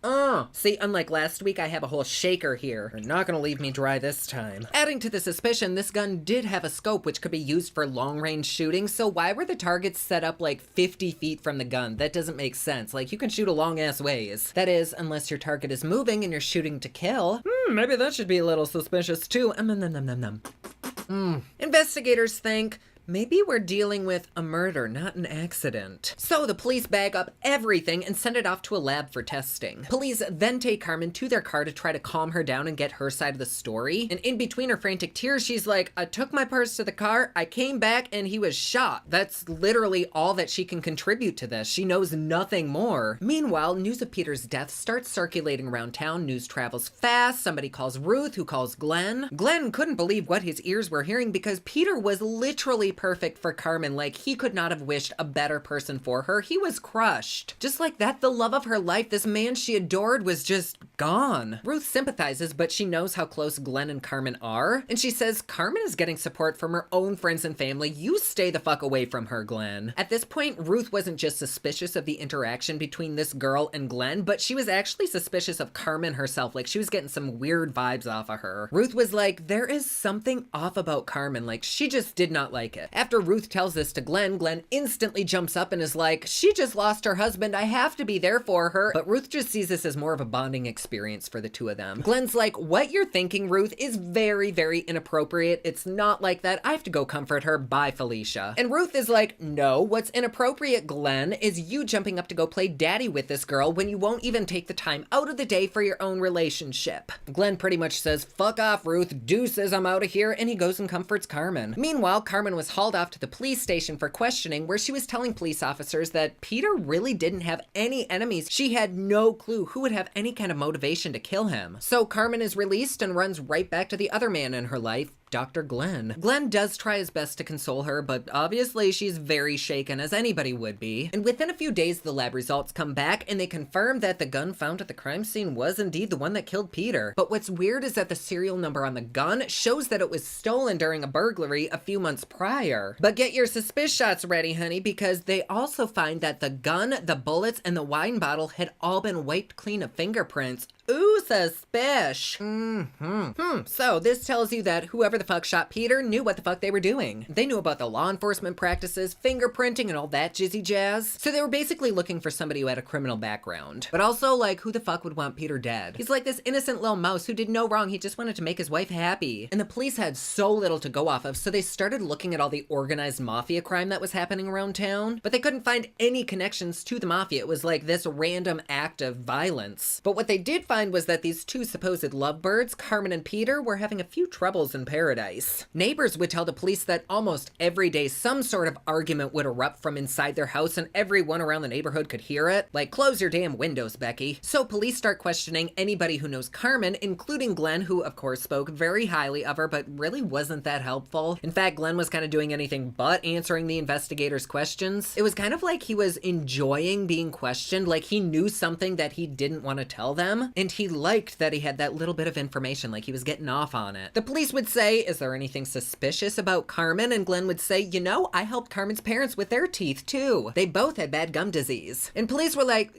See, unlike last week, I have a whole shaker here. You're not gonna leave me dry this time. Adding to the suspicion, this gun did have a scope which could be used for long-range shooting, so why were the targets set up like 50 feet from the gun? That doesn't make sense. Like, you can shoot a long-ass ways. That is, unless your target is moving and you're shooting to kill. Maybe that should be a little suspicious too. Investigators think, maybe we're dealing with a murder, not an accident. So the police bag up everything and send it off to a lab for testing. Police then take Carmen to their car to try to calm her down and get her side of the story. And in between her frantic tears, she's like, I took my purse to the car, I came back, and he was shot. That's literally all that she can contribute to this. She knows nothing more. Meanwhile, news of Peter's death starts circulating around town. News travels fast. Somebody calls Ruth, who calls Glenn. Glenn couldn't believe what his ears were hearing because Peter was literally perfect for Carmen. Like, he could not have wished a better person for her. He was crushed. Just like that, the love of her life, this man she adored, was just gone. Ruth sympathizes, but she knows how close Glenn and Carmen are, and she says Carmen is getting support from her own friends and family. You stay the fuck away from her, Glenn. At this point, Ruth wasn't just suspicious of the interaction between this girl and Glenn, but she was actually suspicious of Carmen herself. Like, she was getting some weird vibes off of her. Ruth was like, there is something off about Carmen. Like, she just did not like it. After Ruth tells this to Glenn, Glenn instantly jumps up and is like, she just lost her husband, I have to be there for her. But Ruth just sees this as more of a bonding experience for the two of them. Glenn's like, what you're thinking, Ruth, is very, very inappropriate. It's not like that. I have to go comfort her. Bye, Felicia. And Ruth is like, no, what's inappropriate, Glenn, is you jumping up to go play daddy with this girl when you won't even take the time out of the day for your own relationship. Glenn pretty much says, fuck off, Ruth, deuces, I'm out of here, and he goes and comforts Carmen. Meanwhile, Carmen was hauled off to the police station for questioning, where she was telling police officers that Peter really didn't have any enemies. She had no clue who would have any kind of motivation to kill him. So Carmen is released and runs right back to the other man in her life, Dr. Glenn. Glenn does try his best to console her, but obviously she's very shaken, as anybody would be. And within a few days, the lab results come back and they confirm that the gun found at the crime scene was indeed the one that killed Peter. But what's weird is that the serial number on the gun shows that it was stolen during a burglary a few months prior. But get your suspicious shots ready, honey, because they also find that the gun, the bullets, and the wine bottle had all been wiped clean of fingerprints. Ooh, suspish. So this tells you that whoever the fuck shot Peter knew what the fuck they were doing. They knew about the law enforcement practices, fingerprinting, and all that jizzy jazz. So they were basically looking for somebody who had a criminal background. But also, like, who the fuck would want Peter dead? He's like this innocent little mouse who did no wrong. He just wanted to make his wife happy. And the police had so little to go off of, so they started looking at all the organized mafia crime that was happening around town. But they couldn't find any connections to the mafia. It was like this random act of violence. But what they did find was that these two supposed lovebirds, Carmen and Peter, were having a few troubles in paradise. Neighbors would tell the police that almost every day some sort of argument would erupt from inside their house and everyone around the neighborhood could hear it. Like, close your damn windows, Becky. So police start questioning anybody who knows Carmen, including Glenn, who of course spoke very highly of her, but really wasn't that helpful. In fact, Glenn was kind of doing anything but answering the investigators' questions. It was kind of like he was enjoying being questioned, like he knew something that he didn't want to tell them, and he liked that he had that little bit of information, like he was getting off on it. The police would say, is there anything suspicious about Carmen? And Glenn would say, you know, I helped Carmen's parents with their teeth too. They both had bad gum disease. And police were like,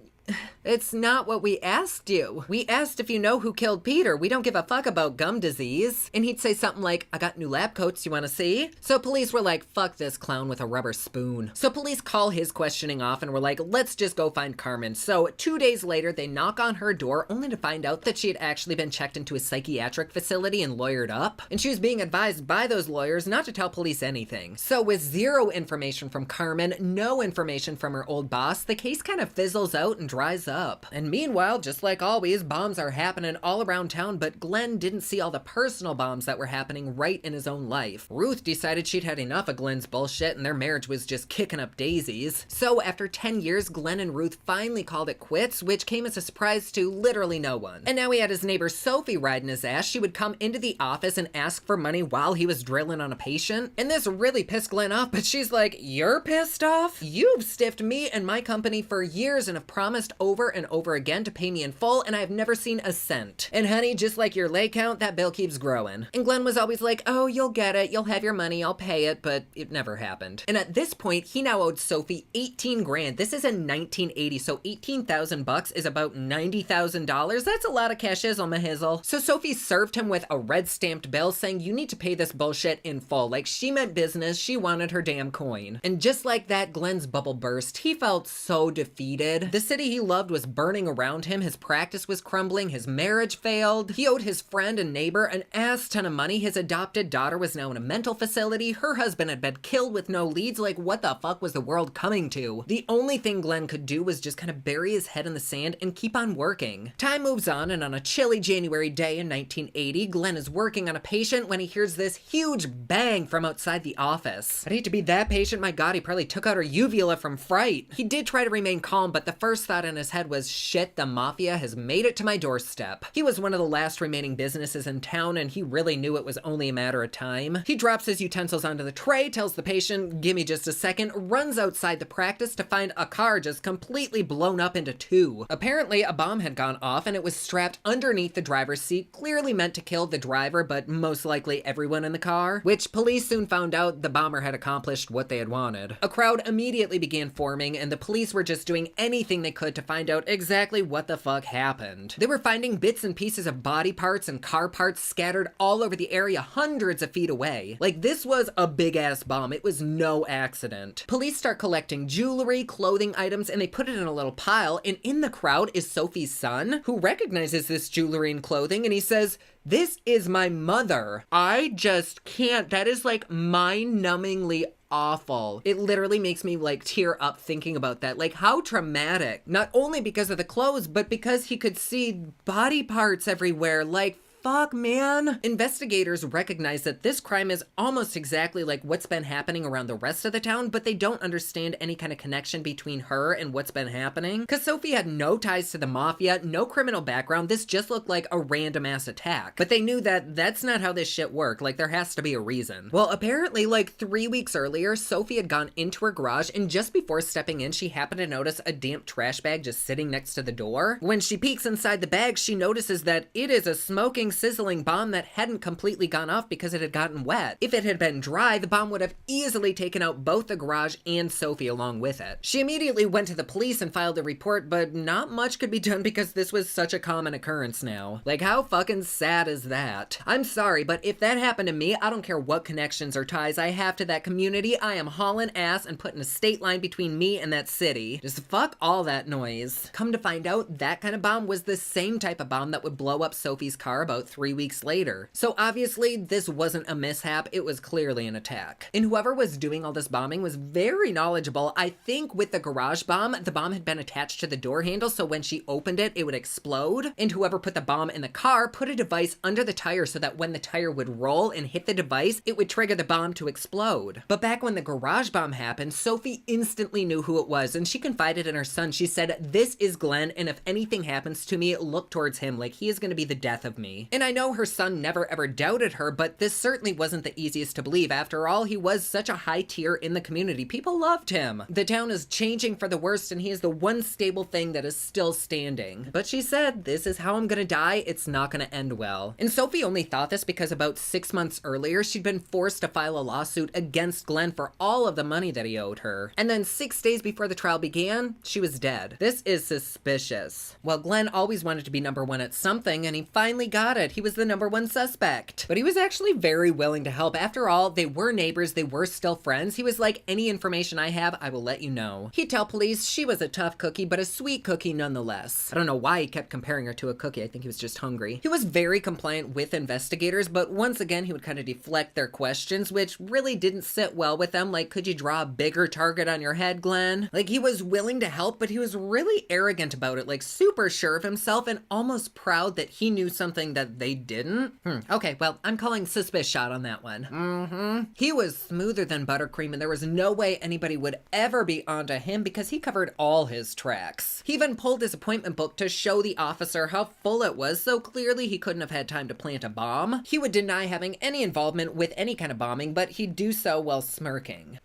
It's not what we asked you. We asked if you know who killed Peter. We don't give a fuck about gum disease. And he'd say something like, I got new lab coats, you wanna see? So police were like, fuck this clown with a rubber spoon. So police call his questioning off and were like, let's just go find Carmen. So 2 days later, they knock on her door only to find out that she had actually been checked into a psychiatric facility and lawyered up. And she was being advised by those lawyers not to tell police anything. So with zero information from Carmen, no information from her old boss, the case kind of fizzles out and dries up. And meanwhile, just like always, bombs are happening all around town, but Glenn didn't see all the personal bombs that were happening right in his own life. Ruth decided she'd had enough of Glenn's bullshit and their marriage was just kicking up daisies. So after 10 years, Glenn and Ruth finally called it quits, which came as a surprise to literally no one. And now he had his neighbor Sophie riding his ass. She would come into the office and ask for money while he was drilling on a patient. And this really pissed Glenn off, but she's like, you're pissed off? You've stiffed me and my company for years and have promised over and over again to pay me in full, and I've never seen a cent. And honey, just like your lay count, that bill keeps growing. And Glenn was always like, oh, you'll get it, you'll have your money, I'll pay it, but it never happened. And at this point, he now owed Sophie 18 grand. This is in 1980, so 18,000 bucks is about $90,000. That's a lot of cashizzle, mahizzle. So Sophie served him with a red stamped bill saying, you need to pay this bullshit in full. Like, she meant business, she wanted her damn coin. And just like that, Glenn's bubble burst. He felt so defeated. The city he loved was burning around him, his practice was crumbling, his marriage failed, he owed his friend and neighbor an ass ton of money, his adopted daughter was now in a mental facility, her husband had been killed with no leads. Like, what the fuck was the world coming to? The only thing Glenn could do was just kind of bury his head in the sand and keep on working. Time moves on, and on a chilly January day in 1980, Glenn is working on a patient when he hears this huge bang from outside the office. I'd hate to be that patient, my god, he probably took out her uvula from fright. He did try to remain calm, but the first thought in his head was, shit, the mafia has made it to my doorstep. He was one of the last remaining businesses in town, and he really knew it was only a matter of time. He drops his utensils onto the tray, tells the patient, give me just a second, runs outside the practice to find a car just completely blown up into two. Apparently, a bomb had gone off, and it was strapped underneath the driver's seat, clearly meant to kill the driver, but most likely everyone in the car, which police soon found out the bomber had accomplished what they had wanted. A crowd immediately began forming, and the police were just doing anything they could to find out exactly what the fuck happened. They were finding bits and pieces of body parts and car parts scattered all over the area hundreds of feet away. Like, this was a big ass bomb. It was no accident. Police start collecting jewelry, clothing items, and they put it in a little pile, and in the crowd is Sophie's son, who recognizes this jewelry and clothing, and he says, this is my mother. I just can't. That is like mind-numbingly awful. It literally makes me like tear up thinking about that. Like, how traumatic. Not only because of the clothes, but because he could see body parts everywhere. Like, fuck, man. Investigators recognize that this crime is almost exactly like what's been happening around the rest of the town, but they don't understand any kind of connection between her and what's been happening. Because Sophie had no ties to the mafia, no criminal background. This just looked like a random ass attack. But they knew that that's not how this shit worked. Like, there has to be a reason. Well, apparently, like 3 weeks earlier, Sophie had gone into her garage, and just before stepping in, she happened to notice a damp trash bag just sitting next to the door. When she peeks inside the bag, she notices that it is a smoking, sizzling bomb that hadn't completely gone off because it had gotten wet. If it had been dry, the bomb would have easily taken out both the garage and Sophie along with it. She immediately went to the police and filed a report, but not much could be done because this was such a common occurrence now. Like, how fucking sad is that? I'm sorry, but if that happened to me, I don't care what connections or ties I have to that community, I am hauling ass and putting a state line between me and that city. Just fuck all that noise. Come to find out, that kind of bomb was the same type of bomb that would blow up Sophie's car about 3 weeks later. So obviously, this wasn't a mishap, it was clearly an attack. And whoever was doing all this bombing was very knowledgeable. I think with the garage bomb, the bomb had been attached to the door handle, so when she opened it, it would explode. And whoever put the bomb in the car put a device under the tire so that when the tire would roll and hit the device, it would trigger the bomb to explode. But back when the garage bomb happened, Sophie instantly knew who it was, and she confided in her son. She said, this is Glenn, and if anything happens to me, look towards him. Like, he is gonna be the death of me. And I know her son never ever doubted her, but this certainly wasn't the easiest to believe. After all, he was such a high tier in the community. People loved him. The town is changing for the worst, and he is the one stable thing that is still standing. But she said, this is how I'm gonna die. It's not gonna end well. And Sophie only thought this because about 6 months earlier, she'd been forced to file a lawsuit against Glenn for all of the money that he owed her. And then 6 days before the trial began, she was dead. This is suspicious. Well, Glenn always wanted to be number one at something, and he finally got it. He was the number one suspect. But he was actually very willing to help. After all, they were neighbors, they were still friends. He was like, any information I have, I will let you know. He'd tell police she was a tough cookie, but a sweet cookie nonetheless. I don't know why he kept comparing her to a cookie. I think he was just hungry. He was very compliant with investigators, but once again, he would kind of deflect their questions, which really didn't sit well with them. Like, could you draw a bigger target on your head, Glenn? Like, he was willing to help, but he was really arrogant about it, like super sure of himself and almost proud that he knew something that they didn't. Okay, well, I'm calling suspicious shot on that one. He was smoother than buttercream, and there was no way anybody would ever be onto him because he covered all his tracks. He even pulled his appointment book to show the officer how full it was, so clearly he couldn't have had time to plant a bomb. He would deny having any involvement with any kind of bombing, but he'd do so while smirking.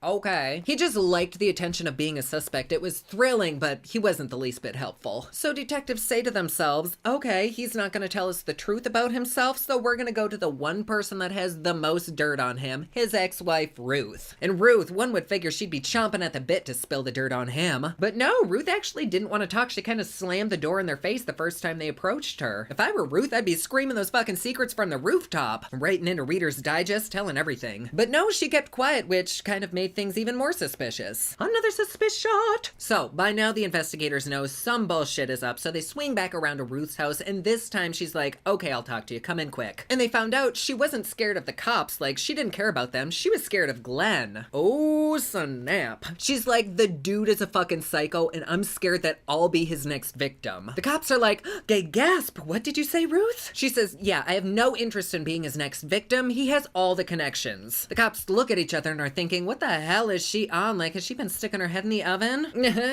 Okay. He just liked the attention of being a suspect. It was thrilling, but he wasn't the least bit helpful. So detectives say to themselves, okay, he's not going to tell us the truth about himself, so we're going to go to the one person that has the most dirt on him, his ex-wife, Ruth. And Ruth, one would figure she'd be chomping at the bit to spill the dirt on him. But no, Ruth actually didn't want to talk. She kind of slammed the door in their face the first time they approached her. If I were Ruth, I'd be screaming those fucking secrets from the rooftop, writing into Reader's Digest, telling everything. But no, she kept quiet, which kind of made things even more suspicious. Another suspicious shot! So, by now the investigators know some bullshit is up, so they swing back around to Ruth's house, and this time she's like, okay, I'll talk to you, come in quick. And they found out she wasn't scared of the cops, like, she didn't care about them, she was scared of Glenn. Oh, snap. She's like, the dude is a fucking psycho, and I'm scared that I'll be his next victim. The cops are like, they gasp, what did you say, Ruth? She says, yeah, I have no interest in being his next victim, he has all the connections. The cops look at each other and are thinking, what the hell is she on? Like, has she been sticking her head in the oven?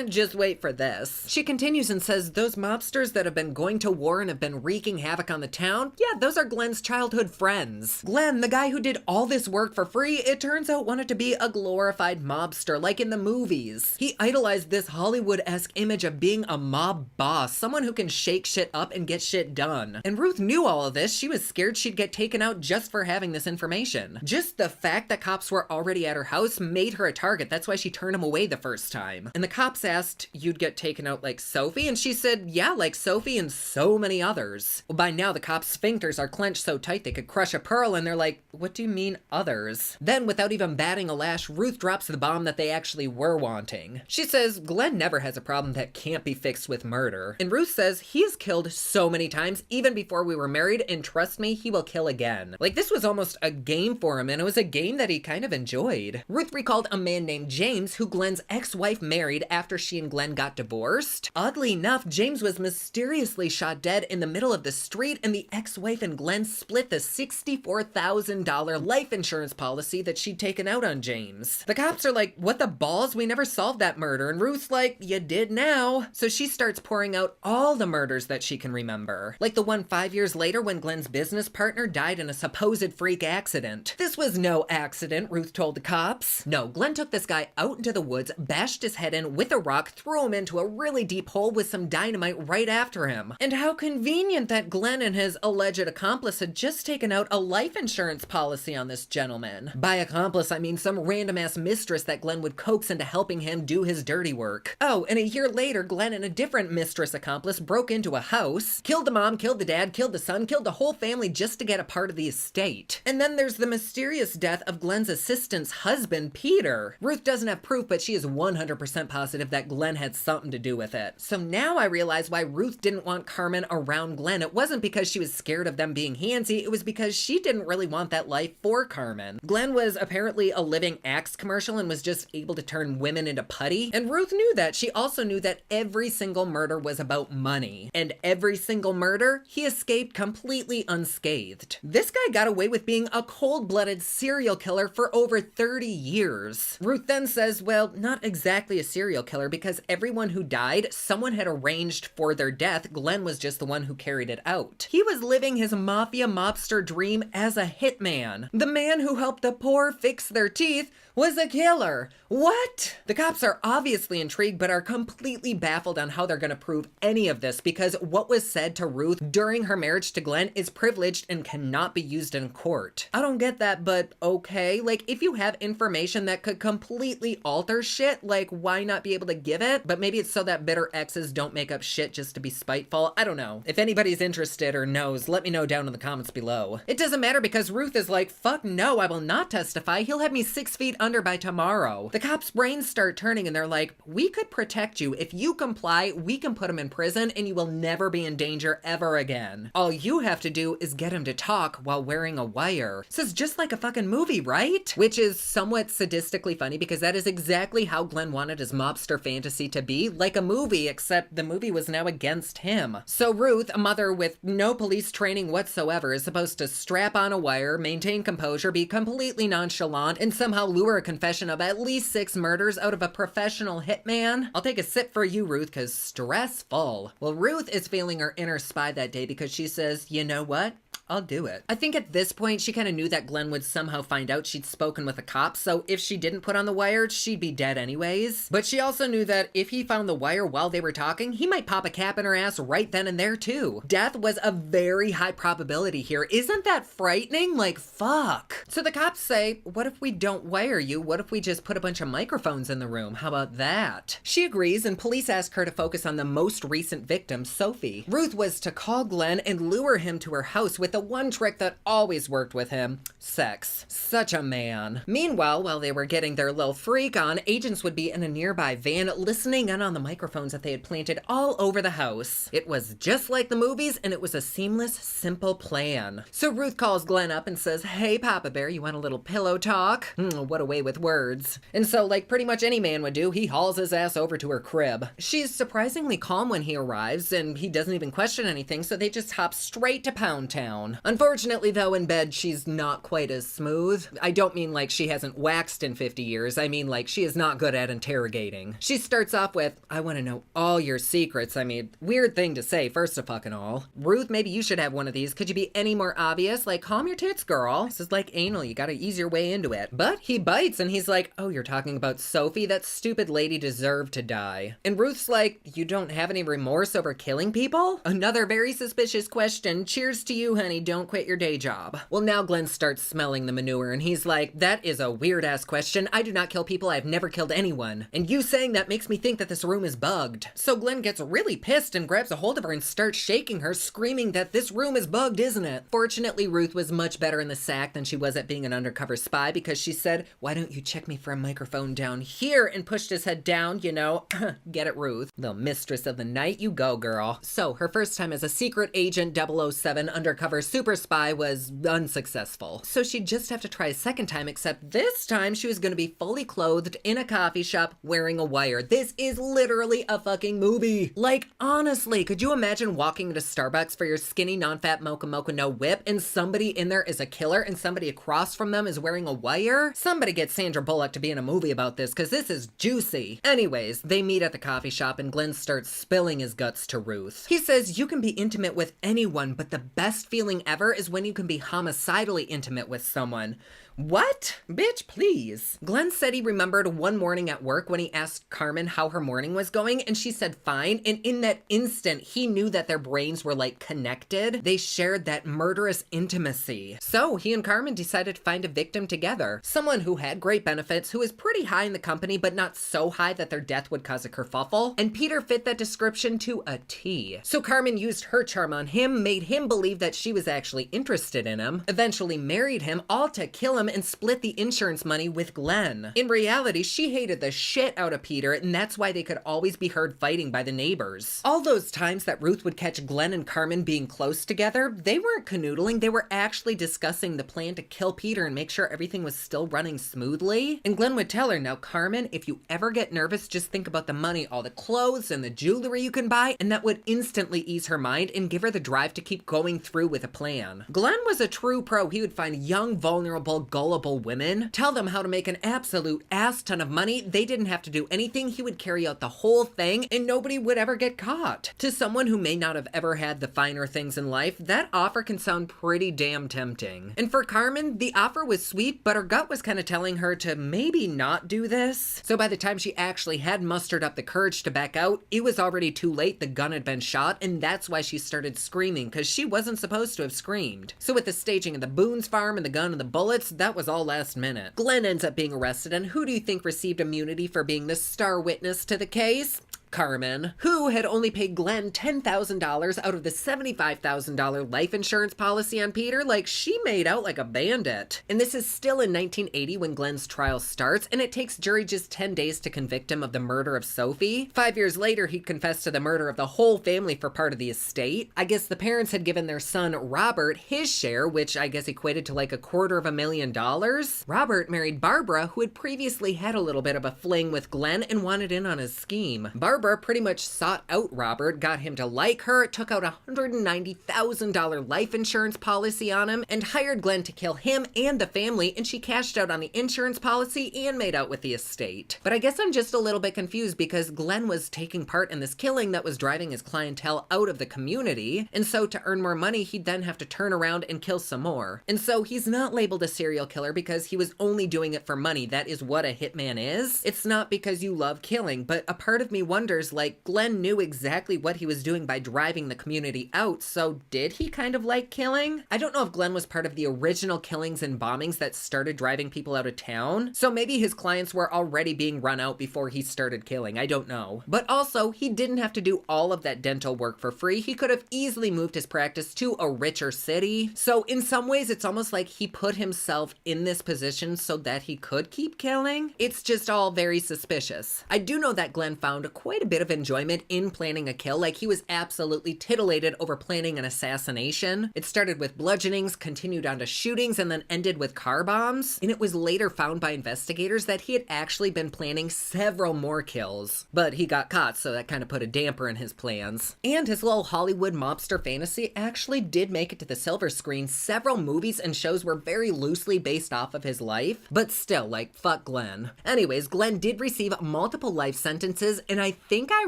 Just wait for this. She continues and says, those mobsters that have been going to war and have been wreaking havoc on the town, yeah, those are Glenn's childhood friends. Glenn, the guy who did all this work for free, it turns out wanted to be a glorified mobster, like in the movies. He idolized this Hollywood-esque image of being a mob boss, someone who can shake shit up and get shit done. And Ruth knew all of this. She was scared she'd get taken out just for having this information. Just the fact that cops were already at her house made her a target. That's why she turned him away the first time. And the cops asked, you'd get taken out like Sophie? And she said, yeah, like Sophie and so many others. Well, by now the cops' sphincters are clenched so tight they could crush a pearl, and they're like, what do you mean others? Then, without even batting a lash, Ruth drops the bomb that they actually were wanting. She says, Glenn never has a problem that can't be fixed with murder. And Ruth says, he's killed so many times, even before we were married, and trust me, he will kill again. Like, this was almost a game for him, and it was a game that he kind of enjoyed. Ruth recalled a man named James, who Glenn's ex-wife married after she and Glenn got divorced. Oddly enough, James was mysteriously shot dead in the middle of the street, and the ex-wife and Glenn split the $64,000 life insurance policy that she'd taken out on James. The cops are like, what the balls? We never solved that murder. And Ruth's like, you did now. So she starts pouring out all the murders that she can remember. Like the one 5 years later when Glenn's business partner died in a supposed freak accident. This was no accident, Ruth told the cops. No, Glenn took this guy out into the woods, bashed his head in with a rock, threw him into a really deep hole with some dynamite right after him. And how convenient that Glenn and his alleged accomplice had just taken out a life insurance policy on this gentleman. By accomplice, I mean some random ass mistress that Glenn would coax into helping him do his dirty work. Oh, and a year later, Glenn and a different mistress accomplice broke into a house, killed the mom, killed the dad, killed the son, killed the whole family just to get a part of the estate. And then there's the mysterious death of Glenn's assistant's husband, Peter. Ruth doesn't have proof, but she is 100% positive that Glenn had something to do with it. So now I realize why Ruth didn't want Carmen around Glenn. It wasn't because she was scared of them being handsy, it was because she didn't really want that life for Carmen. Glenn was apparently a living Axe commercial and was just able to turn women into putty, and Ruth knew that. She also knew that every single murder was about money, and every single murder, he escaped completely unscathed. This guy got away with being a cold-blooded serial killer for over 30 years. years. Ruth then says, well, not exactly a serial killer because everyone who died, someone had arranged for their death. Glenn was just the one who carried it out. He was living his mafia mobster dream as a hitman. The man who helped the poor fix their teeth was a killer. What? The cops are obviously intrigued but are completely baffled on how they're going to prove any of this because what was said to Ruth during her marriage to Glenn is privileged and cannot be used in court. I don't get that, but okay. Like, if you have information that could completely alter shit, like, why not be able to give it? But maybe it's so that bitter exes don't make up shit just to be spiteful. I don't know. If anybody's interested or knows, let me know down in the comments below. It doesn't matter because Ruth is like, fuck no, I will not testify. He'll have me 6 feet under by tomorrow. The cops' brains start turning and they're like, we could protect you. If you comply, we can put him in prison and you will never be in danger ever again. All you have to do is get him to talk while wearing a wire. This is just like a fucking movie, right? Which is somewhat sadistically funny because that is exactly how Glenn wanted his mobster fantasy to be, like a movie, except the movie was now against him. So Ruth, a mother with no police training whatsoever, is supposed to strap on a wire, maintain composure, be completely nonchalant, and somehow lure a confession of at least 6 murders out of a professional hitman. I'll take a sip for you, Ruth, cause stressful. Well, Ruth is feeling her inner spy that day because she says, you know what? I'll do it. I think at this point, she kind of knew that Glenn would somehow find out she'd spoken with a cop, so if she didn't put on the wire, she'd be dead anyways. But she also knew that if he found the wire while they were talking, he might pop a cap in her ass right then and there too. Death was a very high probability here. Isn't that frightening? Like, fuck. So the cops say, what if we don't wire you? What if we just put a bunch of microphones in the room? How about that? She agrees, and police ask her to focus on the most recent victim, Sophie. Ruth was to call Glenn and lure him to her house with the one trick that always worked with him: sex. Such a man. Meanwhile, while they were getting their little freak on, agents would be in a nearby van listening in on the microphones that they had planted all over the house. It was just like the movies, and it was a seamless, simple plan. So Ruth calls Glenn up and says, hey, Papa Bear, you want a little pillow talk? What a way with words. And so, like pretty much any man would do, he hauls his ass over to her crib. She's surprisingly calm when he arrives, and he doesn't even question anything, so they just hop straight to Pound Town. Unfortunately, though, in bed, she's not quite as smooth. I don't mean like she hasn't waxed in 50 years. I mean like she is not good at interrogating. She starts off with, I want to know all your secrets. I mean, weird thing to say, first of fucking all. Ruth, maybe you should have one of these. Could you be any more obvious? Like, calm your tits, girl. This is like anal. You gotta ease your way into it. But he bites and he's like, oh, you're talking about Sophie? That stupid lady deserved to die. And Ruth's like, you don't have any remorse over killing people? Another very suspicious question. Cheers to you, honey. Don't quit your day job. Well, now Glenn starts smelling the manure and he's like, that is a weird ass question. I do not kill people. I've never killed anyone. And you saying that makes me think that this room is bugged. So Glenn gets really pissed and grabs a hold of her and starts shaking her, screaming that this room is bugged, isn't it? Fortunately, Ruth was much better in the sack than she was at being an undercover spy because she said, why don't you check me for a microphone down here, and pushed his head down, you know. Get it, Ruth. Little mistress of the night, you go, girl. So her first time as a secret agent 007 undercover super spy was unsuccessful. So she'd just have to try a second time, except this time she was going to be fully clothed in a coffee shop wearing a wire. This is literally a fucking movie. Like, honestly, could you imagine walking into Starbucks for your skinny, non-fat mocha no whip and somebody in there is a killer and somebody across from them is wearing a wire? Somebody get Sandra Bullock to be in a movie about this because this is juicy. Anyways, they meet at the coffee shop and Glenn starts spilling his guts to Ruth. He says, you can be intimate with anyone, but the best feeling ever is when you can be homicidally intimate with someone. What? Bitch, please. Glenn said he remembered one morning at work when he asked Carmen how her morning was going, and she said fine, and in that instant, he knew that their brains were like connected. They shared that murderous intimacy. So he and Carmen decided to find a victim together. Someone who had great benefits, who was pretty high in the company, but not so high that their death would cause a kerfuffle, and Peter fit that description to a T. So Carmen used her charm on him, made him believe that she was actually interested in him, eventually married him, all to kill him and split the insurance money with Glenn. In reality, she hated the shit out of Peter, and that's why they could always be heard fighting by the neighbors. All those times that Ruth would catch Glenn and Carmen being close together, they weren't canoodling, they were actually discussing the plan to kill Peter and make sure everything was still running smoothly. And Glenn would tell her, now Carmen, if you ever get nervous, just think about the money, all the clothes and the jewelry you can buy, and that would instantly ease her mind and give her the drive to keep going through with a plan. Glenn was a true pro. He would find young, vulnerable, gullible women, tell them how to make an absolute ass ton of money. They didn't have to do anything. He would carry out the whole thing and nobody would ever get caught. To someone who may not have ever had the finer things in life, that offer can sound pretty damn tempting. And for Carmen, the offer was sweet, but her gut was kind of telling her to maybe not do this. So by the time she actually had mustered up the courage to back out, it was already too late. The gun had been shot, and that's why she started screaming, because she wasn't supposed to have screamed. So with the staging of the Boone's farm and the gun and the bullets, that was all last minute. Glenn ends up being arrested, and who do you think received immunity for being the star witness to the case? Carmen, who had only paid Glenn $10,000 out of the $75,000 life insurance policy on Peter. Like, she made out like a bandit. And this is still in 1980 when Glenn's trial starts, and it takes jury just 10 days to convict him of the murder of Sophie. 5 years later, he'd confessed to the murder of the whole family for part of the estate. I guess the parents had given their son, Robert, his share, which I guess equated to like $250,000. Robert married Barbara, who had previously had a little bit of a fling with Glenn and wanted in on his scheme. Barbara pretty much sought out Robert, got him to like her, took out a $190,000 life insurance policy on him, and hired Glenn to kill him and the family, and she cashed out on the insurance policy and made out with the estate. But I guess I'm just a little bit confused because Glenn was taking part in this killing that was driving his clientele out of the community, and so to earn more money, he'd then have to turn around and kill some more. And so he's not labeled a serial killer because he was only doing it for money. That is what a hitman is. It's not because you love killing, but a part of me wonders, like, Glenn knew exactly what he was doing by driving the community out, so did he kind of like killing? I don't know if Glenn was part of the original killings and bombings that started driving people out of town, so maybe his clients were already being run out before he started killing, I don't know. But also, he didn't have to do all of that dental work for free. He could have easily moved his practice to a richer city. So in some ways, it's almost like he put himself in this position so that he could keep killing. It's just all very suspicious. I do know that Glenn found quite a bit of enjoyment in planning a kill. Like, he was absolutely titillated over planning an assassination. It started with bludgeonings, continued on to shootings, and then ended with car bombs. And it was later found by investigators that he had actually been planning several more kills. But he got caught, so that kind of put a damper in his plans. And his little Hollywood mobster fantasy actually did make it to the silver screen. Several movies and shows were very loosely based off of his life, but still, like, fuck Glenn. Anyways, Glenn did receive multiple life sentences, and I think I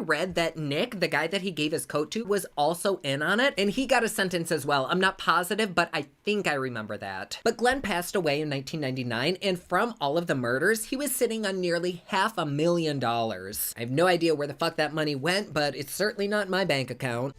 read that Nick, the guy that he gave his coat to, was also in on it, and he got a sentence as well. I'm not positive, but I think I remember that. But Glenn passed away in 1999, and from all of the murders, he was sitting on nearly $500,000. I have no idea where the fuck that money went, but it's certainly not in my bank account.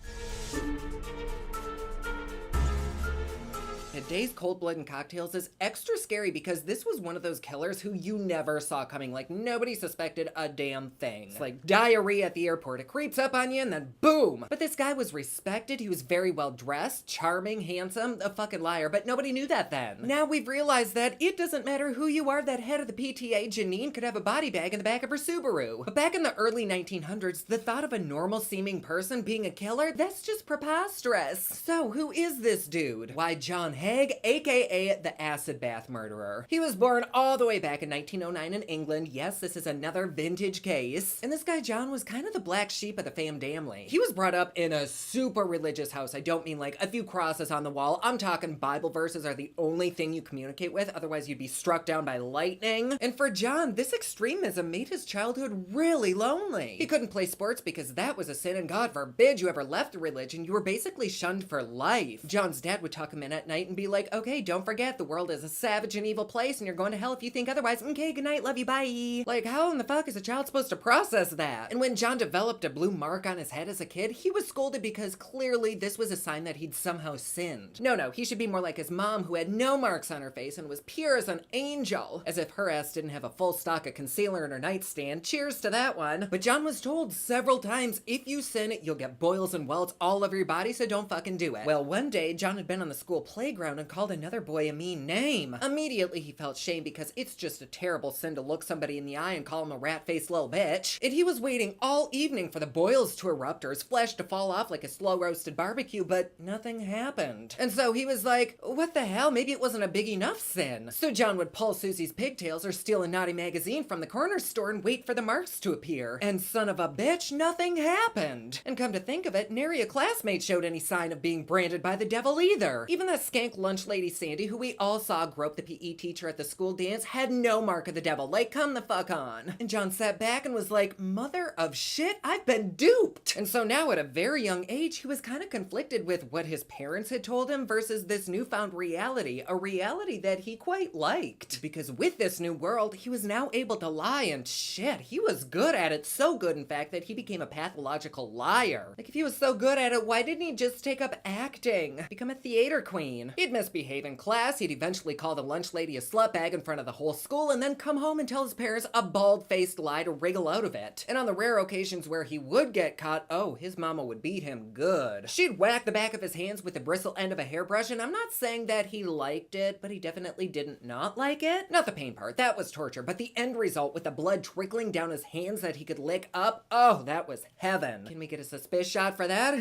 Today's Coldblood and Cocktails is extra scary because this was one of those killers who you never saw coming. Like, nobody suspected a damn thing. It's like diarrhea at the airport. It creeps up on you and then boom. But this guy was respected. He was very well dressed, charming, handsome, a fucking liar, but nobody knew that then. Now we've realized that it doesn't matter who you are. That head of the PTA, Janine, could have a body bag in the back of her Subaru. But back in the early 1900s, the thought of a normal seeming person being a killer, that's just preposterous. So who is this dude? Why, John Haig, aka the acid bath murderer. He was born all the way back in 1909 in England. Yes, this is another vintage case. And this guy John was kind of the black sheep of the family. He was brought up in a super religious house. I don't mean like a few crosses on the wall. I'm talking Bible verses are the only thing you communicate with, otherwise you'd be struck down by lightning. And for John, this extremism made his childhood really lonely. He couldn't play sports because that was a sin, and God forbid you ever left the religion. You were basically shunned for life. John's dad would tuck him in at night and be like, okay, don't forget, the world is a savage and evil place and you're going to hell if you think otherwise. Okay, good night, love you, bye. Like, how in the fuck is a child supposed to process that? And when John developed a blue mark on his head as a kid, he was scolded because clearly this was a sign that he'd somehow sinned. No, he should be more like his mom, who had no marks on her face and was pure as an angel. As if her ass didn't have a full stock of concealer in her nightstand. Cheers to that one. But John was told several times, if you sin, you'll get boils and welts all over your body, so don't fucking do it. Well, one day, John had been on the school playground and called another boy a mean name. Immediately, he felt shame because it's just a terrible sin to look somebody in the eye and call him a rat-faced little bitch. And he was waiting all evening for the boils to erupt or his flesh to fall off like a slow-roasted barbecue, but nothing happened. And so he was like, what the hell? Maybe it wasn't a big enough sin. So John would pull Susie's pigtails or steal a naughty magazine from the corner store and wait for the marks to appear. And son of a bitch, nothing happened. And come to think of it, nary a classmate showed any sign of being branded by the devil either. Even that skank Frank lunch lady Sandy, who we all saw grope the PE teacher at the school dance, had no mark of the devil. Like, come the fuck on. And John sat back and was like, mother of shit, I've been duped. And so now at a very young age, he was kind of conflicted with what his parents had told him versus this newfound reality, a reality that he quite liked. Because with this new world, he was now able to lie, and shit, he was good at it. So good, in fact, that he became a pathological liar. Like, if he was so good at it, why didn't he just take up acting? Become a theater queen? He'd misbehave in class, he'd eventually call the lunch lady a slutbag in front of the whole school, and then come home and tell his parents a bald-faced lie to wriggle out of it. And on the rare occasions where he would get caught, oh, his mama would beat him good. She'd whack the back of his hands with the bristle end of a hairbrush, and I'm not saying that he liked it, but he definitely didn't not like it. Not the pain part, that was torture, but the end result with the blood trickling down his hands that he could lick up, oh, that was heaven. Can we get a suspicious shot for that?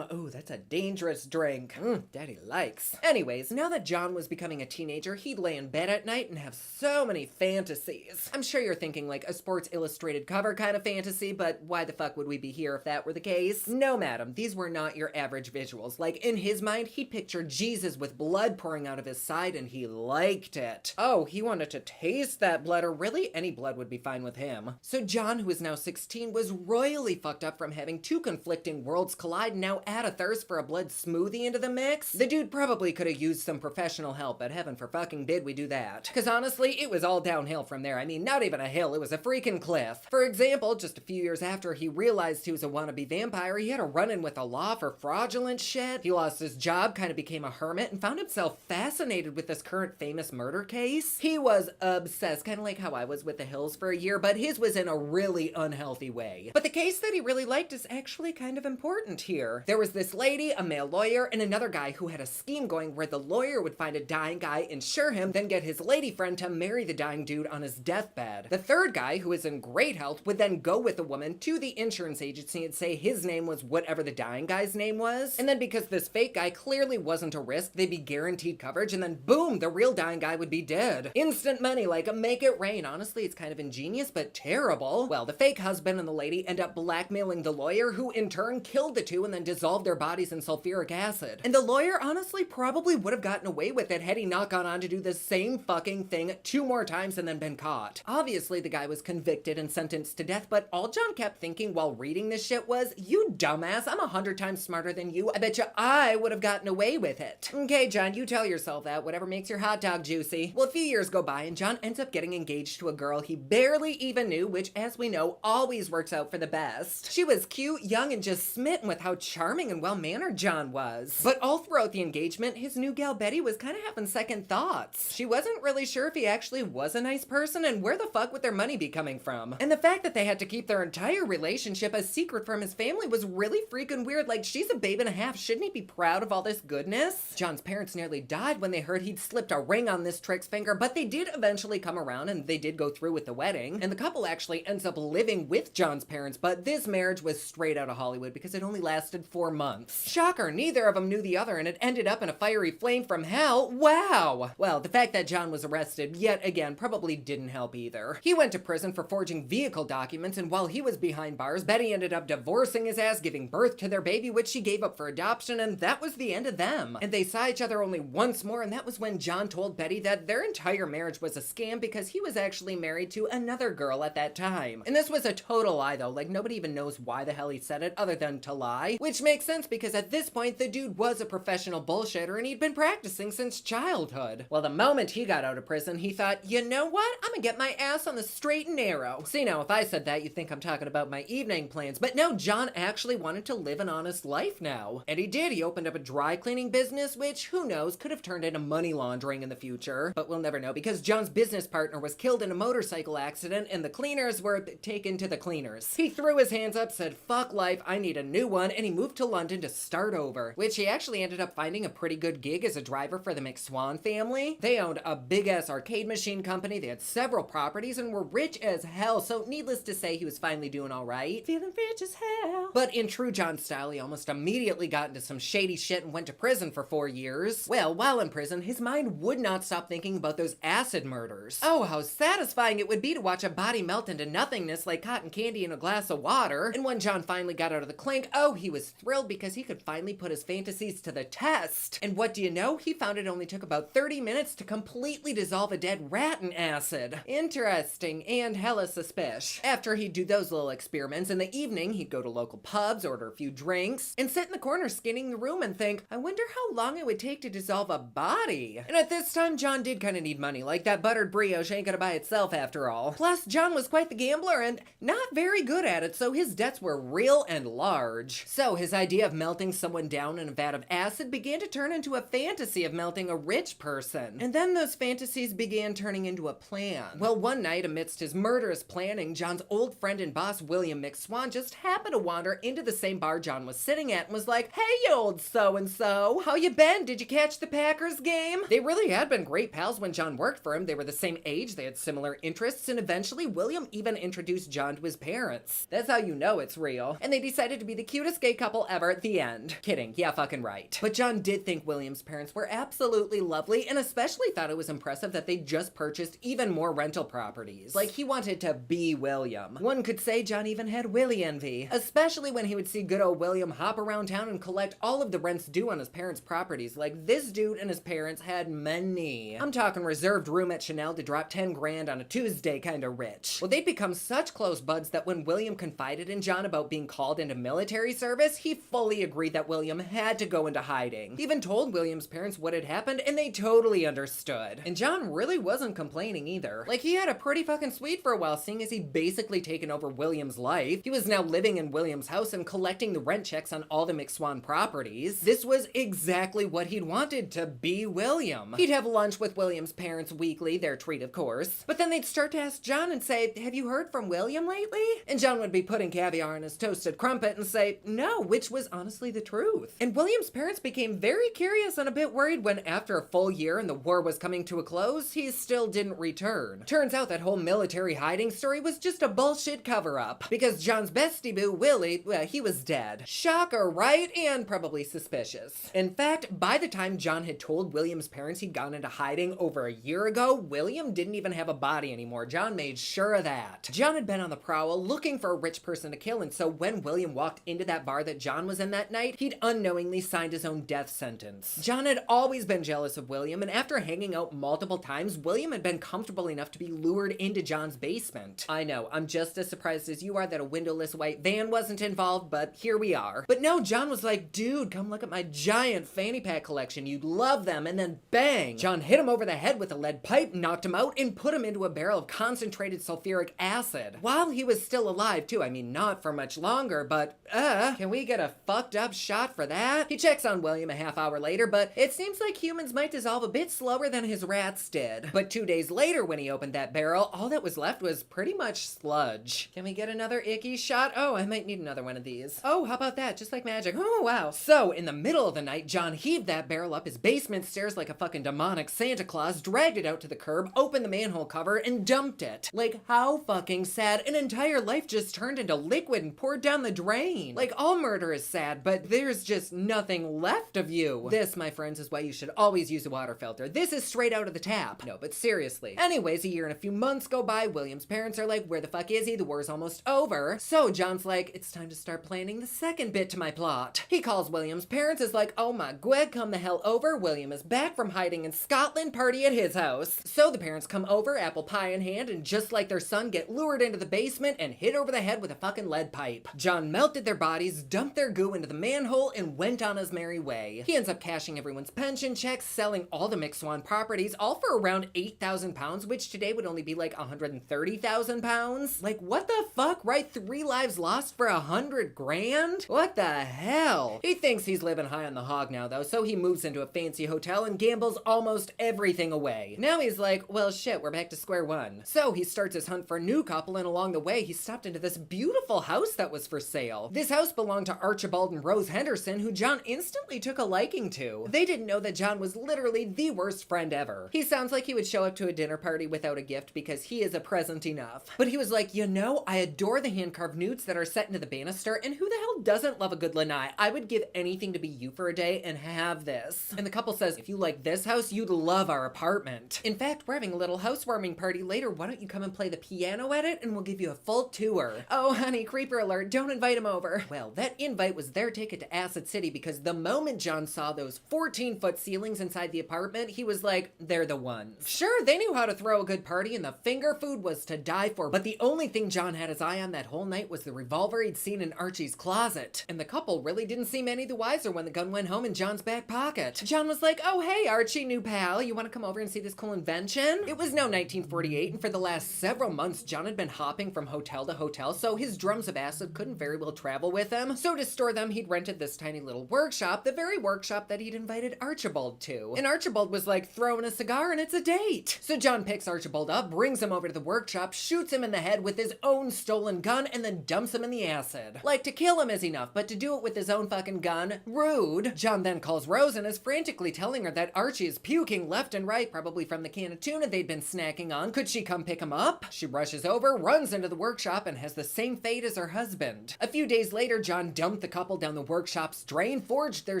Oh, that's a dangerous drink. Daddy likes. Anyways, now that John was becoming a teenager, he'd lay in bed at night and have so many fantasies. I'm sure you're thinking like a Sports Illustrated cover kind of fantasy, but why the fuck would we be here if that were the case? No, madam, these were not your average visuals. Like, in his mind, he pictured Jesus with blood pouring out of his side, and he liked it. Oh, he wanted to taste that blood, or really any blood would be fine with him. So John, who is now 16, was royally fucked up from having two conflicting worlds collide, and now add a thirst for a blood smoothie into the mix. The dude probably could have used some professional help, but heaven for fucking did we do that. Cause honestly, it was all downhill from there. I mean, not even a hill, it was a freaking cliff. For example, just a few years after he realized he was a wannabe vampire, he had a run-in with the law for fraudulent shit. He lost his job, kind of became a hermit, and found himself fascinated with this current famous murder case. He was obsessed, kind of like how I was with the Hills for a year, but his was in a really unhealthy way. But the case that he really liked is actually kind of important here. There was this lady, a male lawyer, and another guy who had a scheme going where the lawyer would find a dying guy, insure him, then get his lady friend to marry the dying dude on his deathbed. The third guy, who is in great health, would then go with the woman to the insurance agency and say his name was whatever the dying guy's name was. And then because this fake guy clearly wasn't a risk, they'd be guaranteed coverage, and then boom, the real dying guy would be dead. Instant money, like make it rain. Honestly, it's kind of ingenious, but terrible. Well, the fake husband and the lady end up blackmailing the lawyer, who in turn killed the two and then dissolved their bodies in sulfuric acid. And the lawyer honestly probably would have gotten away with it had he not gone on to do the same fucking thing 2 more times and then been caught. Obviously, the guy was convicted and sentenced to death, but all John kept thinking while reading this shit was, you dumbass, I'm 100 times smarter than you. I bet you I would have gotten away with it. Okay, John, you tell yourself that, whatever makes your hot dog juicy. Well, a few years go by and John ends up getting engaged to a girl he barely even knew, which, as we know, always works out for the best. She was cute, young, and just smitten with how charming and well-mannered John was. But all throughout the engagement, his new gal Betty was kind of having second thoughts. She wasn't really sure if he actually was a nice person and where the fuck would their money be coming from. And the fact that they had to keep their entire relationship a secret from his family was really freaking weird. Like, she's a babe and a half. Shouldn't he be proud of all this goodness? John's parents nearly died when they heard he'd slipped a ring on this trick's finger, but they did eventually come around and they did go through with the wedding. And the couple actually ends up living with John's parents, but this marriage was straight out of Hollywood because it only lasted 4 months. Shocker, neither of them knew the other and it ended up in a fiery flame from hell. Wow! Well, the fact that John was arrested, yet again, probably didn't help either. He went to prison for forging vehicle documents, and while he was behind bars, Betty ended up divorcing his ass, giving birth to their baby, which she gave up for adoption, and that was the end of them. And they saw each other only once more, and that was when John told Betty that their entire marriage was a scam because he was actually married to another girl at that time. And this was a total lie though, like nobody even knows why the hell he said it other than to lie, which makes sense because at this point the dude was a professional bullshitter and he'd been practicing since childhood. Well, the moment he got out of prison, he thought, you know what? I'm gonna get my ass on the straight and narrow. See, now if I said that, you'd think I'm talking about my evening plans, but no, John actually wanted to live an honest life now. And he did. He opened up a dry cleaning business, which, who knows, could have turned into money laundering in the future. But we'll never know because John's business partner was killed in a motorcycle accident and the cleaners were taken to the cleaners. He threw his hands up, said, fuck life, I need a new one, and he moved to London to start over, which he actually ended up finding a pretty good gig as a driver for the McSwan family. They owned a big-ass arcade machine company, they had several properties, and were rich as hell, so needless to say, he was finally doing alright. Feeling rich as hell. But in true John style, he almost immediately got into some shady shit and went to prison for 4 years. Well, while in prison, his mind would not stop thinking about those acid murders. Oh, how satisfying it would be to watch a body melt into nothingness like cotton candy in a glass of water. And when John finally got out of the clink, oh, he was thrilled because he could finally put his fantasies to the test. dust. And what do you know? He found it only took about 30 minutes to completely dissolve a dead rat in acid. Interesting and hella suspicious. After he'd do those little experiments, in the evening he'd go to local pubs, order a few drinks, and sit in the corner scanning the room and think, I wonder how long it would take to dissolve a body. And at this time, John did kind of need money, like that buttered brioche ain't gonna buy itself after all. Plus, John was quite the gambler and not very good at it, so his debts were real and large. So his idea of melting someone down in a vat of acid began to turn into a fantasy of melting a rich person. And then those fantasies began turning into a plan. Well, one night, amidst his murderous planning, John's old friend and boss, William McSwan, just happened to wander into the same bar John was sitting at and was like, hey, you old so-and-so, how you been? Did you catch the Packers game? They really had been great pals when John worked for him. They were the same age, they had similar interests, and eventually William even introduced John to his parents. That's how you know it's real. And they decided to be the cutest gay couple ever at the end. Kidding, yeah, fucking right. But John did think William's parents were absolutely lovely, and especially thought it was impressive that they just purchased even more rental properties. Like, he wanted to be William. One could say John even had Willie envy, especially when he would see good old William hop around town and collect all of the rents due on his parents' properties. Like, this dude and his parents had money. I'm talking reserved room at Chanel to drop 10 grand on a Tuesday kinda rich. Well, they'd become such close buds that when William confided in John about being called into military service, he fully agreed that William had to go into hiding. He even told William's parents what had happened, and they totally understood. And John really wasn't complaining either. Like, he had a pretty fucking sweet for a while, seeing as he'd basically taken over William's life. He was now living in William's house and collecting the rent checks on all the McSwan properties. This was exactly what he'd wanted, to be William. He'd have lunch with William's parents weekly, their treat of course. But then they'd start to ask John and say, have you heard from William lately? And John would be putting caviar in his toasted crumpet and say, no, which was honestly the truth. And William's parents became very curious and a bit worried when, after a full year and the war was coming to a close, he still didn't return. Turns out that whole military hiding story was just a bullshit cover-up, because John's bestie boo, Willie, well, he was dead. Shocker, right? And probably suspicious. In fact, by the time John had told William's parents he'd gone into hiding over a year ago, William didn't even have a body anymore. John made sure of that. John had been on the prowl looking for a rich person to kill, and so when William walked into that bar that John was in that night, he'd unknowingly signed his own death sentence. John had always been jealous of William, and after hanging out multiple times, William had been comfortable enough to be lured into John's basement. I know, I'm just as surprised as you are that a windowless white van wasn't involved, but here we are. But no, John was like, dude, come look at my giant fanny pack collection, you'd love them, and then bang! John hit him over the head with a lead pipe, knocked him out, and put him into a barrel of concentrated sulfuric acid. While he was still alive too, I mean, not for much longer, but can we get a fucked up shot for that? He checks on William a half hour later, but it seems like humans might dissolve a bit slower than his rats did. But 2 days later, when he opened that barrel, all that was left was pretty much sludge. Can we get another icky shot? Oh, I might need another one of these. Oh, how about that? Just like magic. Oh, wow. So, in the middle of the night, John heaved that barrel up his basement stairs like a fucking demonic Santa Claus, dragged it out to the curb, opened the manhole cover, and dumped it. Like, how fucking sad. An entire life just turned into liquid and poured down the drain. Like, all murder is sad, but there's just nothing left of you. This, my friends, is why you should always use a water filter. This is straight out of the tap. No, but seriously. Anyways, a year and a few months go by. William's parents are like, where the fuck is he? The war's almost over. So John's like, it's time to start planning the second bit to my plot. He calls William's parents, is like, oh my god, come the hell over. William is back from hiding in Scotland, party at his house. So the parents come over, apple pie in hand, and just like their son, get lured into the basement and hit over the head with a fucking lead pipe. John melted their bodies, dumped their goo into the manhole, and went on his merry way. He ends up cashing everyone's pension checks, selling all the McSwan properties, all for around 8,000 pounds, which today would only be like 130,000 pounds. Like, what the fuck, right? 3 lives lost for 100 grand? What the hell? He thinks he's living high on the hog now, though, so he moves into a fancy hotel and gambles almost everything away. Now he's like, well, shit, we're back to square one. So he starts his hunt for a new couple, and along the way, he stopped into this beautiful house that was for sale. This house belonged to Archibald and Rose Henderson, who John instantly took a liking to. They didn't know that John was literally the worst friend ever. He sounds like he would show up to a dinner party without a gift because he is a present enough. But he was like, you know, I adore the hand-carved newts that are set into the banister, and who the hell doesn't love a good lanai? I would give anything to be you for a day and have this. And the couple says, if you like this house, you'd love our apartment. In fact, we're having a little housewarming party later. Why don't you come and play the piano at it, and we'll give you a full tour. Oh, honey, creeper alert, don't invite him over. Well, that invite was their ticket to Acid City, because the moment John John saw those 14-foot ceilings inside the apartment, he was like, they're the ones. Sure, they knew how to throw a good party and the finger food was to die for, but the only thing John had his eye on that whole night was the revolver he'd seen in Archie's closet. And the couple really didn't seem any the wiser when the gun went home in John's back pocket. John was like, oh hey Archie, new pal, you want to come over and see this cool invention? It was now 1948, and for the last several months John had been hopping from hotel to hotel, so his drums of acid couldn't very well travel with him. So to store them, he'd rented this tiny little workshop, the very workshop that he'd invited Archibald to. And Archibald was like throwing a cigar and it's a date. So John picks Archibald up, brings him over to the workshop, shoots him in the head with his own stolen gun, and then dumps him in the acid. Like, to kill him is enough, but to do it with his own fucking gun? Rude. John then calls Rose and is frantically telling her that Archie is puking left and right, probably from the can of tuna they'd been snacking on. Could she come pick him up? She rushes over, runs into the workshop, and has the same fate as her husband. A few days later, John dumped the couple down the workshop's drain, forged their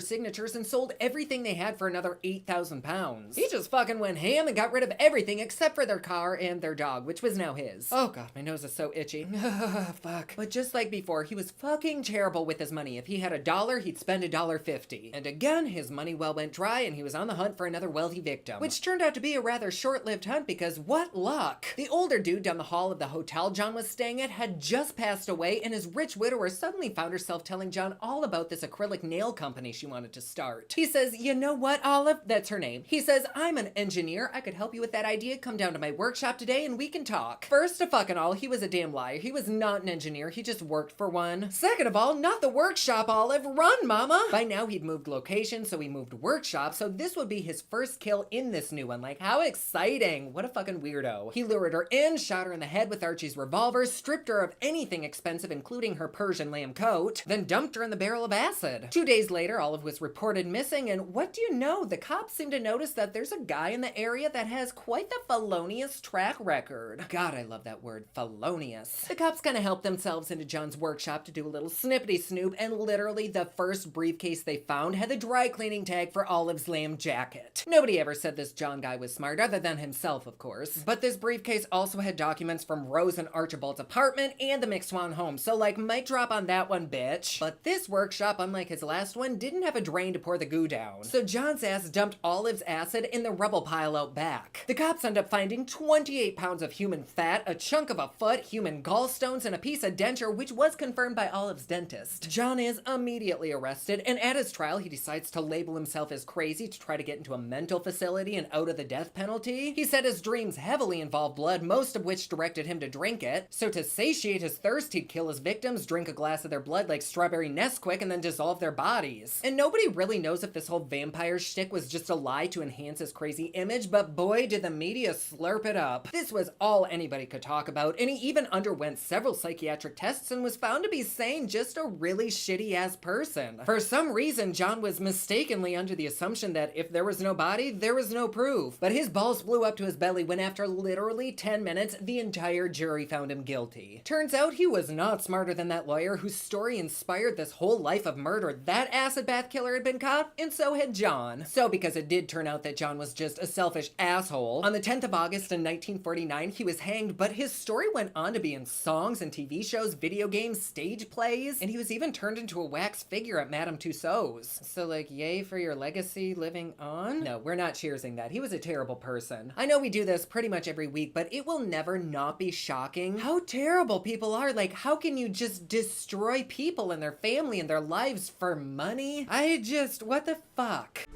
signatures, and sold everything they had for another 8,000 pounds. He just fucking went ham and got rid of everything except for their car and their dog, which was now his. Oh god, my nose is so itchy. Fuck. But just like before, he was fucking terrible with his money. If he had $1, he'd spend $1.50. And again, his money well went dry and he was on the hunt for another wealthy victim. Which turned out to be a rather short-lived hunt because what luck! The older dude down the hall of the hotel John was staying at had just passed away, and his rich widower suddenly found herself telling John all about this acrylic nail company she wanted to start. He says, you know what, Olive? That's her name. He says, I'm an engineer. I could help you with that idea. Come down to my workshop today and we can talk. First of fucking all, he was a damn liar. He was not an engineer. He just worked for one. Second of all, not the workshop, Olive. Run, mama! By now, he'd moved location, so he moved workshop, so this would be his first kill in this new one. Like, how exciting! What a fucking weirdo. He lured her in, shot her in the head with Archie's revolver, stripped her of anything expensive, including her Persian lamb coat, then dumped her in the barrel of acid. 2 days later, Olive was reported missing, and what do you know? The cops seem to notice that there's a guy in the area that has quite the felonious track record. God, I love that word, felonious. The cops kind of helped themselves into John's workshop to do a little snippety snoop, and literally the first briefcase they found had the dry cleaning tag for Olive's lamb jacket. Nobody ever said this John guy was smart, other than himself, of course. But this briefcase also had documents from Rose and Archibald's apartment and the McSwan home, so like, might drop on that one, bitch. But this workshop, unlike his last one, didn't have a drain to pour the goo down. So John's ass dumped Olive's acid in the rubble pile out back. The cops end up finding 28 pounds of human fat, a chunk of a foot, human gallstones, and a piece of denture, which was confirmed by Olive's dentist. John is immediately arrested, and at his trial, he decides to label himself as crazy to try to get into a mental facility and out of the death penalty. He said his dreams heavily involved blood, most of which directed him to drink it. So to satiate his thirst, he'd kill his victims, drink a glass of their blood like strawberry Nesquik, and then dissolve their bodies. And nobody really knows if this whole vampire shtick was just a lie to enhance his crazy image, but boy did the media slurp it up. This was all anybody could talk about, and he even underwent several psychiatric tests and was found to be sane, just a really shitty ass person. For some reason, John was mistakenly under the assumption that if there was no body, there was no proof. But his balls flew up to his belly when after literally 10 minutes, the entire jury found him guilty. Turns out he was not smarter than that lawyer whose story inspired this whole life of murder. That acid bath killer had been caught, and so had John. So because it did turn out that John was just a selfish asshole, on the 10th of August in 1949, he was hanged, but his story went on to be in songs and TV shows, video games, stage plays, and he was even turned into a wax figure at Madame Tussauds. So like, yay for your legacy living on? No, we're not cheersing that. He was a terrible person. I know we do this pretty much every week, but it will never not be shocking how terrible people are. Like, how can you just destroy people and their family and their lives for money? What the fuck?